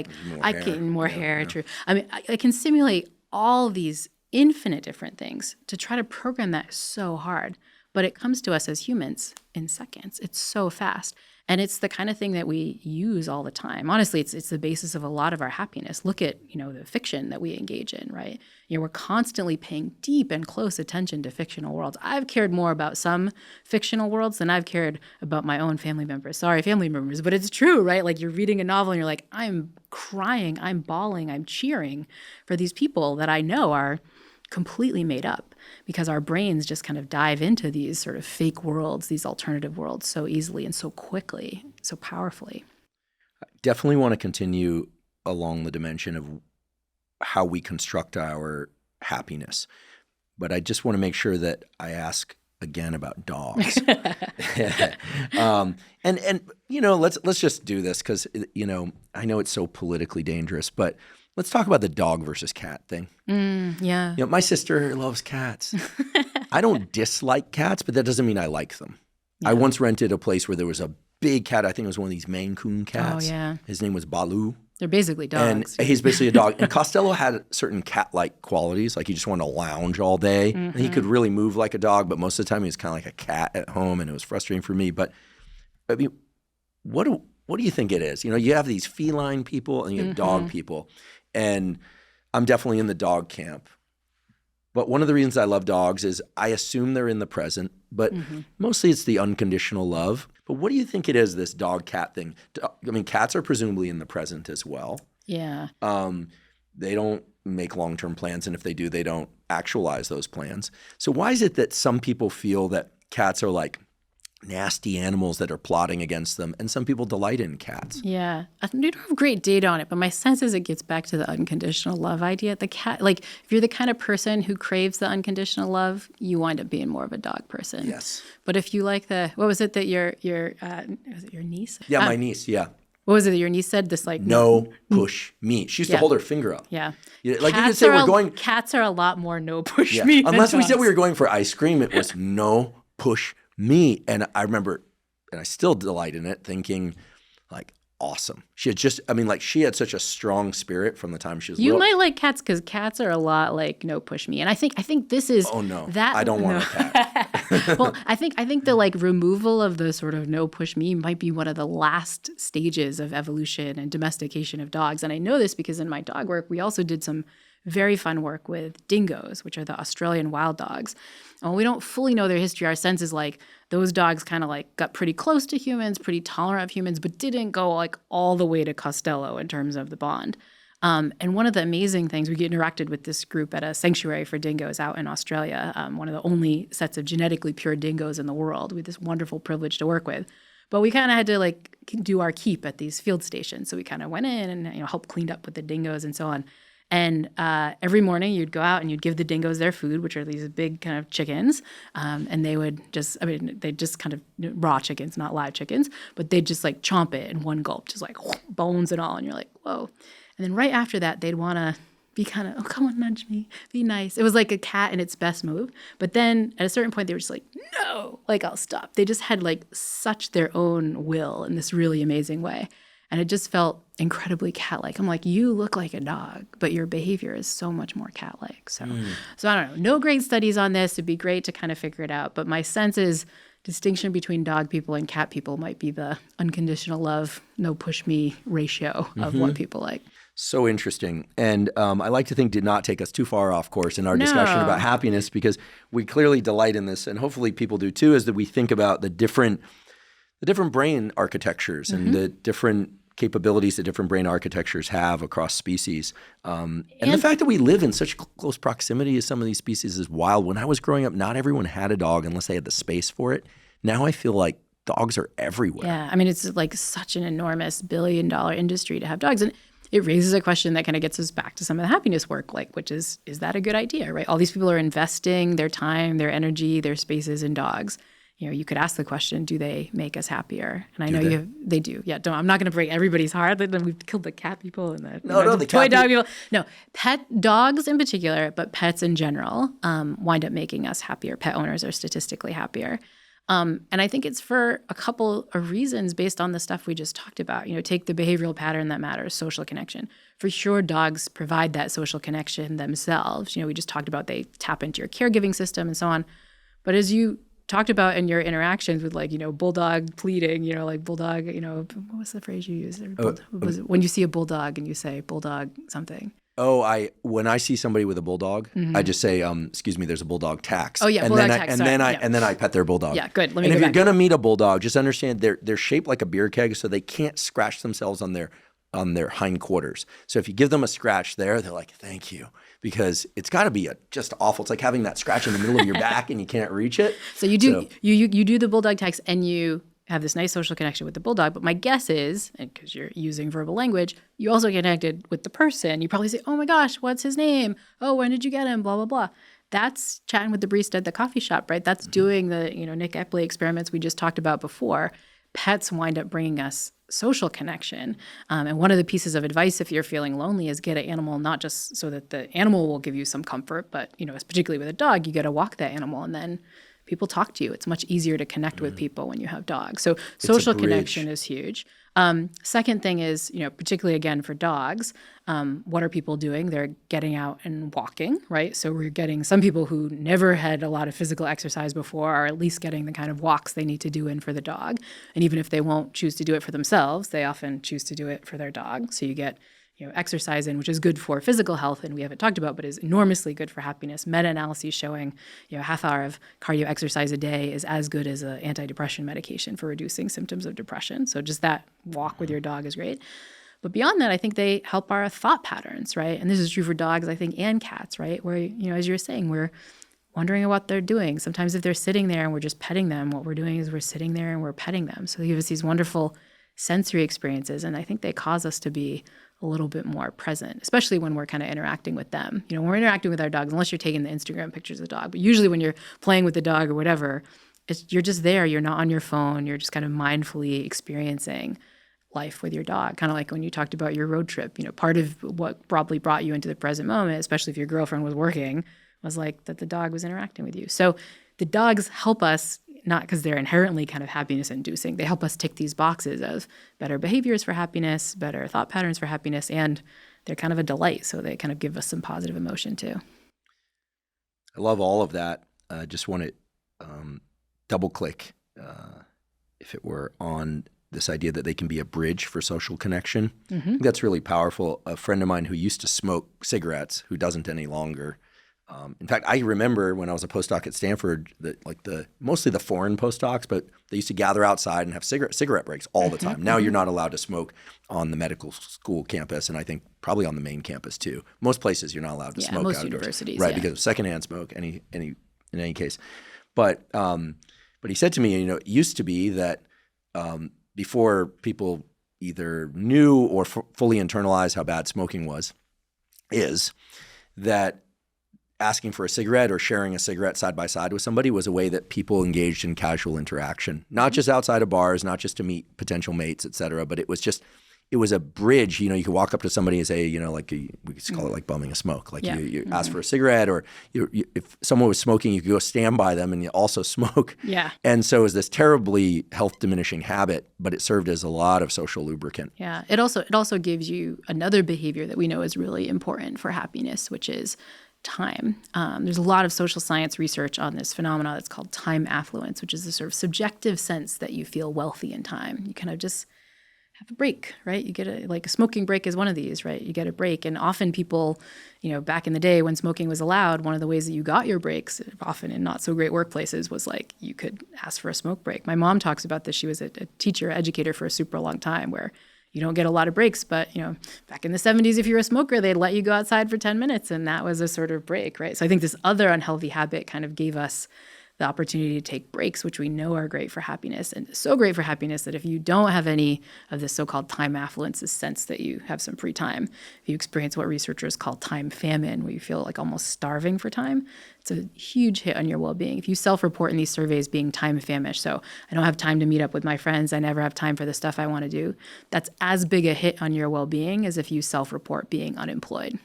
More hair. True. I mean, I can simulate all these infinite different things. To try to program that is so hard. But it comes to us as humans in seconds. It's so fast. And it's the kind of thing that we use all the time. Honestly, it's the basis of a lot of our happiness. Look at, the fiction that we engage in, right? We're constantly paying deep and close attention to fictional worlds. I've cared more about some fictional worlds than I've cared about my own family members. Sorry, family members, but it's true, right? Like you're reading a novel and you're like, I'm crying, I'm bawling, I'm cheering for these people that I know are completely made up, because our brains just kind of dive into these sort of fake worlds, these alternative worlds so easily and so quickly, so powerfully. I definitely want to continue along the dimension of how we construct our happiness. But I just want to make sure that I ask again about dogs. Let's just do this because, I know it's so politically dangerous, but let's talk about the dog versus cat thing. Yeah. My sister loves cats. I don't dislike cats, but that doesn't mean I like them. Yeah. I once rented a place where there was a big cat. I think it was one of these Maine Coon cats. Oh, yeah. His name was Baloo. They're basically dogs. And he's basically a dog. And Costello had certain cat-like qualities. Like he just wanted to lounge all day. Mm-hmm. And he could really move like a dog, but most of the time he was kind of like a cat at home, and it was frustrating for me. But I mean, what do you think it is? You have these feline people and you have dog people. And I'm definitely in the dog camp. But one of the reasons I love dogs is I assume they're in the present, but mostly it's the unconditional love. But what do you think it is, this dog-cat thing? I mean, cats are presumably in the present as well. Yeah. They don't make long-term plans, and if they do, they don't actualize those plans. So why is it that some people feel that cats are like nasty animals that are plotting against them, and some people delight in cats? Yeah. I don't have great data on it, but my sense is it gets back to the unconditional love idea. The cat, like if you're the kind of person who craves the unconditional love, you wind up being more of a dog person. Yes. But if you like what was it that was it your niece? Yeah, my niece, yeah. What was it that your niece said? This like no push me. She used to hold her finger up. Yeah. Like you could say we're going. Cats are a lot more no push me. Unless we said we were going for ice cream, it was no push me. And I remember, and I still delight in it, thinking like, awesome. She had such a strong spirit from the time she was little. You might like cats because cats are a lot like no push me. And I think this is I don't want a cat. Well, I think the like removal of the sort of no push me might be one of the last stages of evolution and domestication of dogs. And I know this because in my dog work, we also did some very fun work with Dingos, which are the Australian wild dogs. And we don't fully know their history. Our sense is like those dogs kind of like got pretty close to humans, pretty tolerant of humans, but didn't go like all the way to Costello in terms of the bond. And one of the amazing things, we interacted with this group at a sanctuary for dingoes out in Australia, one of the only sets of genetically pure dingoes in the world. We had this wonderful privilege to work with. But we kind of had to like do our keep at these field stations. So we kind of went in and helped clean up with the dingoes and so on. And every morning you'd go out and you'd give the dingoes their food, which are these big kind of chickens. And they would they'd just kind of raw chickens, not live chickens, but they'd just like chomp it in one gulp, just like bones and all. And you're like, whoa. And then right after that, they'd want to be kind of, oh, come on, nudge me, be nice. It was like a cat in its best move. But then at a certain point, they were just like, no, like I'll stop. They just had like such their own will in this really amazing way. And it just felt incredibly cat-like. I'm like, you look like a dog, but your behavior is so much more cat-like. So I don't know. No great studies on this. It'd be great to kind of figure it out. But my sense is distinction between dog people and cat people might be the unconditional love, no push me ratio of what people like. So interesting. And I like to think did not take us too far off course in our discussion about happiness, because we clearly delight in this, and hopefully people do too, is that we think about the different brain architectures and the different capabilities that different brain architectures have across species. And the fact that we live in such close proximity to some of these species is wild. When I was growing up, not everyone had a dog unless they had the space for it. Now I feel like dogs are everywhere. Yeah, I mean, it's like such an enormous billion-dollar industry to have dogs. And it raises a question that kind of gets us back to some of the happiness work, like, which is that a good idea, right? All these people are investing their time, their energy, their spaces in dogs. You could ask the question, do they make us happier? And I know they do. Yeah, I'm not going to break everybody's heart. We've killed the cat people and the toy dog people. No, pet dogs in particular, but pets in general wind up making us happier. Pet owners are statistically happier. And I think it's for a couple of reasons based on the stuff we just talked about. Take the behavioral pattern that matters, social connection. For sure, dogs provide that social connection themselves. We just talked about they tap into your caregiving system and so on. But as you talked about in your interactions with bulldog pleading, like bulldog, what was the phrase you used? Was it when you see a bulldog and you say bulldog something? When I see somebody with a bulldog, I just say, excuse me, there's a bulldog tax. Oh yeah, bulldog tax. And then I pet their bulldog. Yeah, good. And if you're gonna meet a bulldog, just understand they're shaped like a beer keg, so they can't scratch themselves on their hindquarters. So if you give them a scratch there, they're like, thank you, because it's got to be just awful. It's like having that scratch in the middle of your back and you can't reach it. So you do the bulldog tax and you have this nice social connection with the bulldog. But my guess is, and because you're using verbal language, you also connected with the person. You probably say, oh my gosh, what's his name? Oh, when did you get him? Blah, blah, blah. That's chatting with the barista at the coffee shop, right? That's doing the, Nick Epley experiments we just talked about before. Pets wind up bringing us social connection. And one of the pieces of advice if you're feeling lonely is get an animal, not just so that the animal will give you some comfort, but, particularly with a dog, you got to walk that animal and then people talk to you. It's much easier to connect with people when you have dogs. So social connection is huge. Second thing is, particularly again for dogs, what are people doing? They're getting out and walking, right? So we're getting some people who never had a lot of physical exercise before are at least getting the kind of walks they need to do in for the dog. And even if they won't choose to do it for themselves, they often choose to do it for their dog. So you get exercise in, which is good for physical health, and we haven't talked about, but is enormously good for happiness. Meta-analyses showing, a half hour of cardio exercise a day is as good as an antidepressant medication for reducing symptoms of depression. So just that walk with your dog is great. But beyond that, I think they help our thought patterns, right? And this is true for dogs, I think, and cats, right? Where, as you were saying, we're wondering what they're doing. Sometimes if they're sitting there and we're just petting them, what we're doing is we're sitting there and we're petting them. So they give us these wonderful sensory experiences, and I think they cause us to be a little bit more present, especially when we're kind of interacting with them. When we're interacting with our dogs, unless you're taking the Instagram pictures of the dog, but usually when you're playing with the dog or whatever, you're just there. You're not on your phone. You're just kind of mindfully experiencing life with your dog. Kind of like when you talked about your road trip, part of what probably brought you into the present moment, especially if your girlfriend was working, was like that the dog was interacting with you. So the dogs help us, not because they're inherently kind of happiness inducing. They help us tick these boxes of better behaviors for happiness, better thought patterns for happiness, and they're kind of a delight. So they kind of give us some positive emotion too. I love all of that. I just want to double click, if it were, on this idea that they can be a bridge for social connection. I think that's really powerful. A friend of mine who used to smoke cigarettes, who doesn't any longer, in fact, I remember when I was a postdoc at Stanford, mostly the foreign postdocs, but they used to gather outside and have cigarette breaks all the time. Now you're not allowed to smoke on the medical school campus, and I think probably on the main campus too. Most places you're not allowed to smoke most outdoors, universities, right? Because of secondhand smoke. In any case, but he said to me, it used to be that before people either knew or fully internalized how bad smoking is that asking for a cigarette or sharing a cigarette side by side with somebody was a way that people engaged in casual interaction, not just outside of bars, not just to meet potential mates, et cetera, but it was a bridge. You could walk up to somebody and say, we could call it like bumming a smoke. Like you ask for a cigarette, or if someone was smoking, you could go stand by them and you also smoke. Yeah. And so it was this terribly health diminishing habit, but it served as a lot of social lubricant. Yeah. It also gives you another behavior that we know is really important for happiness, which is time. There's a lot of social science research on this phenomenon that's called time affluence, which is the sort of subjective sense that you feel wealthy in time. You kind of just have a break, right? You get a smoking break is one of these, right? You get a break. And often people, back in the day when smoking was allowed, one of the ways that you got your breaks, often in not so great workplaces, was like you could ask for a smoke break. My mom talks about this. She was a teacher, educator for a super long time, where you don't get a lot of breaks, but back in the 70s, if you were a smoker, they'd let you go outside for 10 minutes, and that was a sort of break, right? So I think this other unhealthy habit kind of gave us the opportunity to take breaks, which we know are great for happiness, and so great for happiness that if you don't have any of this so-called time affluence, this sense that you have some free time, if you experience what researchers call time famine, where you feel like almost starving for time, it's a huge hit on your well-being. If you self-report in these surveys being time famished, so I don't have time to meet up with my friends, I never have time for the stuff I want to do, that's as big a hit on your well-being as if you self-report being unemployed.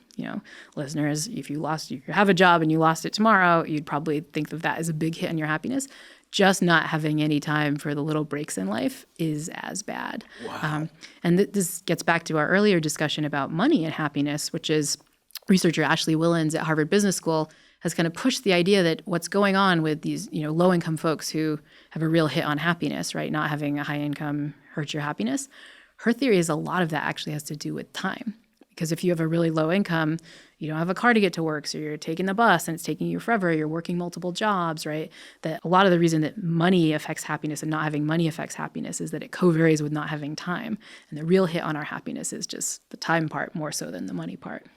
Listeners, if you have a job and you lost it tomorrow, you'd probably think of that as a big hit on your happiness. Just not having any time for the little breaks in life is as bad. Wow. And this gets back to our earlier discussion about money and happiness, which is researcher Ashley Willens at Harvard Business School has kind of pushed the idea that what's going on with these, low-income folks who have a real hit on happiness, right? Not having a high income hurts your happiness. Her theory is a lot of that actually has to do with time. Because if you have a really low income, you don't have a car to get to work, so you're taking the bus and it's taking you forever, you're working multiple jobs, right? That a lot of the reason that money affects happiness and not having money affects happiness is that it co-varies with not having time. And the real hit on our happiness is just the time part more so than the money part.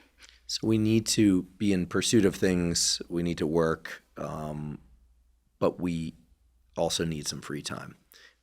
So we need to be in pursuit of things, we need to work, but we also need some free time.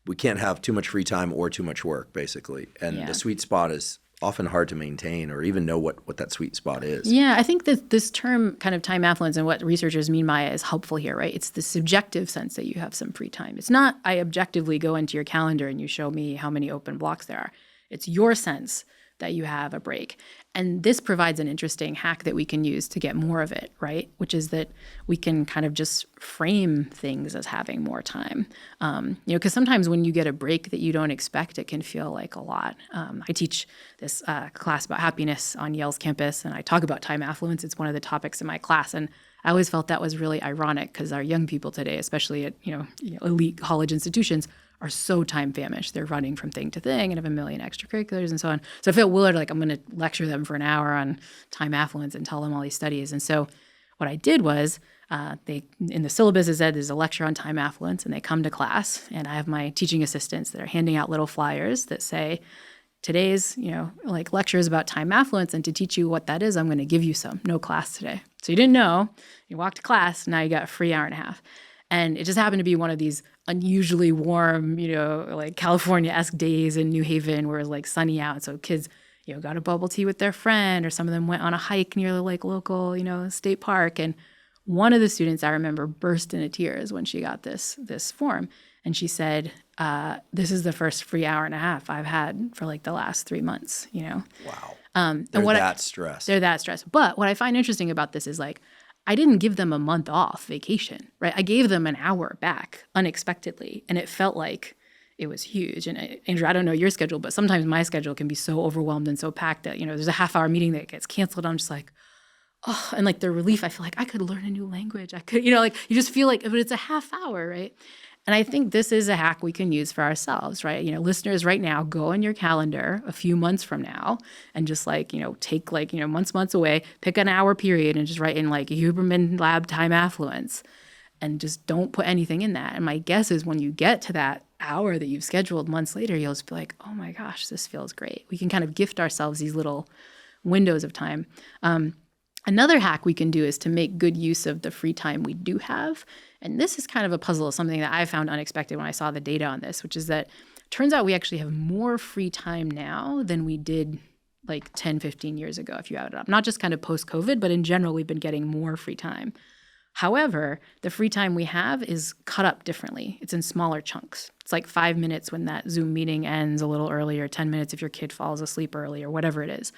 We can't have too much free time or too much work, basically. And the sweet spot is often hard to maintain or even know what that sweet spot is. Yeah, I think that this term kind of time affluence and what researchers mean by it is helpful here, right? It's the subjective sense that you have some free time. It's not I objectively go into your calendar and you show me how many open blocks there are. It's your sense that you have a break. And this provides an interesting hack that we can use to get more of it, right? Which is that we can kind of just frame things as having more time. Because sometimes when you get a break that you don't expect, it can feel like a lot. I teach this class about happiness on Yale's campus, and I talk about time affluence. It's one of the topics in my class. And I always felt that was really ironic because our young people today, especially at elite college institutions, are so time famished. They're running from thing to thing and have a million extracurriculars and so on. So I feel willard like I'm going to lecture them for an hour on time affluence and tell them all these studies. And so what I did was they in the syllabus is that there's a lecture on time affluence, and they come to class, and I have my teaching assistants that are handing out little flyers that say, today's lecture is about time affluence, and to teach you what that is, I'm going to give you some. No class today. So you didn't know. You walked to class. Now you got a free hour and a half. And it just happened to be one of these unusually warm, California-esque days in New Haven where it was sunny out. So kids, got a bubble tea with their friend, or some of them went on a hike near the local, state park. And one of the students I remember burst into tears when she got this form. And she said, this is the first free hour and a half I've had for the last 3 months, Wow. They're that stressed. They're that stressed. But what I find interesting about this is I didn't give them a month off vacation, right? I gave them an hour back unexpectedly, and it felt like it was huge. And Andrew, I don't know your schedule, but sometimes my schedule can be so overwhelmed and so packed that, there's a half-hour meeting that gets canceled. I'm just like, oh, and the relief, I feel like I could learn a new language. I could, you just feel like, but it's a half hour, right? And I think this is a hack we can use for ourselves, right? Listeners right now, go on your calendar a few months from now and just take months away, pick an hour period and just write in Huberman lab time affluence and just don't put anything in that. And my guess is when you get to that hour that you've scheduled months later, you'll just be like, oh my gosh, this feels great. We can kind of gift ourselves these little windows of time. Another hack we can do is to make good use of the free time we do have. And this is kind of a puzzle, something that I found unexpected when I saw the data on this, which is that it turns out we actually have more free time now than we did 10, 15 years ago, if you add it up. Not just kind of post-COVID, but in general, we've been getting more free time. However, the free time we have is cut up differently. It's in smaller chunks. It's 5 minutes when that Zoom meeting ends a little earlier, 10 minutes if your kid falls asleep early or whatever it is.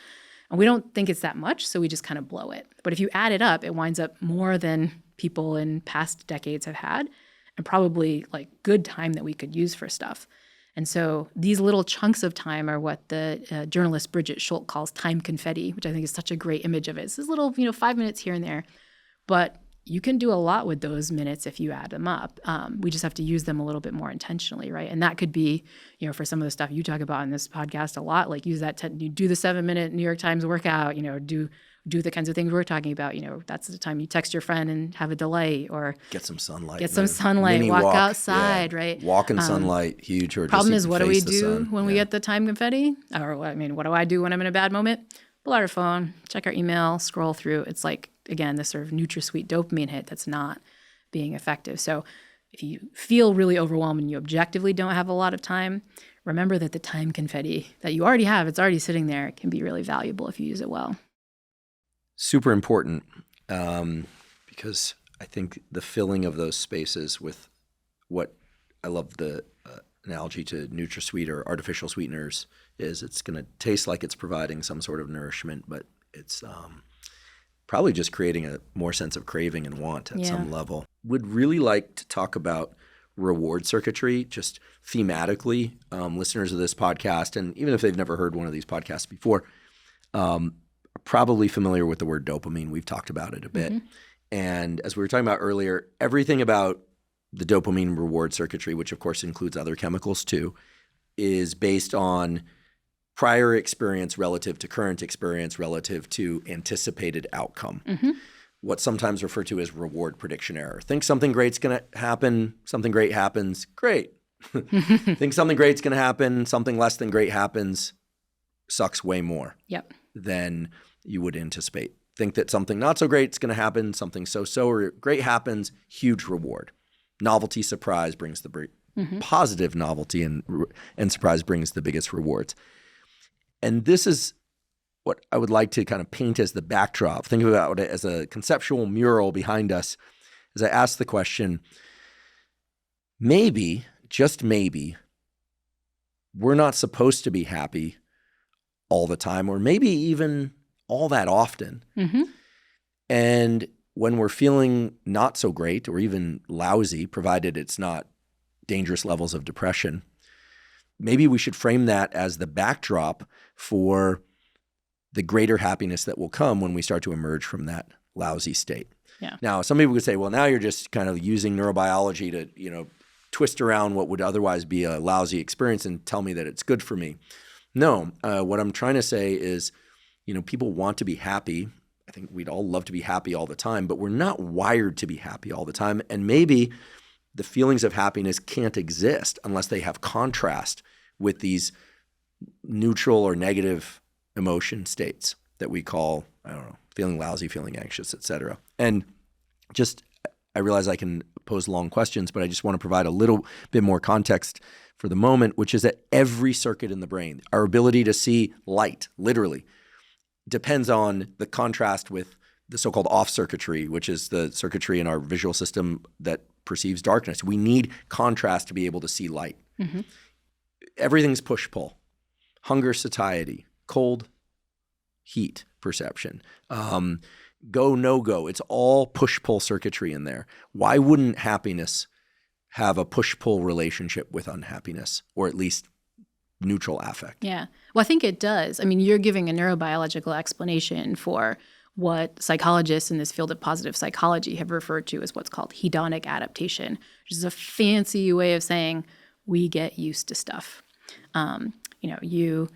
And we don't think it's that much, so we just kind of blow it. But if you add it up, it winds up more than people in past decades have had, and probably good time that we could use for stuff. And so these little chunks of time are what the journalist Bridget Schultz calls time confetti, which I think is such a great image of it. It's this little, 5 minutes here and there, but you can do a lot with those minutes if you add them up. We just have to use them a little bit more intentionally, right? And that could be, for some of the stuff you talk about in this podcast a lot, use that, you do the 7-minute New York Times workout, do the kinds of things we're talking about. That's the time you text your friend and have a delay, or get some sunlight. Mini walk outside, right? Walk in sunlight, huge. Or problem is, what do we do when we get the time confetti? Or what do I do when I'm in a bad moment? Pull out our phone, check our email, scroll through. It's again, this sort of NutraSweet dopamine hit that's not being effective. So if you feel really overwhelmed and you objectively don't have a lot of time, remember that the time confetti that you already have, it's already sitting there. It can be really valuable if you use it well. Super important, because I think the filling of those spaces with what I love the analogy to NutraSweet or artificial sweeteners is, it's going to taste like it's providing some sort of nourishment, but it's probably just creating a more sense of craving and want at some level. Would really like to talk about reward circuitry, just thematically. Listeners of this podcast, and even if they've never heard one of these podcasts before, are probably familiar with the word dopamine. We've talked about it a bit. And as we were talking about earlier, everything about the dopamine reward circuitry, which of course includes other chemicals too, is based on prior experience relative to current experience relative to anticipated outcome. What's sometimes referred to as reward prediction error. Think something great's going to happen, something great happens, great. Think something great's going to happen, something less than great happens, sucks way more than you would anticipate. Think that something not so great is going to happen, something so-so or great happens, huge reward. Novelty, surprise brings the positive novelty, and surprise brings the biggest rewards. And this is what I would like to kind of paint as the backdrop. Think about it as a conceptual mural behind us as I ask the question, maybe, just maybe, we're not supposed to be happy all the time, or maybe even all that often. And when we're feeling not so great or even lousy, provided it's not dangerous levels of depression, maybe we should frame that as the backdrop for the greater happiness that will come when we start to emerge from that lousy state. Now, some people would say, well, now you're just kind of using neurobiology to, twist around what would otherwise be a lousy experience and tell me that it's good for me. No, what I'm trying to say is, people want to be happy. I think we'd all love to be happy all the time, but we're not wired to be happy all the time. And maybe the feelings of happiness can't exist unless they have contrast with these neutral or negative emotion states that we call, feeling lousy, feeling anxious, et cetera. And I realize I can pose long questions, but I just want to provide a little bit more context for the moment, which is that every circuit in the brain, our ability to see light, literally, depends on the contrast with the so-called off circuitry, which is the circuitry in our visual system that perceives darkness. We need contrast to be able to see light. Everything's push-pull. Hunger, satiety, cold, heat perception, go, no-go. It's all push-pull circuitry in there. Why wouldn't happiness have a push-pull relationship with unhappiness, or at least neutral affect? Yeah. Well, I think it does. I mean, you're giving a neurobiological explanation for what psychologists in this field of positive psychology have referred to as what's called hedonic adaptation, which is a fancy way of saying we get used to stuff. You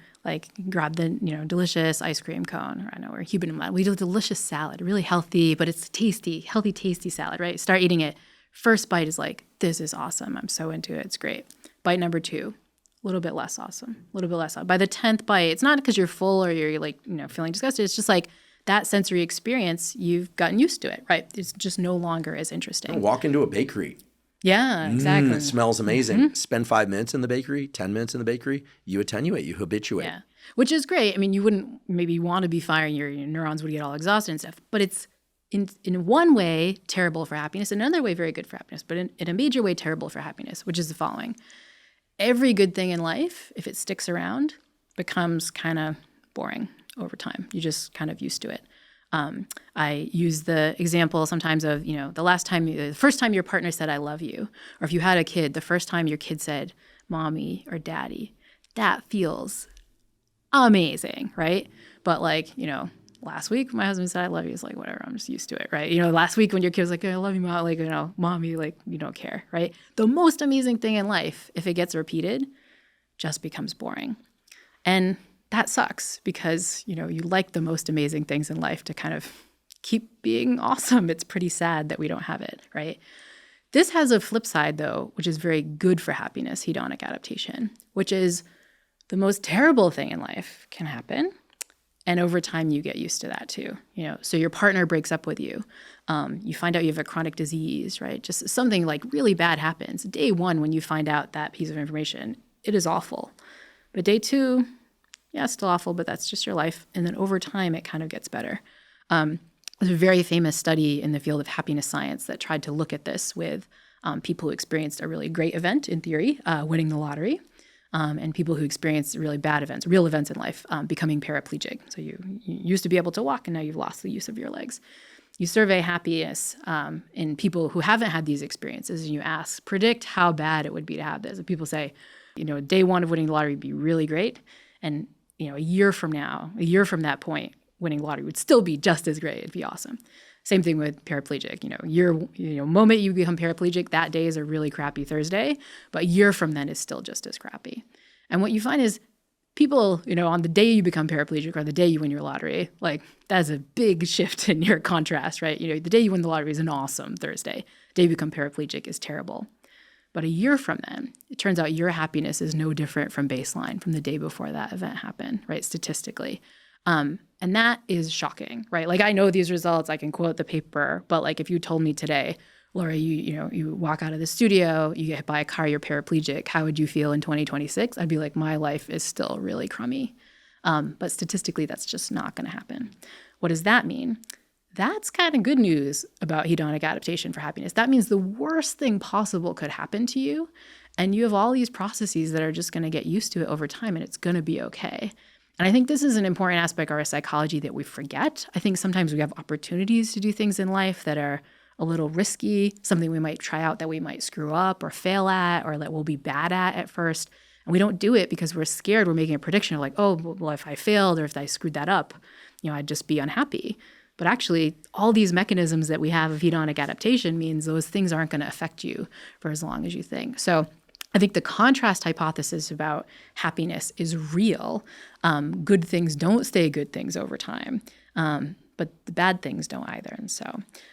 grab the, delicious ice cream cone, or Huberman. We do a delicious salad, really healthy, but it's healthy, tasty salad, right? Start eating it. First bite is like, this is awesome. I'm so into it. It's great. Bite number 2, a little bit less awesome, a little bit less awesome. By the 10th bite, it's not because you're full or you're feeling disgusted. It's just like that sensory experience, you've gotten used to it, right? It's just no longer as interesting. Walk into a bakery. Yeah, exactly. It smells amazing. Spend 5 minutes in the bakery, 10 minutes in the bakery, you attenuate, you habituate. Yeah, which is great. I mean, you wouldn't maybe want to be firing, your neurons would get all exhausted and stuff, but it's in one way terrible for happiness, another way very good for happiness, but in a major way terrible for happiness, which is the following. Every good thing in life, if it sticks around, becomes kind of boring over time. You're just kind of used to it. I use the example sometimes of, the first time your partner said, I love you, or if you had a kid, the first time your kid said, mommy or daddy, that feels amazing, right? But last week my husband said, I love you. It's like, whatever, I'm just used to it, right? Last week when your kid was like, I love you, mom, mommy, you don't care, right? The most amazing thing in life, if it gets repeated, just becomes boring. And that sucks because, you like the most amazing things in life to kind of keep being awesome. It's pretty sad that we don't have it, right? This has a flip side, though, which is very good for happiness, hedonic adaptation, which is the most terrible thing in life can happen. And over time, you get used to that too. So your partner breaks up with you. You find out you have a chronic disease, right? Just something really bad happens. Day 1, when you find out that piece of information, it is awful. But day 2, yeah, it's still awful, but that's just your life. And then over time, it kind of gets better. There's a very famous study in the field of happiness science that tried to look at this with people who experienced a really great event, in theory, winning the lottery, and people who experienced really bad events, real events in life, becoming paraplegic. So you used to be able to walk, and now you've lost the use of your legs. You survey happiness in people who haven't had these experiences, and you ask, predict how bad it would be to have this. And people say, day 1 of winning the lottery would be really great, and a year from that point, winning the lottery would still be just as great. It'd be awesome. Same thing with paraplegic. Moment you become paraplegic, that day is a really crappy Thursday, but a year from then is still just as crappy. And what you find is people, on the day you become paraplegic or the day you win your lottery, like that's a big shift in your contrast, right? The day you win the lottery is an awesome Thursday. The day you become paraplegic is terrible. But a year from then, it turns out your happiness is no different from baseline from the day before that event happened, right? Statistically. And that is shocking, right? Like I know these results, I can quote the paper, but like if you told me today, Laurie, you walk out of the studio, you get hit by a car, you're paraplegic, how would you feel in 2026? I'd be like, my life is still really crummy. But statistically, that's just not going to happen. What does that mean? That's kind of good news about hedonic adaptation for happiness. That means the worst thing possible could happen to you, and you have all these processes that are just going to get used to it over time, and it's going to be okay. And I think this is an important aspect of our psychology that we forget. I think sometimes we have opportunities to do things in life that are a little risky, something we might try out that we might screw up or fail at or that we'll be bad at first. And we don't do it because we're scared. We're making a prediction of like, oh, well, if I failed or if I screwed that up, I'd just be unhappy. But actually, all these mechanisms that we have of hedonic adaptation means those things aren't going to affect you for as long as you think. So I think the contrast hypothesis about happiness is real. Good things don't stay good things over time, but the bad things don't either.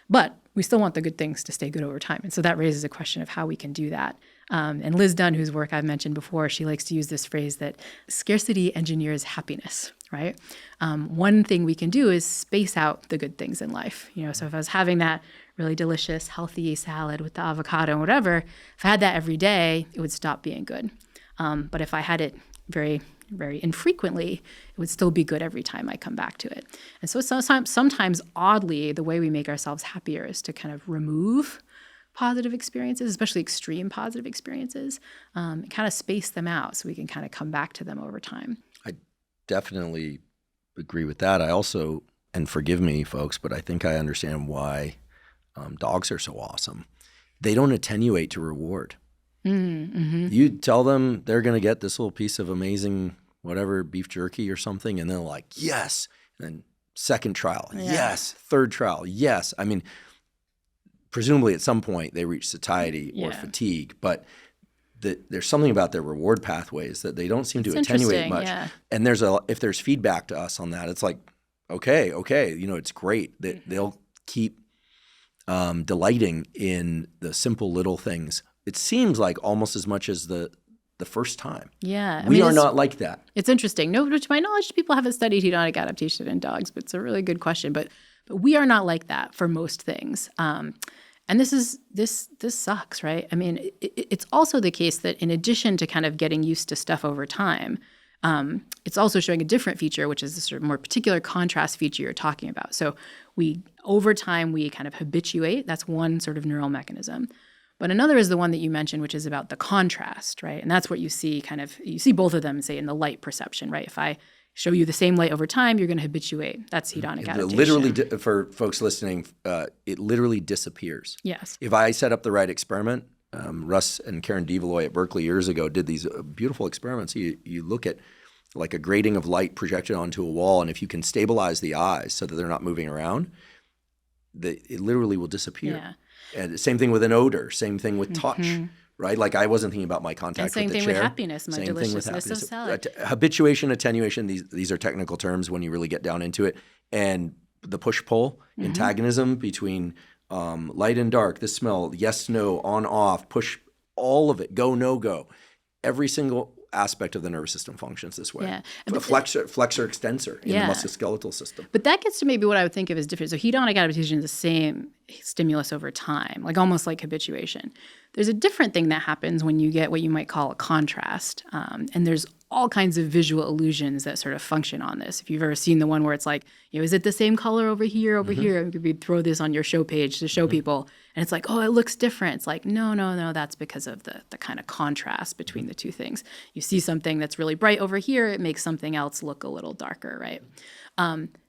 But we still want the good things to stay good over time. And so that raises a question of how we can do that. And Liz Dunn, whose work I've mentioned before, she likes to use this phrase that scarcity engineers happiness, right? One thing we can do is space out the good things in life. So if I was having that really delicious, healthy salad with the avocado and whatever, if I had that every day, it would stop being good. But if I had it very, very infrequently, it would still be good every time I come back to it. And so sometimes oddly, the way we make ourselves happier is to kind of remove positive experiences, especially extreme positive experiences, and kind of space them out so we can kind of come back to them over time. I definitely agree with that. I also, and forgive me, folks, but I think I understand why dogs are so awesome. They don't attenuate to reward. Mm-hmm. You tell them they're going to get this little piece of amazing whatever beef jerky or something, and they're like, yes. And then second trial, yes. Third trial, yes. I mean, presumably at some point they reach satiety or fatigue, but there's something about their reward pathways that they don't seem to attenuate much. Yeah. And if there's feedback to us on that, it's like, okay, it's great that they'll keep delighting in the simple little things. It seems like almost as much as the first time. Yeah. We are not like that. It's interesting. No, to my knowledge, people haven't studied hedonic adaptation in dogs, but it's a really good question. But we are not like that for most things. And this sucks, right? I mean, it's also the case that in addition to kind of getting used to stuff over time, it's also showing a different feature, which is the sort of more particular contrast feature you're talking about. So over time, we kind of habituate. That's one sort of neural mechanism. But another is the one that you mentioned, which is about the contrast, right? And that's what you see you see both of them, say, in the light perception, right? If I show you the same light over time, you're going to habituate. That's hedonic adaptation. Literally, for folks listening, it literally disappears. Yes. If I set up the right experiment, Russ and Karen Develoy at Berkeley years ago did these beautiful experiments. You look at like a grating of light projected onto a wall, and if you can stabilize the eyes so that they're not moving around, it literally will disappear. Yeah. And same thing with an odor, same thing with touch, right? Like I wasn't thinking about my contact with the chair. And same thing with happiness, my deliciousness of salad. Habituation, attenuation, these are technical terms when you really get down into it. And the push-pull, antagonism between light and dark, the smell, yes, no, on, off, push, all of it, go, no, go. Every single aspect of the nervous system functions this way. Yeah. Flexor, extensor in the musculoskeletal system. But that gets to maybe what I would think of as different. So hedonic adaptation is the same stimulus over time, like almost like habituation. There's a different thing that happens when you get what you might call a contrast. And there's all kinds of visual illusions that sort of function on this. If you've ever seen the one where it's like, is it the same color over here? You throw this on your show page to show people, and it's like, oh, it looks different. It's like, no, that's because of the kind of contrast between the two things. You see something that's really bright over here, it makes something else look a little darker, right?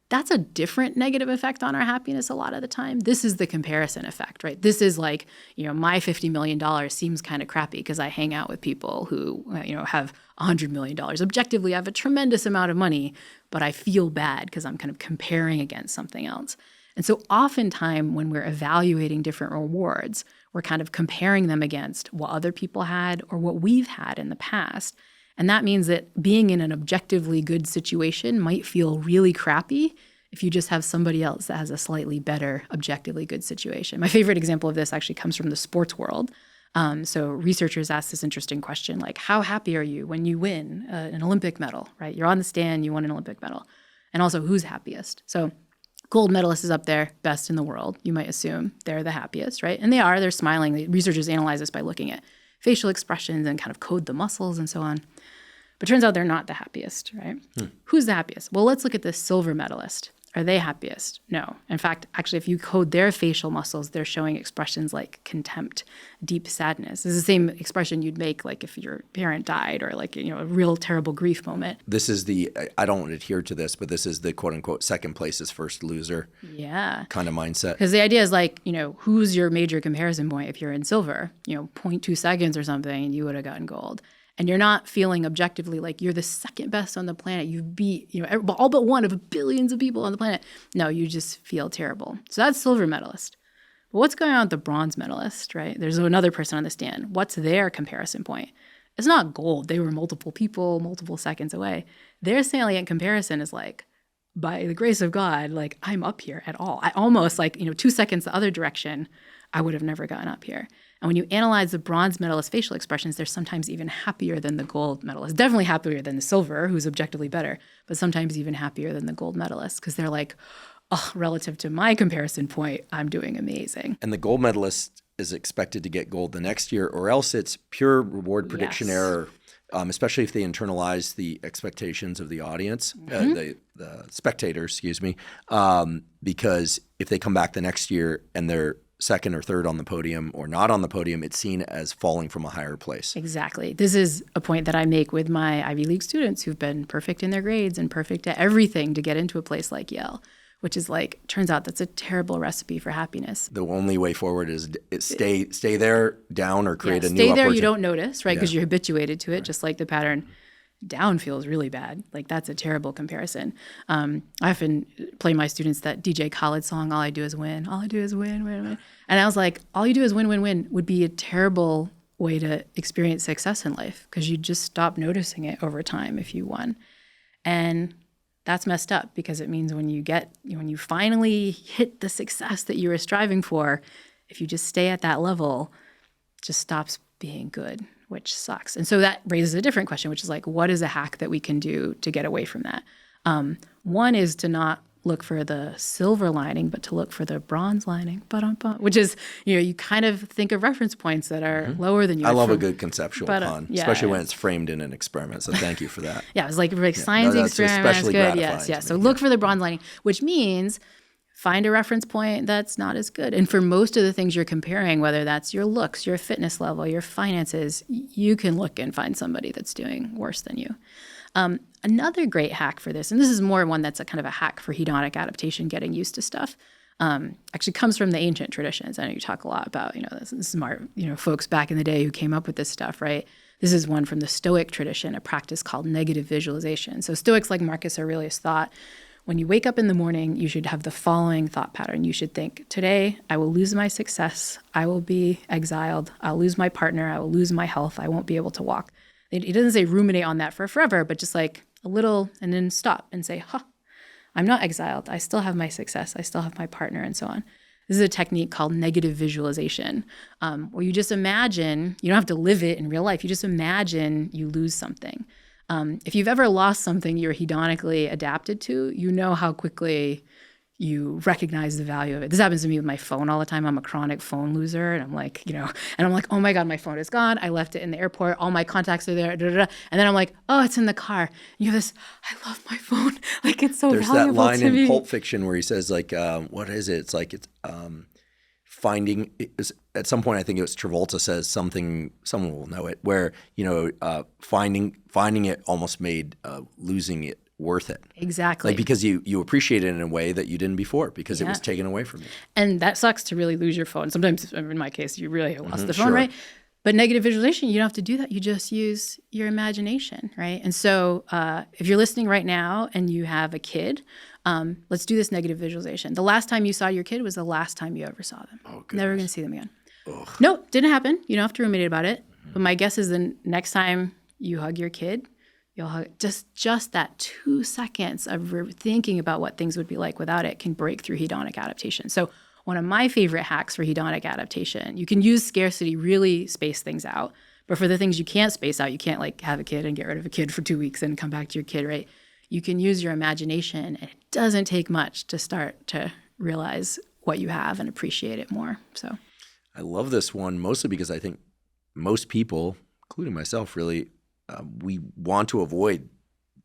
That's a different negative effect on our happiness a lot of the time. This is the comparison effect, right? This is like, my $50 million seems kind of crappy because I hang out with people who, have $100 million. Objectively, I have a tremendous amount of money, but I feel bad because I'm kind of comparing against something else. And so oftentimes when we're evaluating different rewards, we're kind of comparing them against what other people had or what we've had in the past. And that means that being in an objectively good situation might feel really crappy if you just have somebody else that has a slightly better, objectively good situation. My favorite example of this actually comes from the sports world. So researchers ask this interesting question, like, how happy are you when you win an Olympic medal, right? You're on the stand, you won an Olympic medal. And also, who's happiest? So gold medalist is up there, best in the world. You might assume they're the happiest, right? And they are. They're smiling. The researchers analyze this by looking at facial expressions and kind of code the muscles and so on. But turns out they're not the happiest, right? Who's the happiest? Well, let's look at the silver medalist. Are they happiest? No. In fact, actually, if you code their facial muscles, they're showing expressions like contempt, deep sadness. It's the same expression you'd make like if your parent died or like, a real terrible grief moment. This is I don't adhere to this, but this is the quote unquote second place is first loser kind of mindset. Because the idea is like, who's your major comparison point if you're in silver? 0.2 seconds or something, and you would have gotten gold. And you're not feeling objectively like you're the second best on the planet. You beat, all but one of billions of people on the planet. No, you just feel terrible. So that's silver medalist. But what's going on with the bronze medalist, right? There's another person on the stand. What's their comparison point? It's not gold. They were multiple people, multiple seconds away. Their salient comparison is like, by the grace of God, like I'm up here at all. I almost 2 seconds the other direction, I would have never gotten up here. And when you analyze the bronze medalist facial expressions, they're sometimes even happier than the gold medalist. Definitely happier than the silver, who's objectively better, but sometimes even happier than the gold medalist because they're like, oh, relative to my comparison point, I'm doing amazing. And the gold medalist is expected to get gold the next year, or else it's pure reward prediction error, especially if they internalize the expectations of the audience, the spectators, excuse me, because if they come back the next year and they're second or third on the podium or not on the podium, it's seen as falling from a higher place. Exactly. This is a point that I make with my Ivy League students who've been perfect in their grades and perfect at everything to get into a place like Yale, which is turns out that's a terrible recipe for happiness. The only way forward is stay there, down, or create a new stay there, upward. You don't notice, right? Because you're habituated to it, just like the pattern. Down feels really bad. Like that's a terrible comparison. I often play my students that DJ Khaled song, All I Do Is Win. All I do is win, win, win. And I was like, all you do is win, win, win would be a terrible way to experience success in life because you just stop noticing it over time if you won. And that's messed up because it means when you finally hit the success that you were striving for, if you just stay at that level, it just stops being good, which sucks. And so that raises a different question, which is like, what is a hack that we can do to get away from that? One is to not look for the silver lining, but to look for the bronze lining, which is, you kind of think of reference points that are lower than you. I love a good conceptual pun, especially when it's framed in an experiment. So thank you for that. Yeah, it was like science experiment. Especially good. Yes. So look for the bronze lining, which means find a reference point that's not as good. And for most of the things you're comparing, whether that's your looks, your fitness level, your finances, you can look and find somebody that's doing worse than you. Another great hack for this, and this is more one that's a kind of a hack for hedonic adaptation, getting used to stuff, actually comes from the ancient traditions. I know you talk a lot about, the smart, folks back in the day who came up with this stuff, right? This is one from the Stoic tradition, a practice called negative visualization. So Stoics like Marcus Aurelius thought, when you wake up in the morning, you should have the following thought pattern. You should think, today I will lose my success. I will be exiled. I'll lose my partner. I will lose my health. I won't be able to walk. He doesn't say ruminate on that for forever, but just like a little and then stop and say, I'm not exiled. I still have my success. I still have my partner and so on. This is a technique called negative visualization, where you just imagine, you don't have to live it in real life. You just imagine you lose something. If you've ever lost something you're hedonically adapted to, you know how quickly you recognize the value of it. This happens to me with my phone all the time. I'm a chronic phone loser. And I'm like, oh my God, my phone is gone. I left it in the airport. All my contacts are there. And then I'm like, oh, it's in the car. And you have this, I love my phone. Like it's so valuable to me. There's that line in Pulp Fiction where he says like, what is it? It's like, finding, at some point I think it was Travolta says something, someone will know it, where, finding it almost made losing it worth it. Exactly. Like because you appreciate it in a way that you didn't before because it was taken away from you. And that sucks to really lose your phone. Sometimes, in my case, you really lost the phone, right? But negative visualization, you don't have to do that. You just use your imagination, right? And so if you're listening right now and you have a kid, let's do this negative visualization. The last time you saw your kid was the last time you ever saw them. Oh, never going to see them again. Ugh. Nope, didn't happen. You don't have to ruminate about it. But my guess is the next time you hug your kid, you'll hug just that 2 seconds of thinking about what things would be like without it can break through hedonic adaptation. So one of my favorite hacks for hedonic adaptation, you can use scarcity, really space things out. But for the things you can't space out, you can't like have a kid and get rid of a kid for 2 weeks and come back to your kid, right? You can use your imagination, and it doesn't take much to start to realize what you have and appreciate it more. So I love this one mostly because I think most people, including myself, really, we want to avoid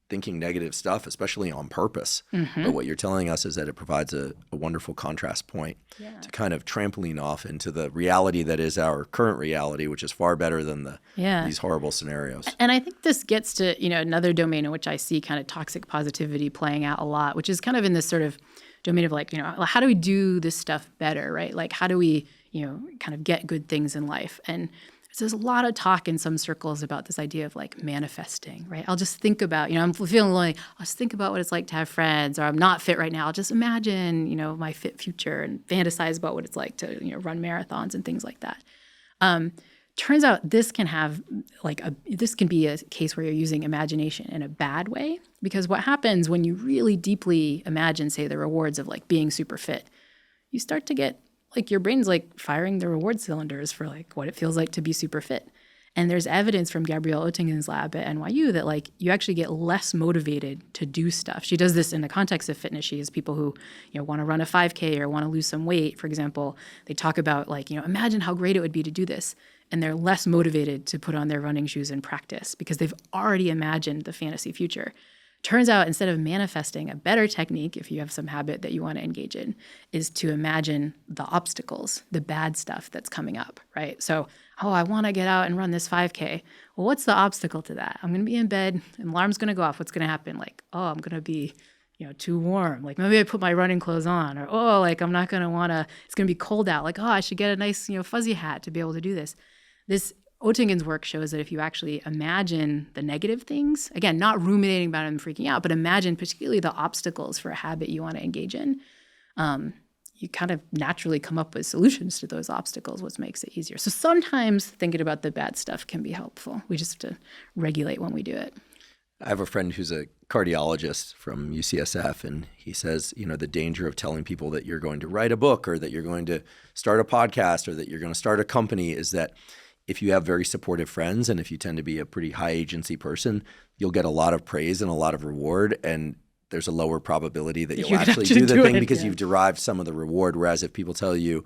thinking negative stuff, especially on purpose. But what you're telling us is that it provides a wonderful contrast point to kind of trampoline off into the reality that is our current reality, which is far better than these horrible scenarios. And I think this gets to, another domain in which I see kind of toxic positivity playing out a lot, which is kind of in this sort of domain of like, how do we do this stuff better, right? Like, how do we, kind of get good things in life? And there's a lot of talk in some circles about this idea of like manifesting, right? I'll just think about, I'm feeling lonely. I'll just think about what it's like to have friends, or I'm not fit right now. I'll just imagine, my fit future and fantasize about what it's like to, run marathons and things like that. Turns out this can have this can be a case where you're using imagination in a bad way, because what happens when you really deeply imagine, say, the rewards of like being super fit, you start to get like your brain's like firing the reward cylinders for like what it feels like to be super fit. And there's evidence from Gabrielle Oettingen's lab at NYU that like you actually get less motivated to do stuff. She does this in the context of fitness. She has people who, want to run a 5K or want to lose some weight, for example. They talk about like, imagine how great it would be to do this. And they're less motivated to put on their running shoes and practice because they've already imagined the fantasy future. Turns out, instead of manifesting, a better technique, if you have some habit that you want to engage in, is to imagine the obstacles, the bad stuff that's coming up, right? So, I want to get out and run this 5K. Well, what's the obstacle to that? I'm going to be in bed, an alarm's going to go off. What's going to happen? Like, I'm going to be, too warm. Like, maybe I put my running clothes on. Or, I'm not going to want to, it's going to be cold out. Like, I should get a nice, fuzzy hat to be able to do this. This Oettingen's work shows that if you actually imagine the negative things, again, not ruminating about it and freaking out, but imagine particularly the obstacles for a habit you want to engage in, you kind of naturally come up with solutions to those obstacles, which makes it easier. So sometimes thinking about the bad stuff can be helpful. We just have to regulate when we do it. I have a friend who's a cardiologist from UCSF, and he says, the danger of telling people that you're going to write a book or that you're going to start a podcast or that you're going to start a company is that if you have very supportive friends and if you tend to be a pretty high agency person, you'll get a lot of praise and a lot of reward, and there's a lower probability that you'll actually do the thing because you've derived some of the reward. Whereas if people tell you,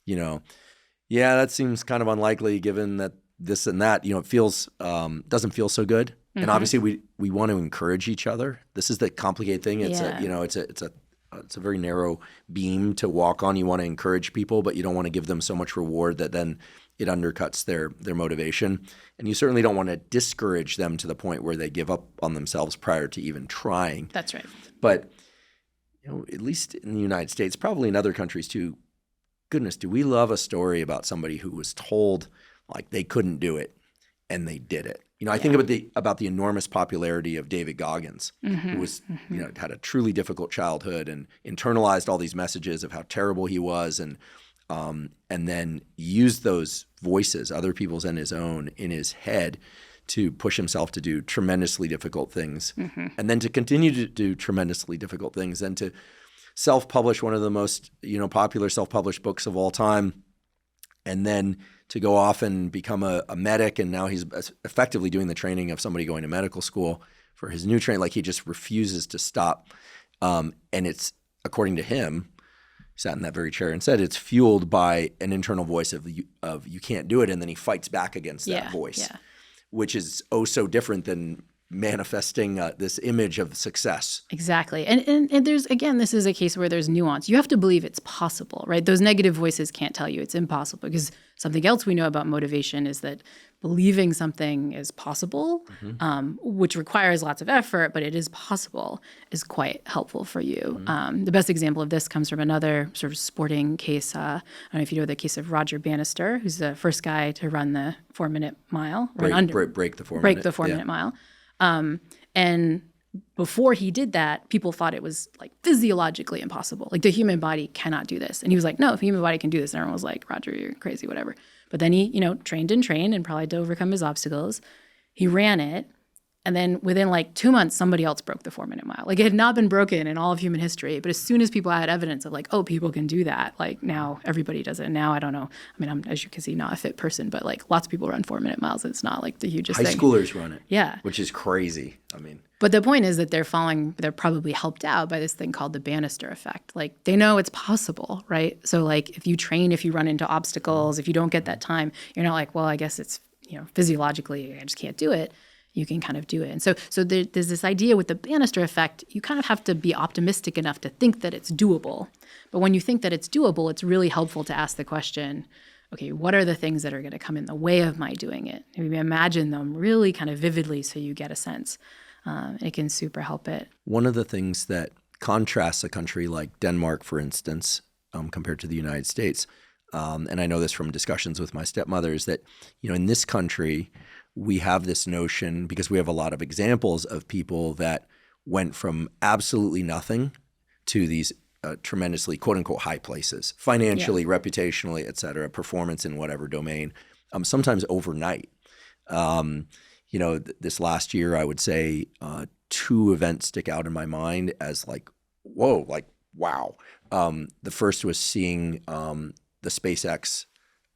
that seems kind of unlikely given that this and that, it feels doesn't feel so good. Mm-hmm. And obviously we want to encourage each other. This is the complicated thing. It's it's a very narrow beam to walk on. You want to encourage people, but you don't want to give them so much reward that then it undercuts their motivation. And you certainly don't want to discourage them to the point where they give up on themselves prior to even trying. That's right. But at least in the United States, probably in other countries too, goodness, do we love a story about somebody who was told like they couldn't do it and they did it. I think about the enormous popularity of David Goggins, who was had a truly difficult childhood and internalized all these messages of how terrible he was, and then used those voices, other people's and his own, in his head to push himself to do tremendously difficult things, and then to continue to do tremendously difficult things, and to self-publish one of the most popular self-published books of all time, and then to go off and become a medic, and now he's effectively doing the training of somebody going to medical school for his new training. Like, he just refuses to stop, and it's, according to him, sat in that very chair and said it's fueled by an internal voice of you can't do it, and then he fights back against that voice, which is so different than manifesting this image of success. Exactly. And there's, again, this is a case where there's nuance. You have to believe it's possible, right? Those negative voices can't tell you it's impossible, because something else we know about motivation is that believing something is possible, which requires lots of effort, but it is possible, is quite helpful for you. The best example of this comes from another sort of sporting case. I don't know if you know the case of Roger Bannister, who's the first guy to run the 4-minute mile. Break the 4-minute mile. And before he did that, people thought it was like physiologically impossible. Like the human body cannot do this. And he was like, no, if the human body can do this. And everyone was like, Roger, you're crazy, whatever. But then he, trained and probably had to overcome his obstacles. He ran it. And then within like 2 months, somebody else broke the 4-minute mile. Like it had not been broken in all of human history. But as soon as people had evidence of like, oh, people can do that, like now everybody does it. And now I don't know. I mean, I'm, as you can see, not a fit person, but like lots of people run 4-minute miles. It's not like the hugest thing. High schoolers run it. Yeah. Which is crazy. But the point is that they're probably helped out by this thing called the Bannister effect. Like they know it's possible, right? So like if you run into obstacles, if you don't get that time, you're not like, well, I guess it's, physiologically, I just can't do it. You can kind of do it. And so there's this idea with the Bannister effect, you kind of have to be optimistic enough to think that it's doable. But when you think that it's doable, it's really helpful to ask the question, okay, what are the things that are going to come in the way of my doing it? Maybe imagine them really kind of vividly so you get a sense. It can super help it. One of the things that contrasts a country like Denmark, for instance, compared to the United States, and I know this from discussions with my stepmother, is that, in this country, we have this notion, because we have a lot of examples of people that went from absolutely nothing to these tremendously quote unquote high places, financially, reputationally, et cetera, performance in whatever domain, sometimes overnight. This last year, I would say 2 events stick out in my mind as like, whoa, like, wow. The first was seeing the SpaceX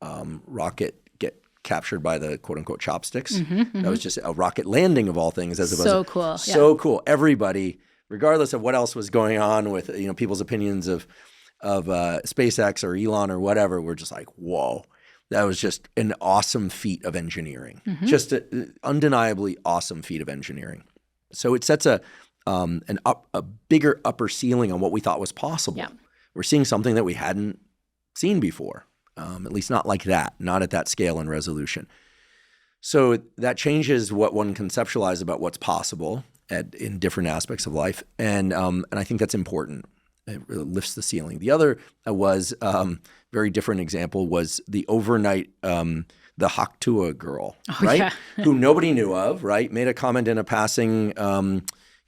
rocket get captured by the quote unquote chopsticks. That was just a rocket landing of all things. So cool. So cool. Everybody, regardless of what else was going on with, people's opinions of SpaceX or Elon or whatever, were just like, whoa. That was just an awesome feat of engineering, just an undeniably awesome feat of engineering. So it sets a bigger upper ceiling on what we thought was possible. Yeah. We're seeing something that we hadn't seen before, at least not like that, not at that scale and resolution. So that changes what one conceptualizes about what's possible in different aspects of life, and I think that's important. It really lifts the ceiling. The other was very different example was the overnight, the Haktua girl, right? Yeah. Who nobody knew of, right? Made a comment in a passing,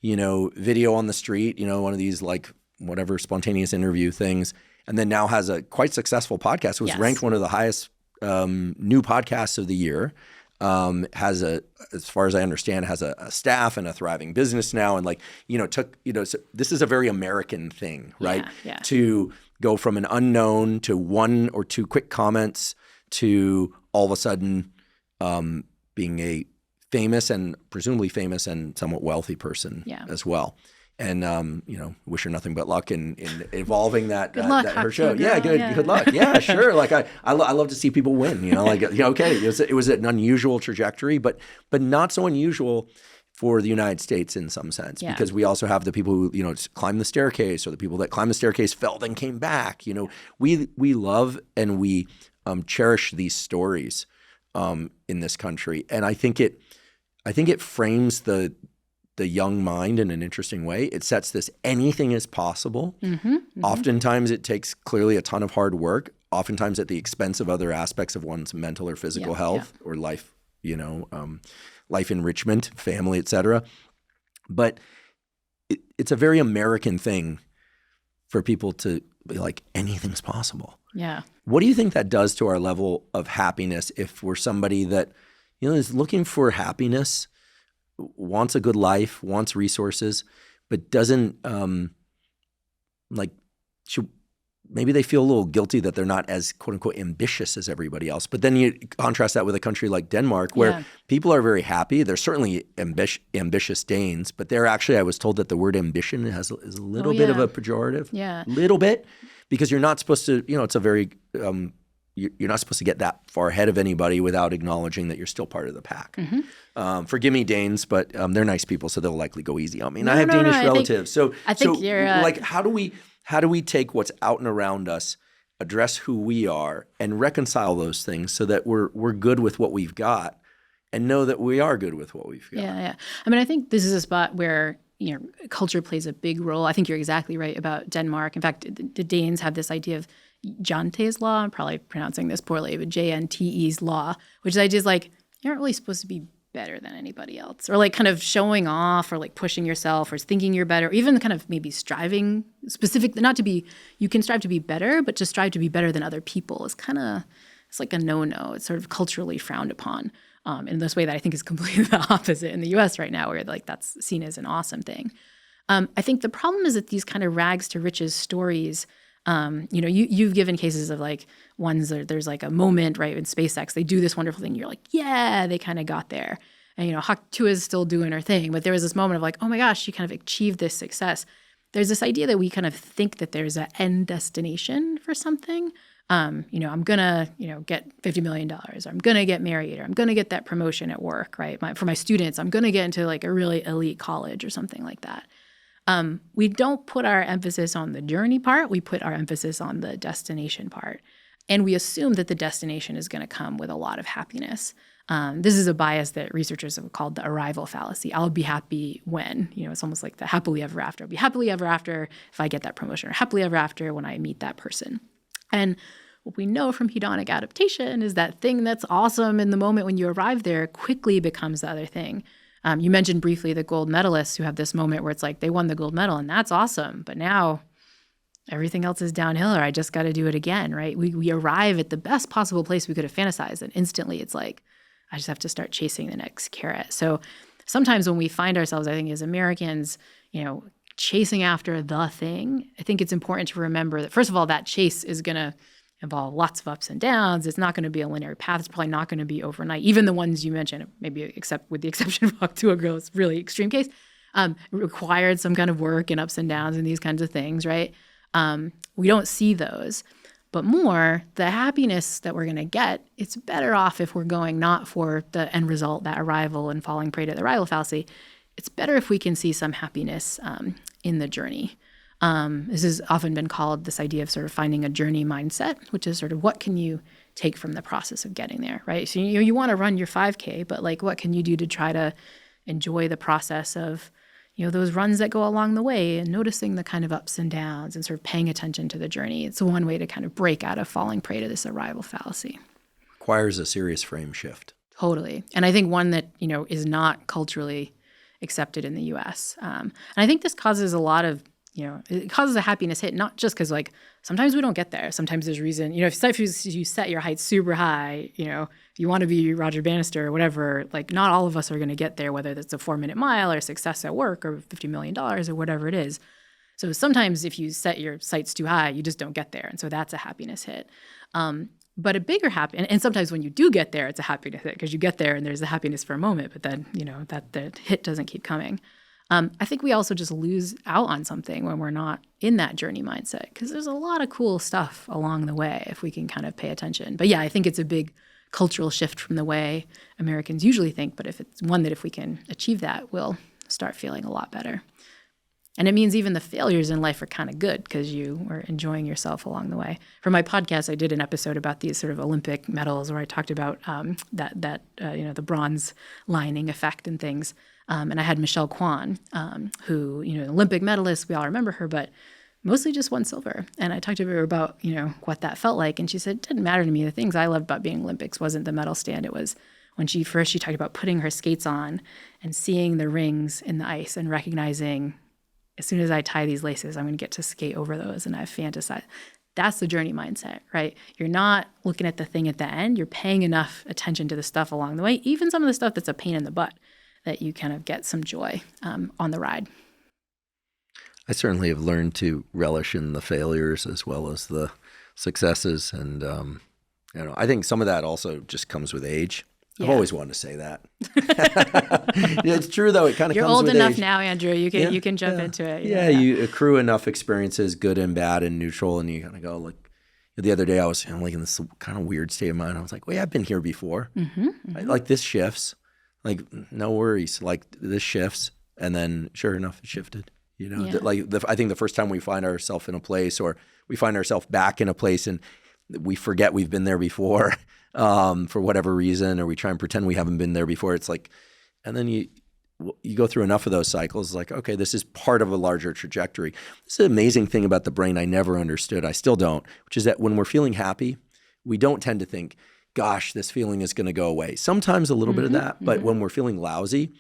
video on the street, one of these like whatever spontaneous interview things, and then now has a quite successful podcast. Was ranked one of the highest new podcasts of the year. Has as far as I understand, has a staff and a thriving business now, and so this is a very American thing, right? Yeah. To go from an unknown to 1 or 2 quick comments to all of a sudden being a famous and presumably famous and somewhat wealthy person as well. And wish her nothing but luck in evolving that her show. Yeah, good luck. Yeah, sure. Like I love to see people win. Okay, it was an unusual trajectory, but not so unusual for the United States in some sense, because we also have the people who climb the staircase, or the people that climb the staircase fell then came back. We love and we cherish these stories in this country, and I think it frames the young mind in an interesting way. It sets this anything is possible. Oftentimes it takes clearly a ton of hard work, oftentimes at the expense of other aspects of one's mental or physical health or life, life enrichment, family, et cetera. But it's a very American thing for people to be like, anything's possible. Yeah. What do you think that does to our level of happiness if we're somebody that, is looking for happiness, wants a good life, wants resources, but doesn't maybe they feel a little guilty that they're not as quote unquote ambitious as everybody else. But then you contrast that with a country like Denmark, where people are very happy. They're certainly ambitious Danes, but they're actually, I was told that the word ambition is a little bit of a pejorative. Yeah. Little bit, because you're not supposed to, it's a very you're not supposed to get that far ahead of anybody without acknowledging that you're still part of the pack. Forgive me, Danes, but they're nice people, so they'll likely go easy on me. And I have Danish relatives. I think you're like, how do we take what's out and around us, address who we are, and reconcile those things so that we're good with what we've got, and know that we are good with what we've got. Yeah. I mean, I think this is a spot where, culture plays a big role. I think you're exactly right about Denmark. In fact, the Danes have this idea of Jante's law. I'm probably pronouncing this poorly, but JNTE's law, which is idea is like, you aren't really supposed to be better than anybody else, or like kind of showing off, or like pushing yourself, or thinking you're better, or even kind of maybe striving specific, not to be, you can strive to be better, but to strive to be better than other people is kind of, it's like a no-no. It's sort of culturally frowned upon. In this way that I think is completely the opposite in the U.S. right now, where like that's seen as an awesome thing. I think the problem is that these kind of rags to riches stories, you've given cases of like ones that there's like a moment, right, in SpaceX, they do this wonderful thing. You're like, yeah, they kind of got there. And, Hawk 2 is still doing her thing. But there was this moment of like, oh my gosh, she kind of achieved this success. There's this idea that we kind of think that there's an end destination for something. I'm going to, get $50 million, or I'm going to get married, or I'm going to get that promotion at work, right? For my students, I'm going to get into like a really elite college or something like that. We don't put our emphasis on the journey part. We put our emphasis on the destination part. And we assume that the destination is going to come with a lot of happiness. This is a bias that researchers have called the arrival fallacy. I'll be happy when, it's almost like the happily ever after. I'll be happily ever after if I get that promotion, or happily ever after when I meet that person. And what we know from hedonic adaptation is that thing that's awesome in the moment when you arrive there quickly becomes the other thing. You mentioned briefly the gold medalists who have this moment where it's like they won the gold medal and that's awesome, but now everything else is downhill, or I just got to do it again, right? We arrive at the best possible place we could have fantasized, and instantly it's like, I just have to start chasing the next carrot. So sometimes when we find ourselves, I think as Americans, chasing after the thing, I think it's important to remember that, first of all, that chase is going to involve lots of ups and downs. It's not going to be a linear path. It's probably not going to be overnight. Even the ones you mentioned, maybe except with the exception of Hawk 2, a girl, it's really extreme case, required some kind of work and ups and downs and these kinds of things, right? We don't see those. But more, the happiness that we're going to get, it's better off if we're going not for the end result, that arrival and falling prey to the arrival fallacy. It's better if we can see some happiness in the journey. This has often been called this idea of sort of finding a journey mindset, which is sort of what can you take from the process of getting there, right? So you want to run your 5K, but like what can you do to try to enjoy the process of, those runs that go along the way, and noticing the kind of ups and downs and sort of paying attention to the journey. It's one way to kind of break out of falling prey to this arrival fallacy. Requires a serious frame shift. Totally. And I think one that, is not culturally accepted in the U.S. And I think this causes a lot of, it causes a happiness hit, not just because like sometimes we don't get there. Sometimes there's reason, if you set your height super high, if you want to be Roger Bannister or whatever, like not all of us are going to get there, whether that's a 4-minute mile or success at work or $50 million or whatever it is. So sometimes if you set your sights too high, you just don't get there. And so that's a happiness hit. But a bigger happiness, and sometimes when you do get there, it's a happiness hit because you get there and there's a happiness for a moment, but then, that the hit doesn't keep coming. I think we also just lose out on something when we're not in that journey mindset, because there's a lot of cool stuff along the way if we can kind of pay attention. But yeah, I think it's a big cultural shift from the way Americans usually think. But if it's one that if we can achieve that, we'll start feeling a lot better. And it means even the failures in life are kind of good because you are enjoying yourself along the way. For my podcast, I did an episode about these sort of Olympic medals where I talked about the bronze lining effect and things. And I had Michelle Kwan, who, Olympic medalist, we all remember her, but mostly just won silver. And I talked to her about, what that felt like. And she said, it didn't matter to me. The things I loved about being Olympics wasn't the medal stand. It was when she talked about putting her skates on and seeing the rings in the ice and recognizing, as soon as I tie these laces, I'm going to get to skate over those. And I've fantasized. That's the journey mindset, right? You're not looking at the thing at the end. You're paying enough attention to the stuff along the way, even some of the stuff that's a pain in the butt, that you kind of get some joy on the ride. I certainly have learned to relish in the failures as well as the successes. And, I think some of that also just comes with age. Yeah. I've always wanted to say that. It's true, though. It kind of comes with age. You're old enough now, Andrew. You can jump into it. You accrue enough experiences, good and bad and neutral, and you kind of go, like, the other day I was in this kind of weird state of mind. I was like, well, yeah, I've been here before. Mm-hmm. Like, this shifts. Like, no worries. Like, this shifts. And then, sure enough, it shifted. I think the first time we find ourselves in a place, or we find ourselves back in a place and we forget we've been there before, for whatever reason, or we try and pretend we haven't been there before. It's like, and then you go through enough of those cycles, like, okay, this is part of a larger trajectory. This is an amazing thing about the brain I never understood. I still don't, which is that when we're feeling happy, we don't tend to think, gosh, this feeling is going to go away. Sometimes a little bit of that, but when we're feeling lousy,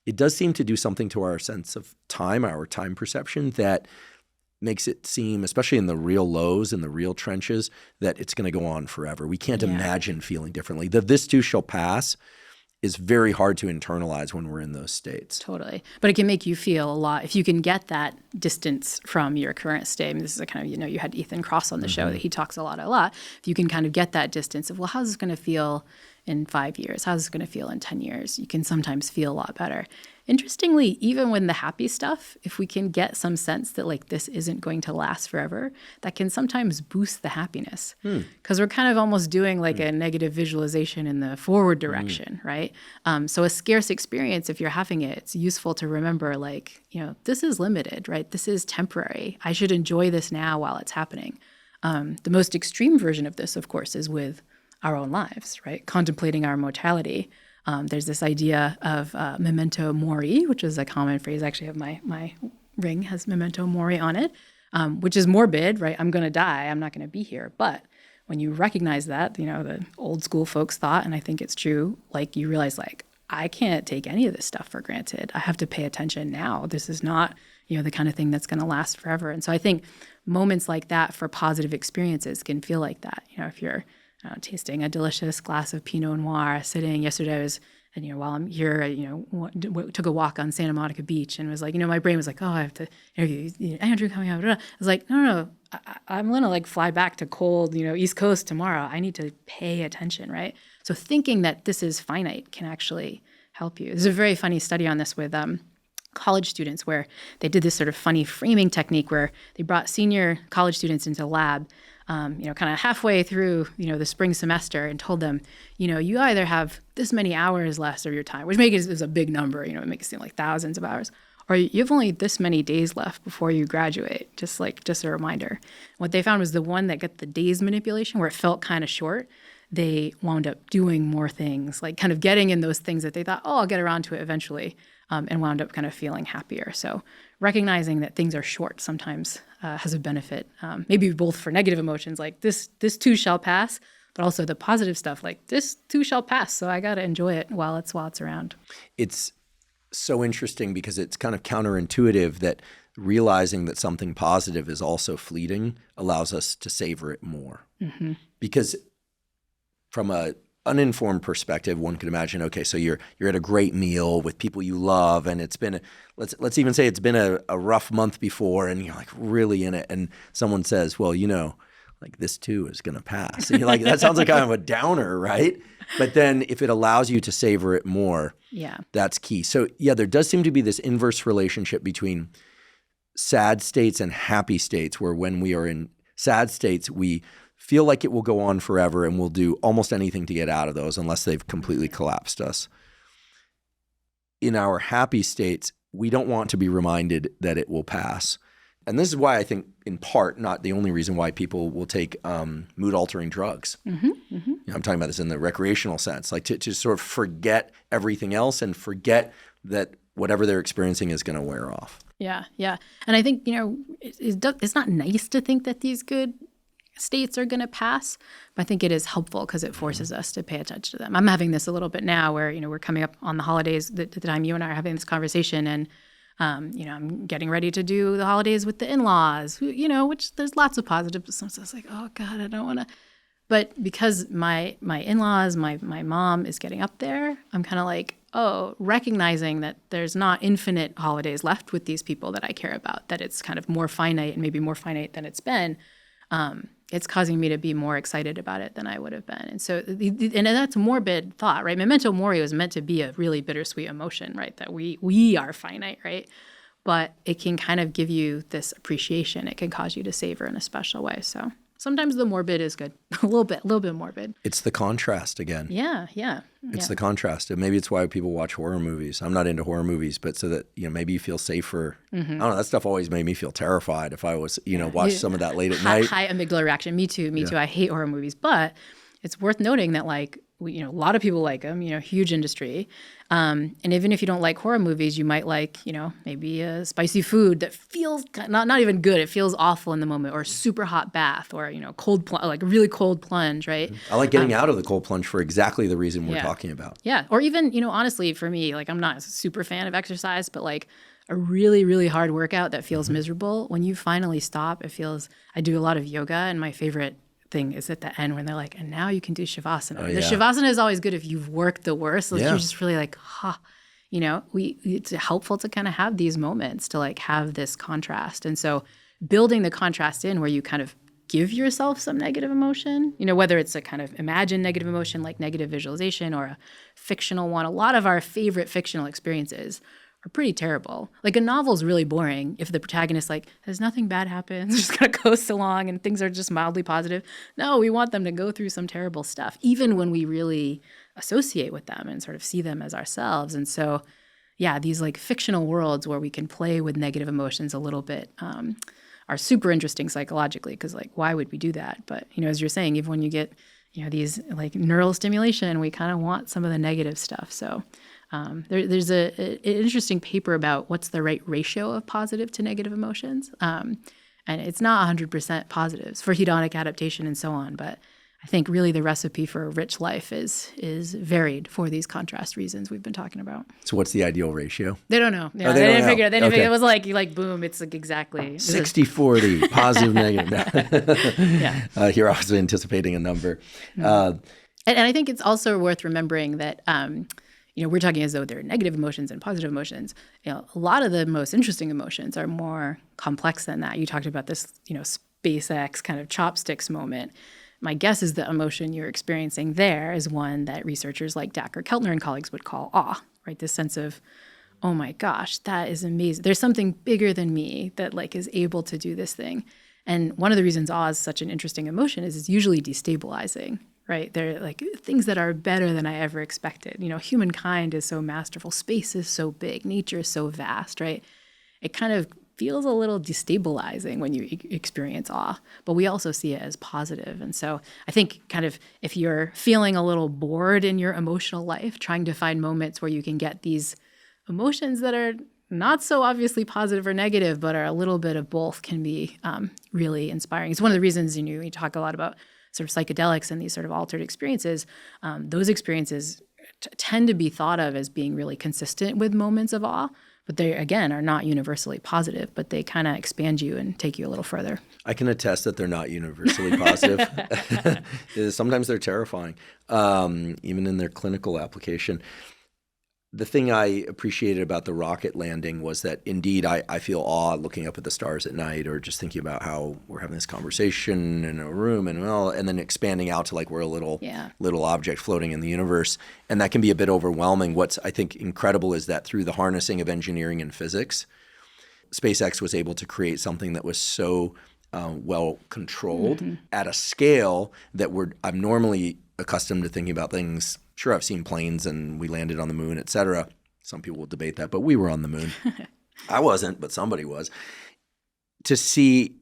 it does seem to do something to our sense of time, our time perception, that makes it seem, especially in the real lows, in the real trenches, that it's going to go on forever. We can't imagine feeling differently. The this too shall pass is very hard to internalize when we're in those states. Totally. But it can make you feel a lot. If you can get that distance from your current state, I mean, this is a kind of, you had Ethan Kross on the show that he talks a lot. If you can kind of get that distance of, well, how's this going to feel in 5 years? How's this going to feel in 10 years? You can sometimes feel a lot better. Interestingly, even when the happy stuff, if we can get some sense that like this isn't going to last forever, that can sometimes boost the happiness. Because we're kind of almost doing like a negative visualization in the forward direction, right? So a scarce experience, if you're having it, it's useful to remember like, this is limited, right? This is temporary. I should enjoy this now while it's happening. The most extreme version of this, of course, is with our own lives, right? Contemplating our mortality. There's this idea of Memento Mori, which is a common phrase. I actually have my ring has Memento Mori on it, which is morbid, right? I'm going to die. I'm not going to be here. But when you recognize that, the old school folks thought, and I think it's true, like you realize like, I can't take any of this stuff for granted. I have to pay attention now. This is not, the kind of thing that's going to last forever. And so I think moments like that for positive experiences can feel like that. If you're tasting a delicious glass of Pinot Noir, sitting yesterday, I was, and while I'm here, took a walk on Santa Monica Beach, and was like, my brain was like, oh, I have to interview Andrew coming out. I was like, no, I'm gonna like fly back to cold, East Coast tomorrow. I need to pay attention, right? So thinking that this is finite can actually help you. There's a very funny study on this with college students where they did this sort of funny framing technique where they brought senior college students into a lab, kind of halfway through, the spring semester, and told them, you either have this many hours left of your time, which makes it a big number, it makes it seem like thousands of hours, or you have only this many days left before you graduate, just a reminder. What they found was the one that got the days manipulation, where it felt kind of short, they wound up doing more things, like kind of getting in those things that they thought, oh, I'll get around to it eventually, and wound up kind of feeling happier. So recognizing that things are short sometimes has a benefit, maybe both for negative emotions, like this too shall pass, but also the positive stuff, like this too shall pass. So I got to enjoy it while it's around. It's so interesting because it's kind of counterintuitive that realizing that something positive is also fleeting allows us to savor it more. Because from a uninformed perspective, one could imagine, okay, so you're at a great meal with people you love, and it's been let's even say it's been a rough month before, and you're like really in it, and someone says, well, like this too is going to pass. And you're like, that sounds like kind of a downer, right? But then if it allows you to savor it more, that's key. So there does seem to be this inverse relationship between sad states and happy states, where when we are in sad states, we feel like it will go on forever and we'll do almost anything to get out of those unless they've completely collapsed us. In our happy states, we don't want to be reminded that it will pass. And this is why I think, in part, not the only reason why people will take mood-altering drugs. I'm talking about this in the recreational sense, like to sort of forget everything else and forget that whatever they're experiencing is going to wear off. Yeah. And I think, it's not nice to think that these good states are going to pass, but I think it is helpful because it forces us to pay attention to them. I'm having this a little bit now where, we're coming up on the holidays, the time you and I are having this conversation, and, I'm getting ready to do the holidays with the in-laws, which there's lots of positives, but sometimes it's like, oh God, I don't want to. But because my in-laws, my mom is getting up there, I'm kind of like, recognizing that there's not infinite holidays left with these people that I care about, that it's kind of more finite and maybe more finite than it's been. It's causing me to be more excited about it than I would have been. And so, and that's a morbid thought, right? Memento Mori was meant to be a really bittersweet emotion, right? That we are finite, right? But it can kind of give you this appreciation. It can cause you to savor in a special way. So sometimes the morbid is good, a little bit morbid. It's the contrast again. Yeah. It's the contrast. And maybe it's why people watch horror movies. I'm not into horror movies, but so that, maybe you feel safer. I don't know. That stuff always made me feel terrified if I was, watch some of that late at night. High amygdala reaction. Me too. I hate horror movies. But it's worth noting that like, a lot of people like them, huge industry. And even if you don't like horror movies, you might like, maybe a spicy food that feels not even good. It feels awful in the moment, or a super hot bath, or, like a really cold plunge, right? I like getting out of the cold plunge for exactly the reason we're talking about. Yeah. Or even, honestly, for me, like I'm not a super fan of exercise, but like a really, really hard workout that feels miserable, when you finally stop, it feels, I do a lot of yoga, and my favorite thing is at the end when they're like, and now you can do Shavasana. Oh, The yeah. Shavasana is always good if you've worked the worst. Like Yeah. you're just really like, it's helpful to kind of have these moments to like have this contrast. And so building the contrast in where you kind of give yourself some negative emotion, whether it's a kind of imagined negative emotion like negative visualization, or a fictional one. A lot of our favorite fictional experiences are pretty terrible. Like a novel's really boring if the protagonist like has nothing bad happens, just kind of coasts along and things are just mildly positive. No, we want them to go through some terrible stuff, even when we really associate with them and sort of see them as ourselves. And so, yeah, these like fictional worlds where we can play with negative emotions a little bit are super interesting psychologically, because like, why would we do that? But, as you're saying, even when you get, these like neural stimulation, we kind of want some of the negative stuff. So there's an interesting paper about what's the right ratio of positive to negative emotions. And it's not 100% positives for hedonic adaptation and so on. But I think really the recipe for a rich life is varied for these contrast reasons we've been talking about. So what's the ideal ratio? They don't know. Yeah, Oh, they don't didn't know. figure it. They didn't Okay. figure it. It was like boom, it's like exactly. 60-40, positive, negative. Yeah. Here I was anticipating a number. And I think it's also worth remembering that, we're talking as though there are negative emotions and positive emotions. A lot of the most interesting emotions are more complex than that. You talked about this, SpaceX kind of chopsticks moment. My guess is the emotion you're experiencing there is one that researchers like Dacker, Keltner, and colleagues would call awe, right? This sense of, oh my gosh, that is amazing. There's something bigger than me that like is able to do this thing. And one of the reasons awe is such an interesting emotion is it's usually destabilizing, right? They're like things that are better than I ever expected. Humankind is so masterful. Space is so big. Nature is so vast, right? It kind of feels a little destabilizing when you experience awe, but we also see it as positive. And so I think kind of if you're feeling a little bored in your emotional life, trying to find moments where you can get these emotions that are not so obviously positive or negative, but are a little bit of both can be really inspiring. It's one of the reasons, we talk a lot about sort of psychedelics and these sort of altered experiences. Those experiences tend to be thought of as being really consistent with moments of awe, but they, again, are not universally positive, but they kind of expand you and take you a little further. I can attest that they're not universally positive. Sometimes they're terrifying, even in their clinical application. The thing I appreciated about the rocket landing was that indeed I feel awe looking up at the stars at night, or just thinking about how we're having this conversation in a room and then expanding out to like we're a little object floating in the universe. And that can be a bit overwhelming. What's I think incredible is that through the harnessing of engineering and physics, SpaceX was able to create something that was so well controlled at a scale that I'm normally accustomed to thinking about things. Sure, I've seen planes and we landed on the moon, et cetera. Some people will debate that, but we were on the moon. I wasn't, but somebody was. To see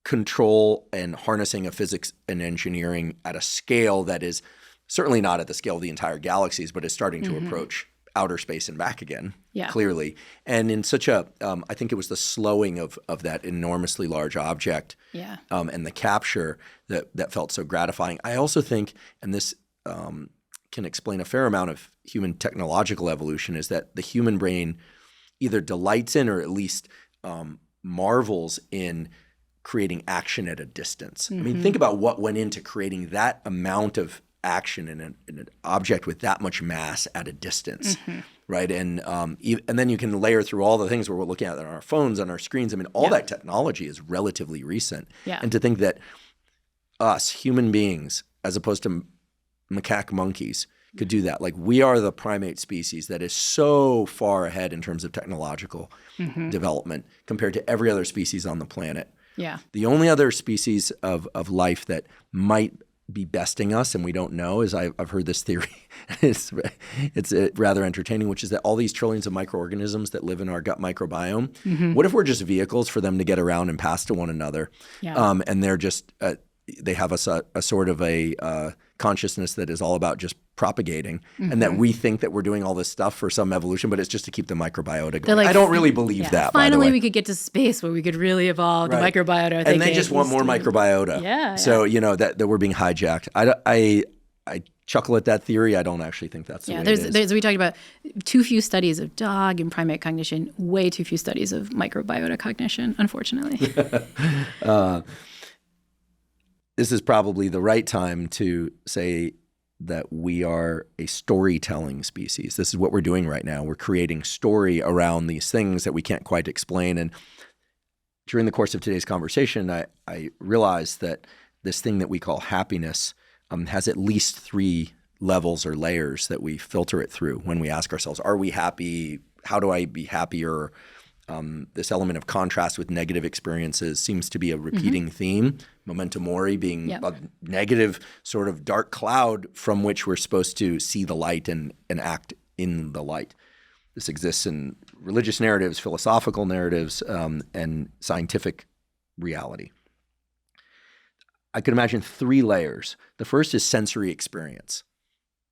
control and harnessing of physics and engineering at a scale that is certainly not at the scale of the entire galaxies, but is starting to approach outer space and back again, clearly. And in such a, I think it was the slowing of that enormously large object and the capture that felt so gratifying. I also think, and this can explain a fair amount of human technological evolution, is that the human brain either delights in or at least marvels in creating action at a distance. I mean, think about what went into creating that amount of action in an object with that much mass at a distance, right? And then you can layer through all the things where we're looking at on our phones, on our screens. I mean, all that technology is relatively recent. And to think that us, human beings, as opposed to macaque monkeys, could do that. Like, we are the primate species that is so far ahead in terms of technological development compared to every other species on the planet. The only other species of life that might be besting us, and we don't know, is I've heard this theory. it's rather entertaining, which is that all these trillions of microorganisms that live in our gut microbiome, what if we're just vehicles for them to get around and pass to one another? And they're just they have a sort of a consciousness that is all about just propagating, and that we think that we're doing all this stuff for some evolution, but it's just to keep the microbiota going. I don't really believe that, by the way. Finally, we could get to space where we could really evolve the microbiota. And they just want more microbiota. Yeah. So, that we're being hijacked. I chuckle at that theory. I don't actually think that's the way it is. We talked about too few studies of dog and primate cognition, way too few studies of microbiota cognition, unfortunately. This is probably the right time to say that we are a storytelling species. This is what we're doing right now. We're creating story around these things that we can't quite explain. And during the course of today's conversation, I realized that this thing that we call happiness has at least 3 levels or layers that we filter it through when we ask ourselves, are we happy? How do I be happier? This element of contrast with negative experiences seems to be a repeating theme. Memento Mori being a negative sort of dark cloud from which we're supposed to see the light and act in the light. This exists in religious narratives, philosophical narratives, and scientific reality. I could imagine 3 layers. The first is sensory experience.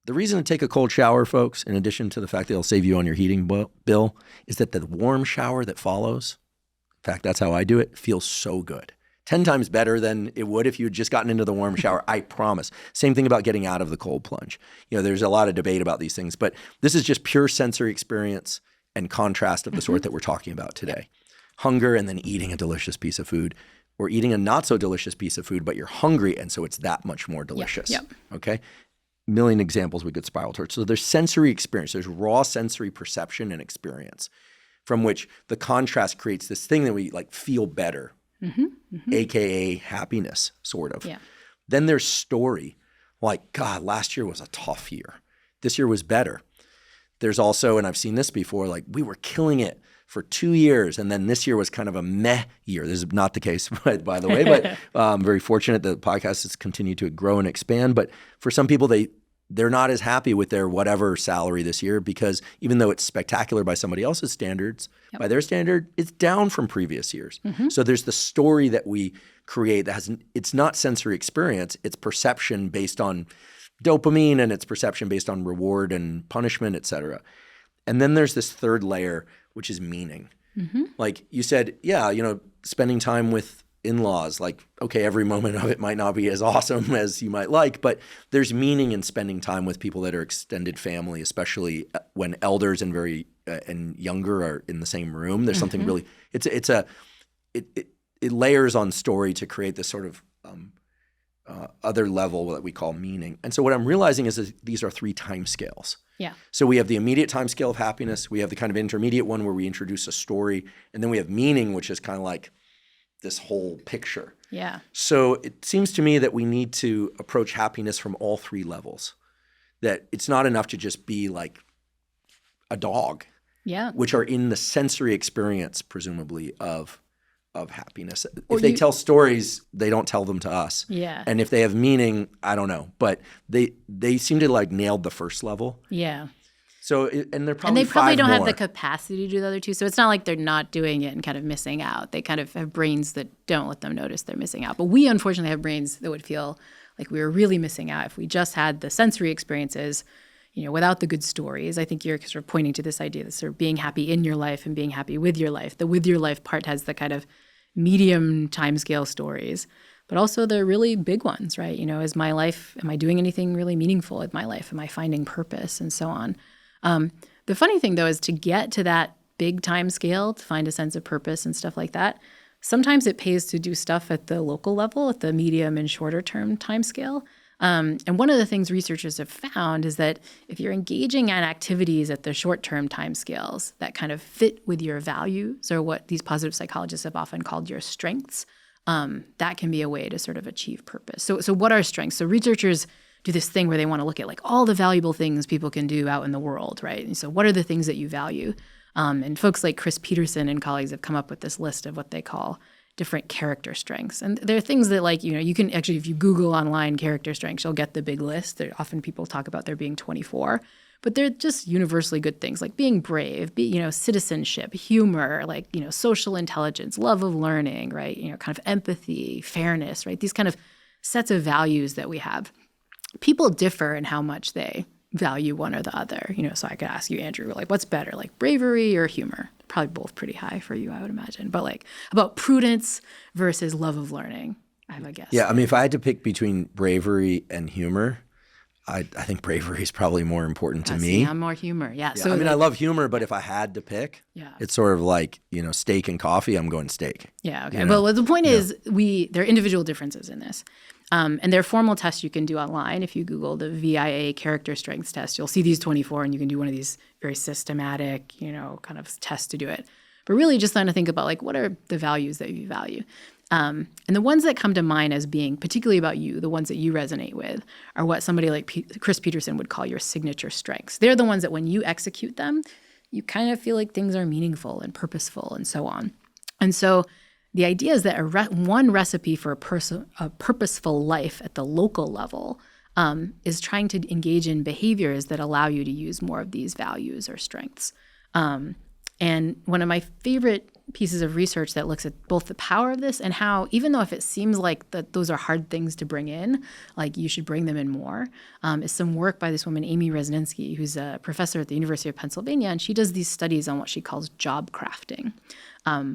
The reason to take a cold shower, folks, in addition to the fact that it'll save you on your heating bill, is that the warm shower that follows, in fact, that's how I do it, feels so good. 10 times better than it would if you had just gotten into the warm shower, I promise. Same thing about getting out of the cold plunge. There's a lot of debate about these things, but this is just pure sensory experience and contrast of the sort that we're talking about today. Hunger and then eating a delicious piece of food, or eating a not so delicious piece of food, but you're hungry, and so it's that much more delicious. Okay? Million examples we could spiral towards. So there's sensory experience. There's raw sensory perception and experience from which the contrast creates this thing that we feel better, AKA happiness, sort of. Yeah. Then there's story. God, last year was a tough year. This year was better. There's also, and I've seen this before, we were killing it for 2 years, and then this year was kind of a meh year. This is not the case, by the way, but I'm very fortunate that the podcast has continued to grow and expand. But for some people, they're not as happy with their whatever salary this year, because even though it's spectacular by somebody else's standards, by their standard, it's down from previous years. So there's the story that we create that it's not sensory experience, it's perception based on dopamine, and it's perception based on reward and punishment, et cetera. And then there's this third layer, which is meaning. Like you said, spending time with in-laws, okay, every moment of it might not be as awesome as you might like, but there's meaning in spending time with people that are extended family, especially when elders and younger are in the same room. There's something really, it layers on story to create this sort of other level that we call meaning. And so what I'm realizing is that these are 3 timescales. Yeah. So we have the immediate timescale of happiness. We have the kind of intermediate one where we introduce a story. And then we have meaning, which is kind of like this whole picture. Yeah. So it seems to me that we need to approach happiness from all 3 levels. That it's not enough to just be like a dog. Yeah. Which are in the sensory experience, presumably, of happiness. If they tell stories, they don't tell them to us. Yeah. And if they have meaning, I don't know. But they seem to nailed the first level. Yeah. So, and they're probably And they probably don't have the capacity to do the other 2. So it's not like they're not doing it and kind of missing out. They kind of have brains that don't let them notice they're missing out. But we unfortunately have brains that would feel like we were really missing out if we just had the sensory experiences, without the good stories. I think you're sort of pointing to this idea that sort of being happy in your life and being happy with your life. The with your life part has the kind of medium timescale stories, but also the really big ones, right? Am I doing anything really meaningful in my life? Am I finding purpose, and so on? The funny thing, though, is to get to that big time scale, to find a sense of purpose and stuff like that, sometimes it pays to do stuff at the local level, at the medium and shorter term time scale. And one of the things researchers have found is that if you're engaging in activities at the short-term timescales that kind of fit with your values, or what these positive psychologists have often called your strengths, that can be a way to sort of achieve purpose. So what are strengths? So researchers do this thing where they want to look at all the valuable things people can do out in the world, right? And so what are the things that you value? And folks like Chris Peterson and colleagues have come up with this list of what they call different character strengths. And there are things that you can actually, if you Google online character strengths, you'll get the big list. Often people talk about there being 24, but they're just universally good things like being brave, citizenship, humor, social intelligence, love of learning, right? Kind of empathy, fairness, right? These kind of sets of values that we have. People differ in how much they value one or the other. So I could ask you, Andrew, like, what's better, like bravery or humor? Probably both pretty high for you, I would imagine. But like about prudence versus love of learning, I have a guess. Yeah, I mean, if I had to pick between bravery and humor, I think bravery is probably more important to me. See, I'm more humor. Yeah. So I mean, I love humor, but if I had to pick, it's sort of like, steak and coffee. I'm going steak. Yeah. Okay. Well, the point is, there are individual differences in this. And there are formal tests you can do online. If you Google the VIA character strengths test, you'll see these 24, and you can do one of these very systematic, kind of tests to do it. But really just trying to think about, like, what are the values that you value? And the ones that come to mind as being particularly about you, the ones that you resonate with, are what somebody like Chris Peterson would call your signature strengths. They're the ones that when you execute them, you kind of feel like things are meaningful and purposeful and so on. And so the idea is that one recipe for a purposeful life at the local level is trying to engage in behaviors that allow you to use more of these values or strengths. And one of my favorite pieces of research that looks at both the power of this and how, even though if it seems like that those are hard things to bring in, like you should bring them in more, is some work by this woman, Amy Resninsky, who's a professor at the University of Pennsylvania. And she does these studies on what she calls job crafting,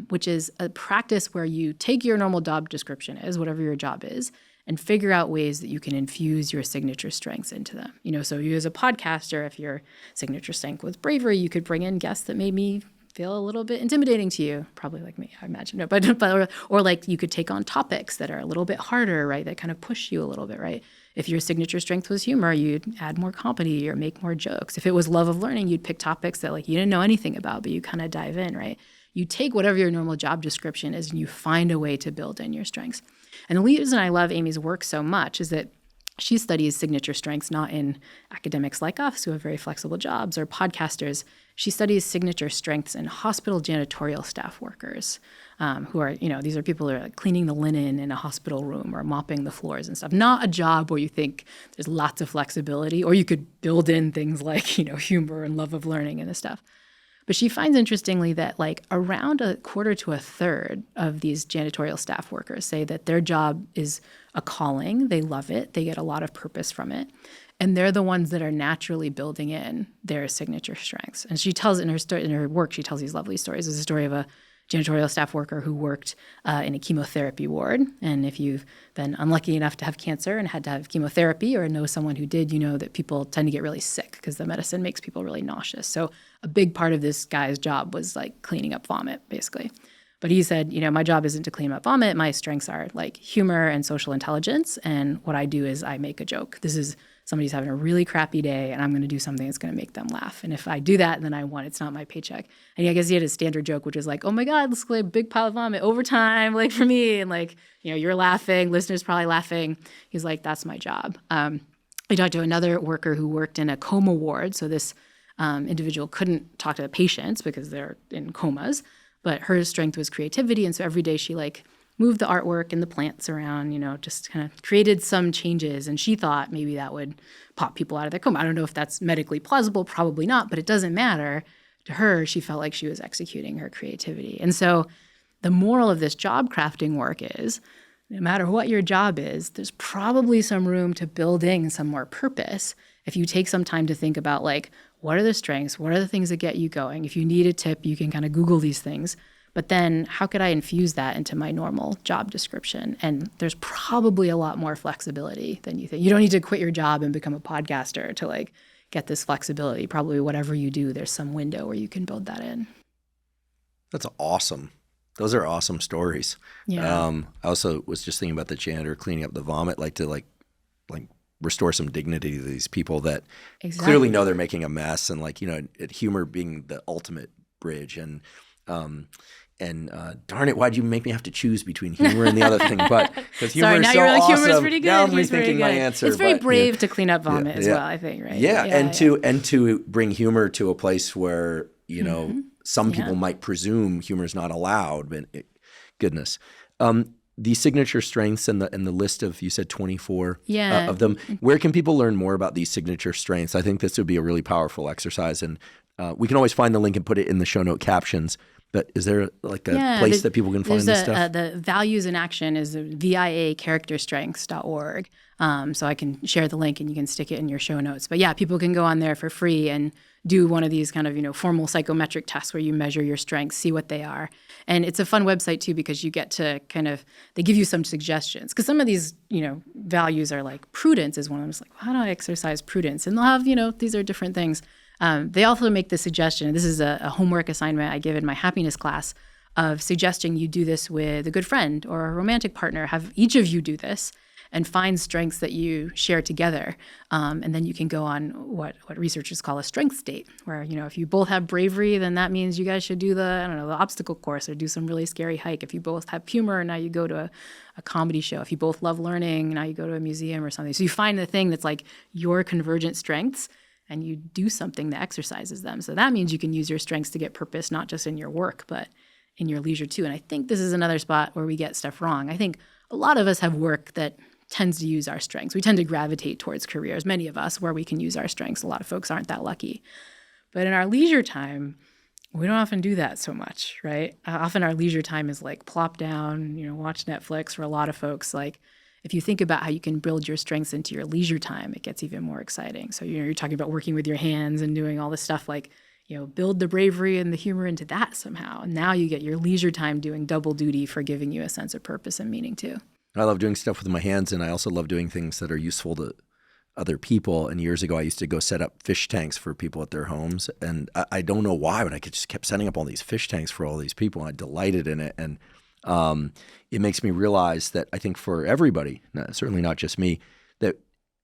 which is a practice where you take your normal job description as whatever your job is, and figure out ways that you can infuse your signature strengths into them. So you as a podcaster, if your signature strength was bravery, you could bring in guests that made me feel a little bit intimidating to you, probably like me, I imagine. No, but or like you could take on topics that are a little bit harder, right? That kind of push you a little bit, right? If your signature strength was humor, you'd add more comedy or make more jokes. If it was love of learning, you'd pick topics that like you didn't know anything about, but you kind of dive in, right? You take whatever your normal job description is and you find a way to build in your strengths. And the reason I love Amy's work so much is that she studies signature strengths not in academics like us who have very flexible jobs or podcasters. She studies signature strengths in hospital janitorial staff workers who are, these are people who are like cleaning the linen in a hospital room or mopping the floors and stuff. Not a job where you think there's lots of flexibility or you could build in things like, humor and love of learning and this stuff. But she finds interestingly that like around a quarter to a third of these janitorial staff workers say that their job is a calling. They love it. They get a lot of purpose from it. And they're the ones that are naturally building in their signature strengths. And she tells in her work, she tells these lovely stories. There's a story of a janitorial staff worker who worked in a chemotherapy ward. And if you've been unlucky enough to have cancer and had to have chemotherapy or know someone who did, you know that people tend to get really sick because the medicine makes people really nauseous. So a big part of this guy's job was like cleaning up vomit, basically. But he said, my job isn't to clean up vomit. My strengths are like humor and social intelligence. And what I do is I make a joke. This is somebody's having a really crappy day and I'm going to do something that's going to make them laugh. And if I do that, then I won. It's not my paycheck. And I guess he had a standard joke, which is like, oh my God, let's play a big pile of vomit overtime, like for me. And like, you're laughing, listeners probably laughing. He's like, that's my job. We talked to another worker who worked in a coma ward. So this individual couldn't talk to the patients because they're in comas, but her strength was creativity. And so every day she like moved the artwork and the plants around, just kind of created some changes. And she thought maybe that would pop people out of their coma. I don't know if that's medically plausible, probably not, but it doesn't matter. To her, she felt like she was executing her creativity. And so the moral of this job crafting work is, no matter what your job is, there's probably some room to build in some more purpose if you take some time to think about like, what are the strengths? What are the things that get you going? If you need a tip, you can kind of Google these things. But then how could I infuse that into my normal job description? And there's probably a lot more flexibility than you think. You don't need to quit your job and become a podcaster to like get this flexibility. Probably whatever you do, there's some window where you can build that in. That's awesome. Those are awesome stories. Yeah. I also was just thinking about the janitor cleaning up the vomit, like to restore some dignity to these people that clearly know they're making a mess, and like, humor being the ultimate bridge. And darn it, why'd you make me have to choose between humor and the other thing? But because humor is so awesome. Humor is pretty good. Now I'm rethinking my answer. It's very brave to clean up vomit as well, I think, right? Yeah, and to bring humor to a place where some people might presume humor is not allowed. But goodness, the signature strengths and the list of, you said 24 of them. Where can people learn more about these signature strengths? I think this would be a really powerful exercise, and we can always find the link and put it in the show note captions. But is there like a Yeah, place that people can find this stuff? The Values in Action is viacharacterstrengths.org. So I can share the link and you can stick it in your show notes. But yeah, people can go on there for free and do one of these kind of, formal psychometric tests where you measure your strengths, see what they are. And it's a fun website too, because you get to they give you some suggestions. Because some of these, values are like prudence is one of them. It's like, how do I exercise prudence? And they'll have, these are different things. They also make the suggestion, and this is a homework assignment I give in my happiness class, of suggesting you do this with a good friend or a romantic partner. Have each of you do this and find strengths that you share together. And then you can go on what researchers call a strengths date, where, if you both have bravery, then that means you guys should do the obstacle course or do some really scary hike. If you both have humor, now you go to a comedy show. If you both love learning, now you go to a museum or something. So you find the thing that's like your convergent strengths and you do something that exercises them. So that means you can use your strengths to get purpose, not just in your work, but in your leisure too. And I think this is another spot where we get stuff wrong. I think a lot of us have work that tends to use our strengths. We tend to gravitate towards careers, many of us, where we can use our strengths. A lot of folks aren't that lucky. But in our leisure time, we don't often do that so much, right? Often our leisure time is like plop down, watch Netflix. For a lot of folks, like if you think about how you can build your strengths into your leisure time, it gets even more exciting. So, you're talking about working with your hands and doing all this stuff, like, build the bravery and the humor into that somehow. And now you get your leisure time doing double duty for giving you a sense of purpose and meaning too. I love doing stuff with my hands, and I also love doing things that are useful to other people. And years ago, I used to go set up fish tanks for people at their homes. And I don't know why, but I just kept setting up all these fish tanks for all these people. And I delighted in it. And it makes me realize that I think for everybody, certainly not just me, that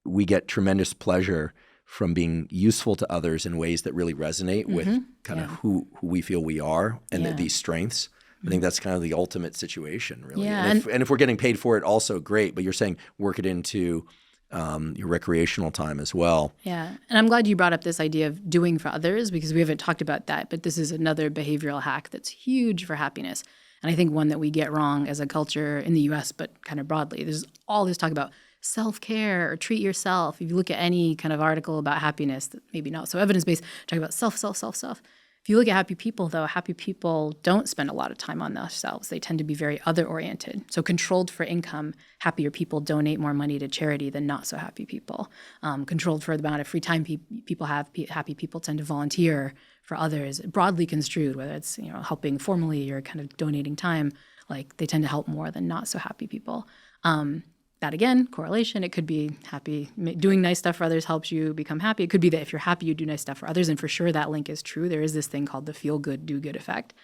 we get tremendous pleasure from being useful to others in ways that really resonate with kind of who we feel we are and these strengths. I think that's kind of the ultimate situation, really. Yeah, and if we're getting paid for it, also great. But you're saying work it into your recreational time as well. Yeah, and I'm glad you brought up this idea of doing for others, because we haven't talked about that. But this is another behavioral hack that's huge for happiness. And I think one that we get wrong as a culture in the U.S., but kind of broadly. There's all this talk about self-care or treat yourself. If you look at any kind of article about happiness, that maybe not so evidence-based, talk about self. If you look at happy people, though, happy people don't spend a lot of time on themselves. They tend to be very other-oriented. So controlled for income, happier people donate more money to charity than not so happy people. Controlled for the amount of free time people have, happy people tend to volunteer for others. Broadly construed, whether it's helping formally or kind of donating time, like they tend to help more than not so happy people. That again, correlation, it could be happy, doing nice stuff for others helps you become happy. It could be that if you're happy, you do nice stuff for others. And for sure that link is true. There is this thing called the feel good, do good effect.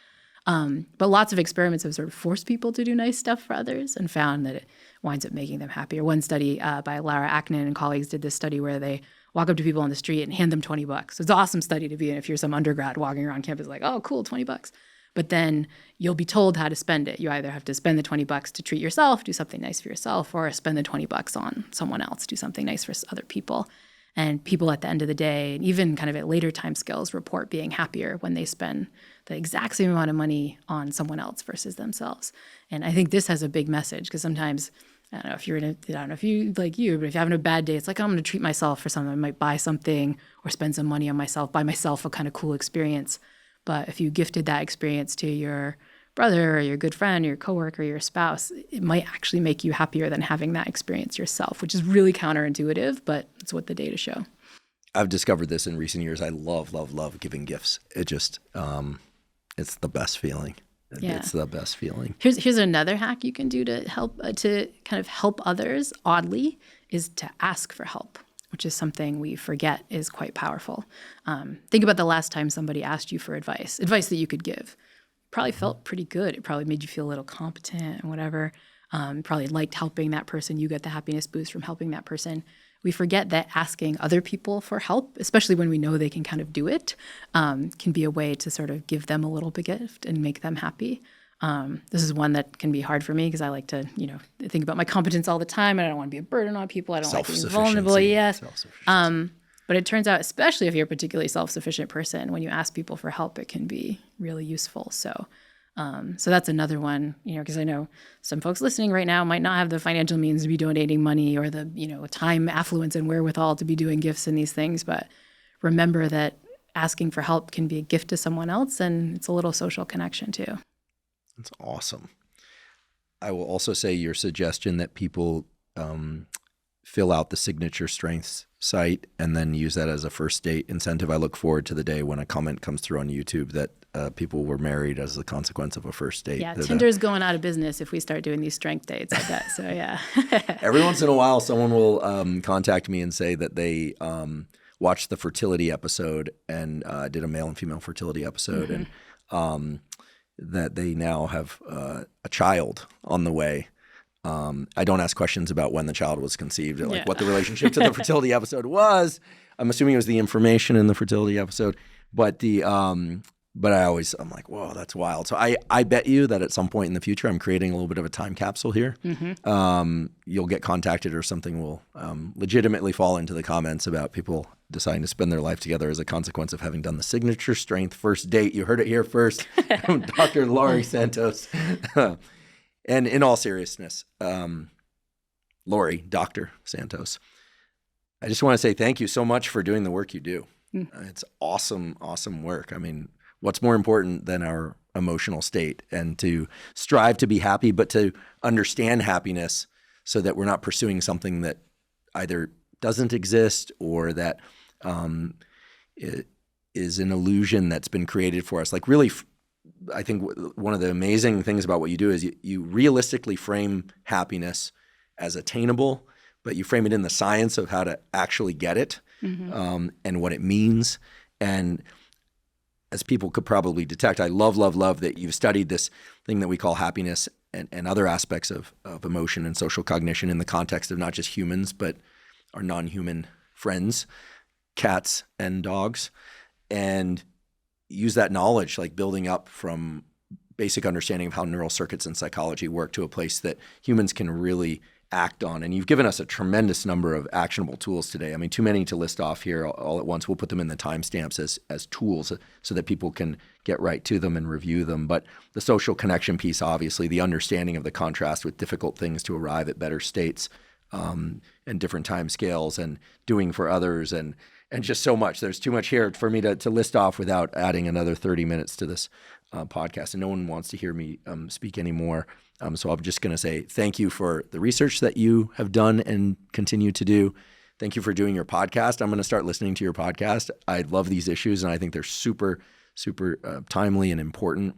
But lots of experiments have sort of forced people to do nice stuff for others and found that it winds up making them happier. One study by Laura Aknin and colleagues did this study where they walk up to people on the street and hand them $20. So it's an awesome study to be in if you're some undergrad walking around campus like, oh, cool, $20. But then you'll be told how to spend it. You either have to spend the $20 to treat yourself, do something nice for yourself, or spend the $20 on someone else, do something nice for other people. And people at the end of the day, and even kind of at later timescales, report being happier when they spend the exact same amount of money on someone else versus themselves. And I think this has a big message, because sometimes, I don't know if you like you, but if you're having a bad day, it's like, oh, I'm going to treat myself for something. I might buy something or spend some money on myself, buy myself a kind of cool experience. But if you gifted that experience to your brother or your good friend or your coworker or your spouse, it might actually make you happier than having that experience yourself, which is really counterintuitive, but it's what the data show. I've discovered this in recent years. I love giving gifts. It just, it's the best feeling. Yeah. It's the best feeling. Here's another hack you can do to help, to kind of help others, oddly, is to ask for help, which is something we forget is quite powerful. Think about the last time somebody asked you for advice that you could give. Probably felt pretty good. It probably made you feel a little competent and whatever. Probably liked helping that person. You get the happiness boost from helping that person. We forget that asking other people for help, especially when we know they can kind of do it, can be a way to sort of give them a little bit gift and make them happy. This is one that can be hard for me because I like to, think about my competence all the time, and I don't want to be a burden on people. I don't like being vulnerable. Yes. But it turns out, especially if you're a particularly self-sufficient person, when you ask people for help, it can be really useful. So that's another one, because I know some folks listening right now might not have the financial means to be donating money or the, time, affluence, and wherewithal to be doing gifts and these things. But remember that asking for help can be a gift to someone else, and it's a little social connection too. That's awesome. I will also say your suggestion that people fill out the signature strengths site and then use that as a first date incentive. I look forward to the day when a comment comes through on YouTube that people were married as a consequence of a first date. Yeah, Tinder's going out of business if we start doing these strength dates, I bet. So yeah. Every once in a while, someone will contact me and say that they watched the fertility episode and did a male and female fertility episode, and that they now have a child on the way. I don't ask questions about when the child was conceived or what the relationship to the fertility episode was. I'm assuming it was the information in the fertility episode, but I'm like, whoa, that's wild. So I bet you that at some point in the future, I'm creating a little bit of a time capsule here. You'll get contacted or something will legitimately fall into the comments about people deciding to spend their life together as a consequence of having done the signature strength first date. You heard it here first from Dr. Laurie Santos. And in all seriousness, Laurie, Dr. Santos, I just want to say thank you so much for doing the work you do. It's awesome, awesome work. I mean, what's more important than our emotional state, and to strive to be happy, but to understand happiness so that we're not pursuing something that either doesn't exist or that it is an illusion that's been created for us. Like really, I think one of the amazing things about what you do is you realistically frame happiness as attainable, but you frame it in the science of how to actually get it and what it means. And as people could probably detect, I love that you've studied this thing that we call happiness and other aspects of emotion and social cognition in the context of not just humans, but our non-human friends, cats and dogs, and use that knowledge, like building up from basic understanding of how neural circuits and psychology work to a place that humans can really act on. And you've given us a tremendous number of actionable tools today. I mean, too many to list off here all at once. We'll put them in the timestamps as tools so that people can get right to them and review them. But the social connection piece, obviously, the understanding of the contrast with difficult things to arrive at better states and different time scales, and doing for others, and just so much. There's too much here for me to list off without adding another 30 minutes to this podcast. And no one wants to hear me speak anymore. So I'm just going to say thank you for the research that you have done and continue to do. Thank you for doing your podcast. I'm going to start listening to your podcast. I love these issues, and I think they're super, super timely and important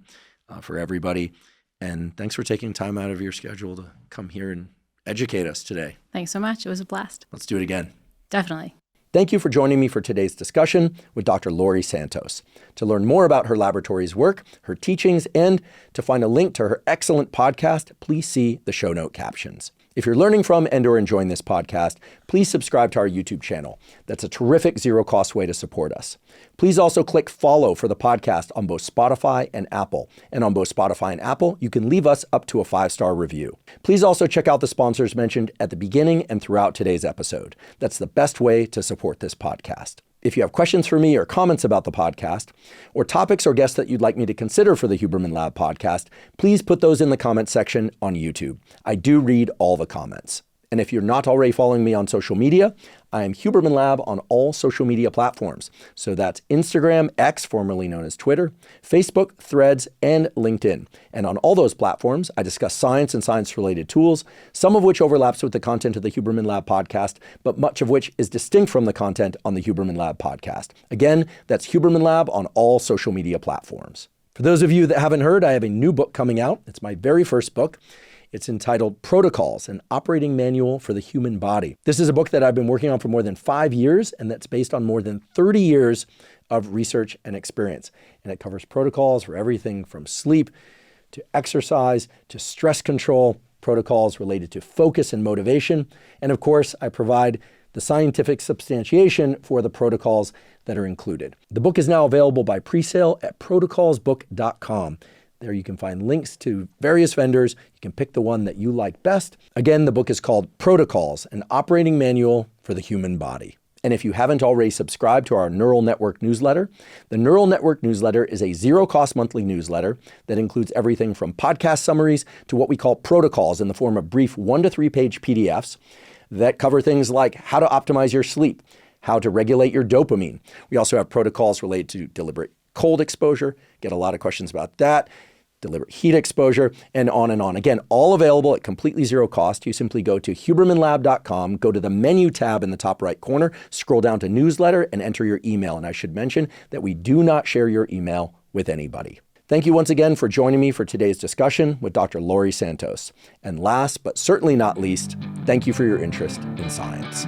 for everybody. And thanks for taking time out of your schedule to come here and educate us today. Thanks so much. It was a blast. Let's do it again. Definitely. Thank you for joining me for today's discussion with Dr. Laurie Santos. To learn more about her laboratory's work, her teachings, and to find a link to her excellent podcast, please see the show note captions. If you're learning from and or enjoying this podcast, please subscribe to our YouTube channel. That's a terrific zero-cost way to support us. Please also click follow for the podcast on both Spotify and Apple. And on both Spotify and Apple, you can leave us up to a 5-star review. Please also check out the sponsors mentioned at the beginning and throughout today's episode. That's the best way to support this podcast. If you have questions for me or comments about the podcast, or topics or guests that you'd like me to consider for the Huberman Lab podcast, please put those in the comments section on YouTube. I do read all the comments. And if you're not already following me on social media, I am Huberman Lab on all social media platforms. So that's Instagram, X, formerly known as Twitter, Facebook, Threads, and LinkedIn. And on all those platforms, I discuss science and science-related tools, some of which overlaps with the content of the Huberman Lab podcast, but much of which is distinct from the content on the Huberman Lab podcast. Again, that's Huberman Lab on all social media platforms. For those of you that haven't heard, I have a new book coming out. It's my very first book. It's entitled Protocols, an Operating Manual for the Human Body. This is a book that I've been working on for more than 5 years, and that's based on more than 30 years of research and experience. And it covers protocols for everything from sleep to exercise to stress control, protocols related to focus and motivation. And of course, I provide the scientific substantiation for the protocols that are included. The book is now available by pre-sale at protocolsbook.com. There you can find links to various vendors. You can pick the one that you like best. Again, the book is called Protocols, an Operating Manual for the Human Body. And if you haven't already subscribed to our Neural Network newsletter, the Neural Network newsletter is a zero-cost monthly newsletter that includes everything from podcast summaries to what we call protocols in the form of brief 1 to 3 page PDFs that cover things like how to optimize your sleep, how to regulate your dopamine. We also have protocols related to deliberate cold exposure, get a lot of questions about that, deliberate heat exposure, and on and on. Again, all available at completely zero cost. You simply go to hubermanlab.com, go to the menu tab in the top right corner, scroll down to newsletter, and enter your email. And I should mention that we do not share your email with anybody. Thank you once again for joining me for today's discussion with Dr. Laurie Santos. And last, but certainly not least, thank you for your interest in science.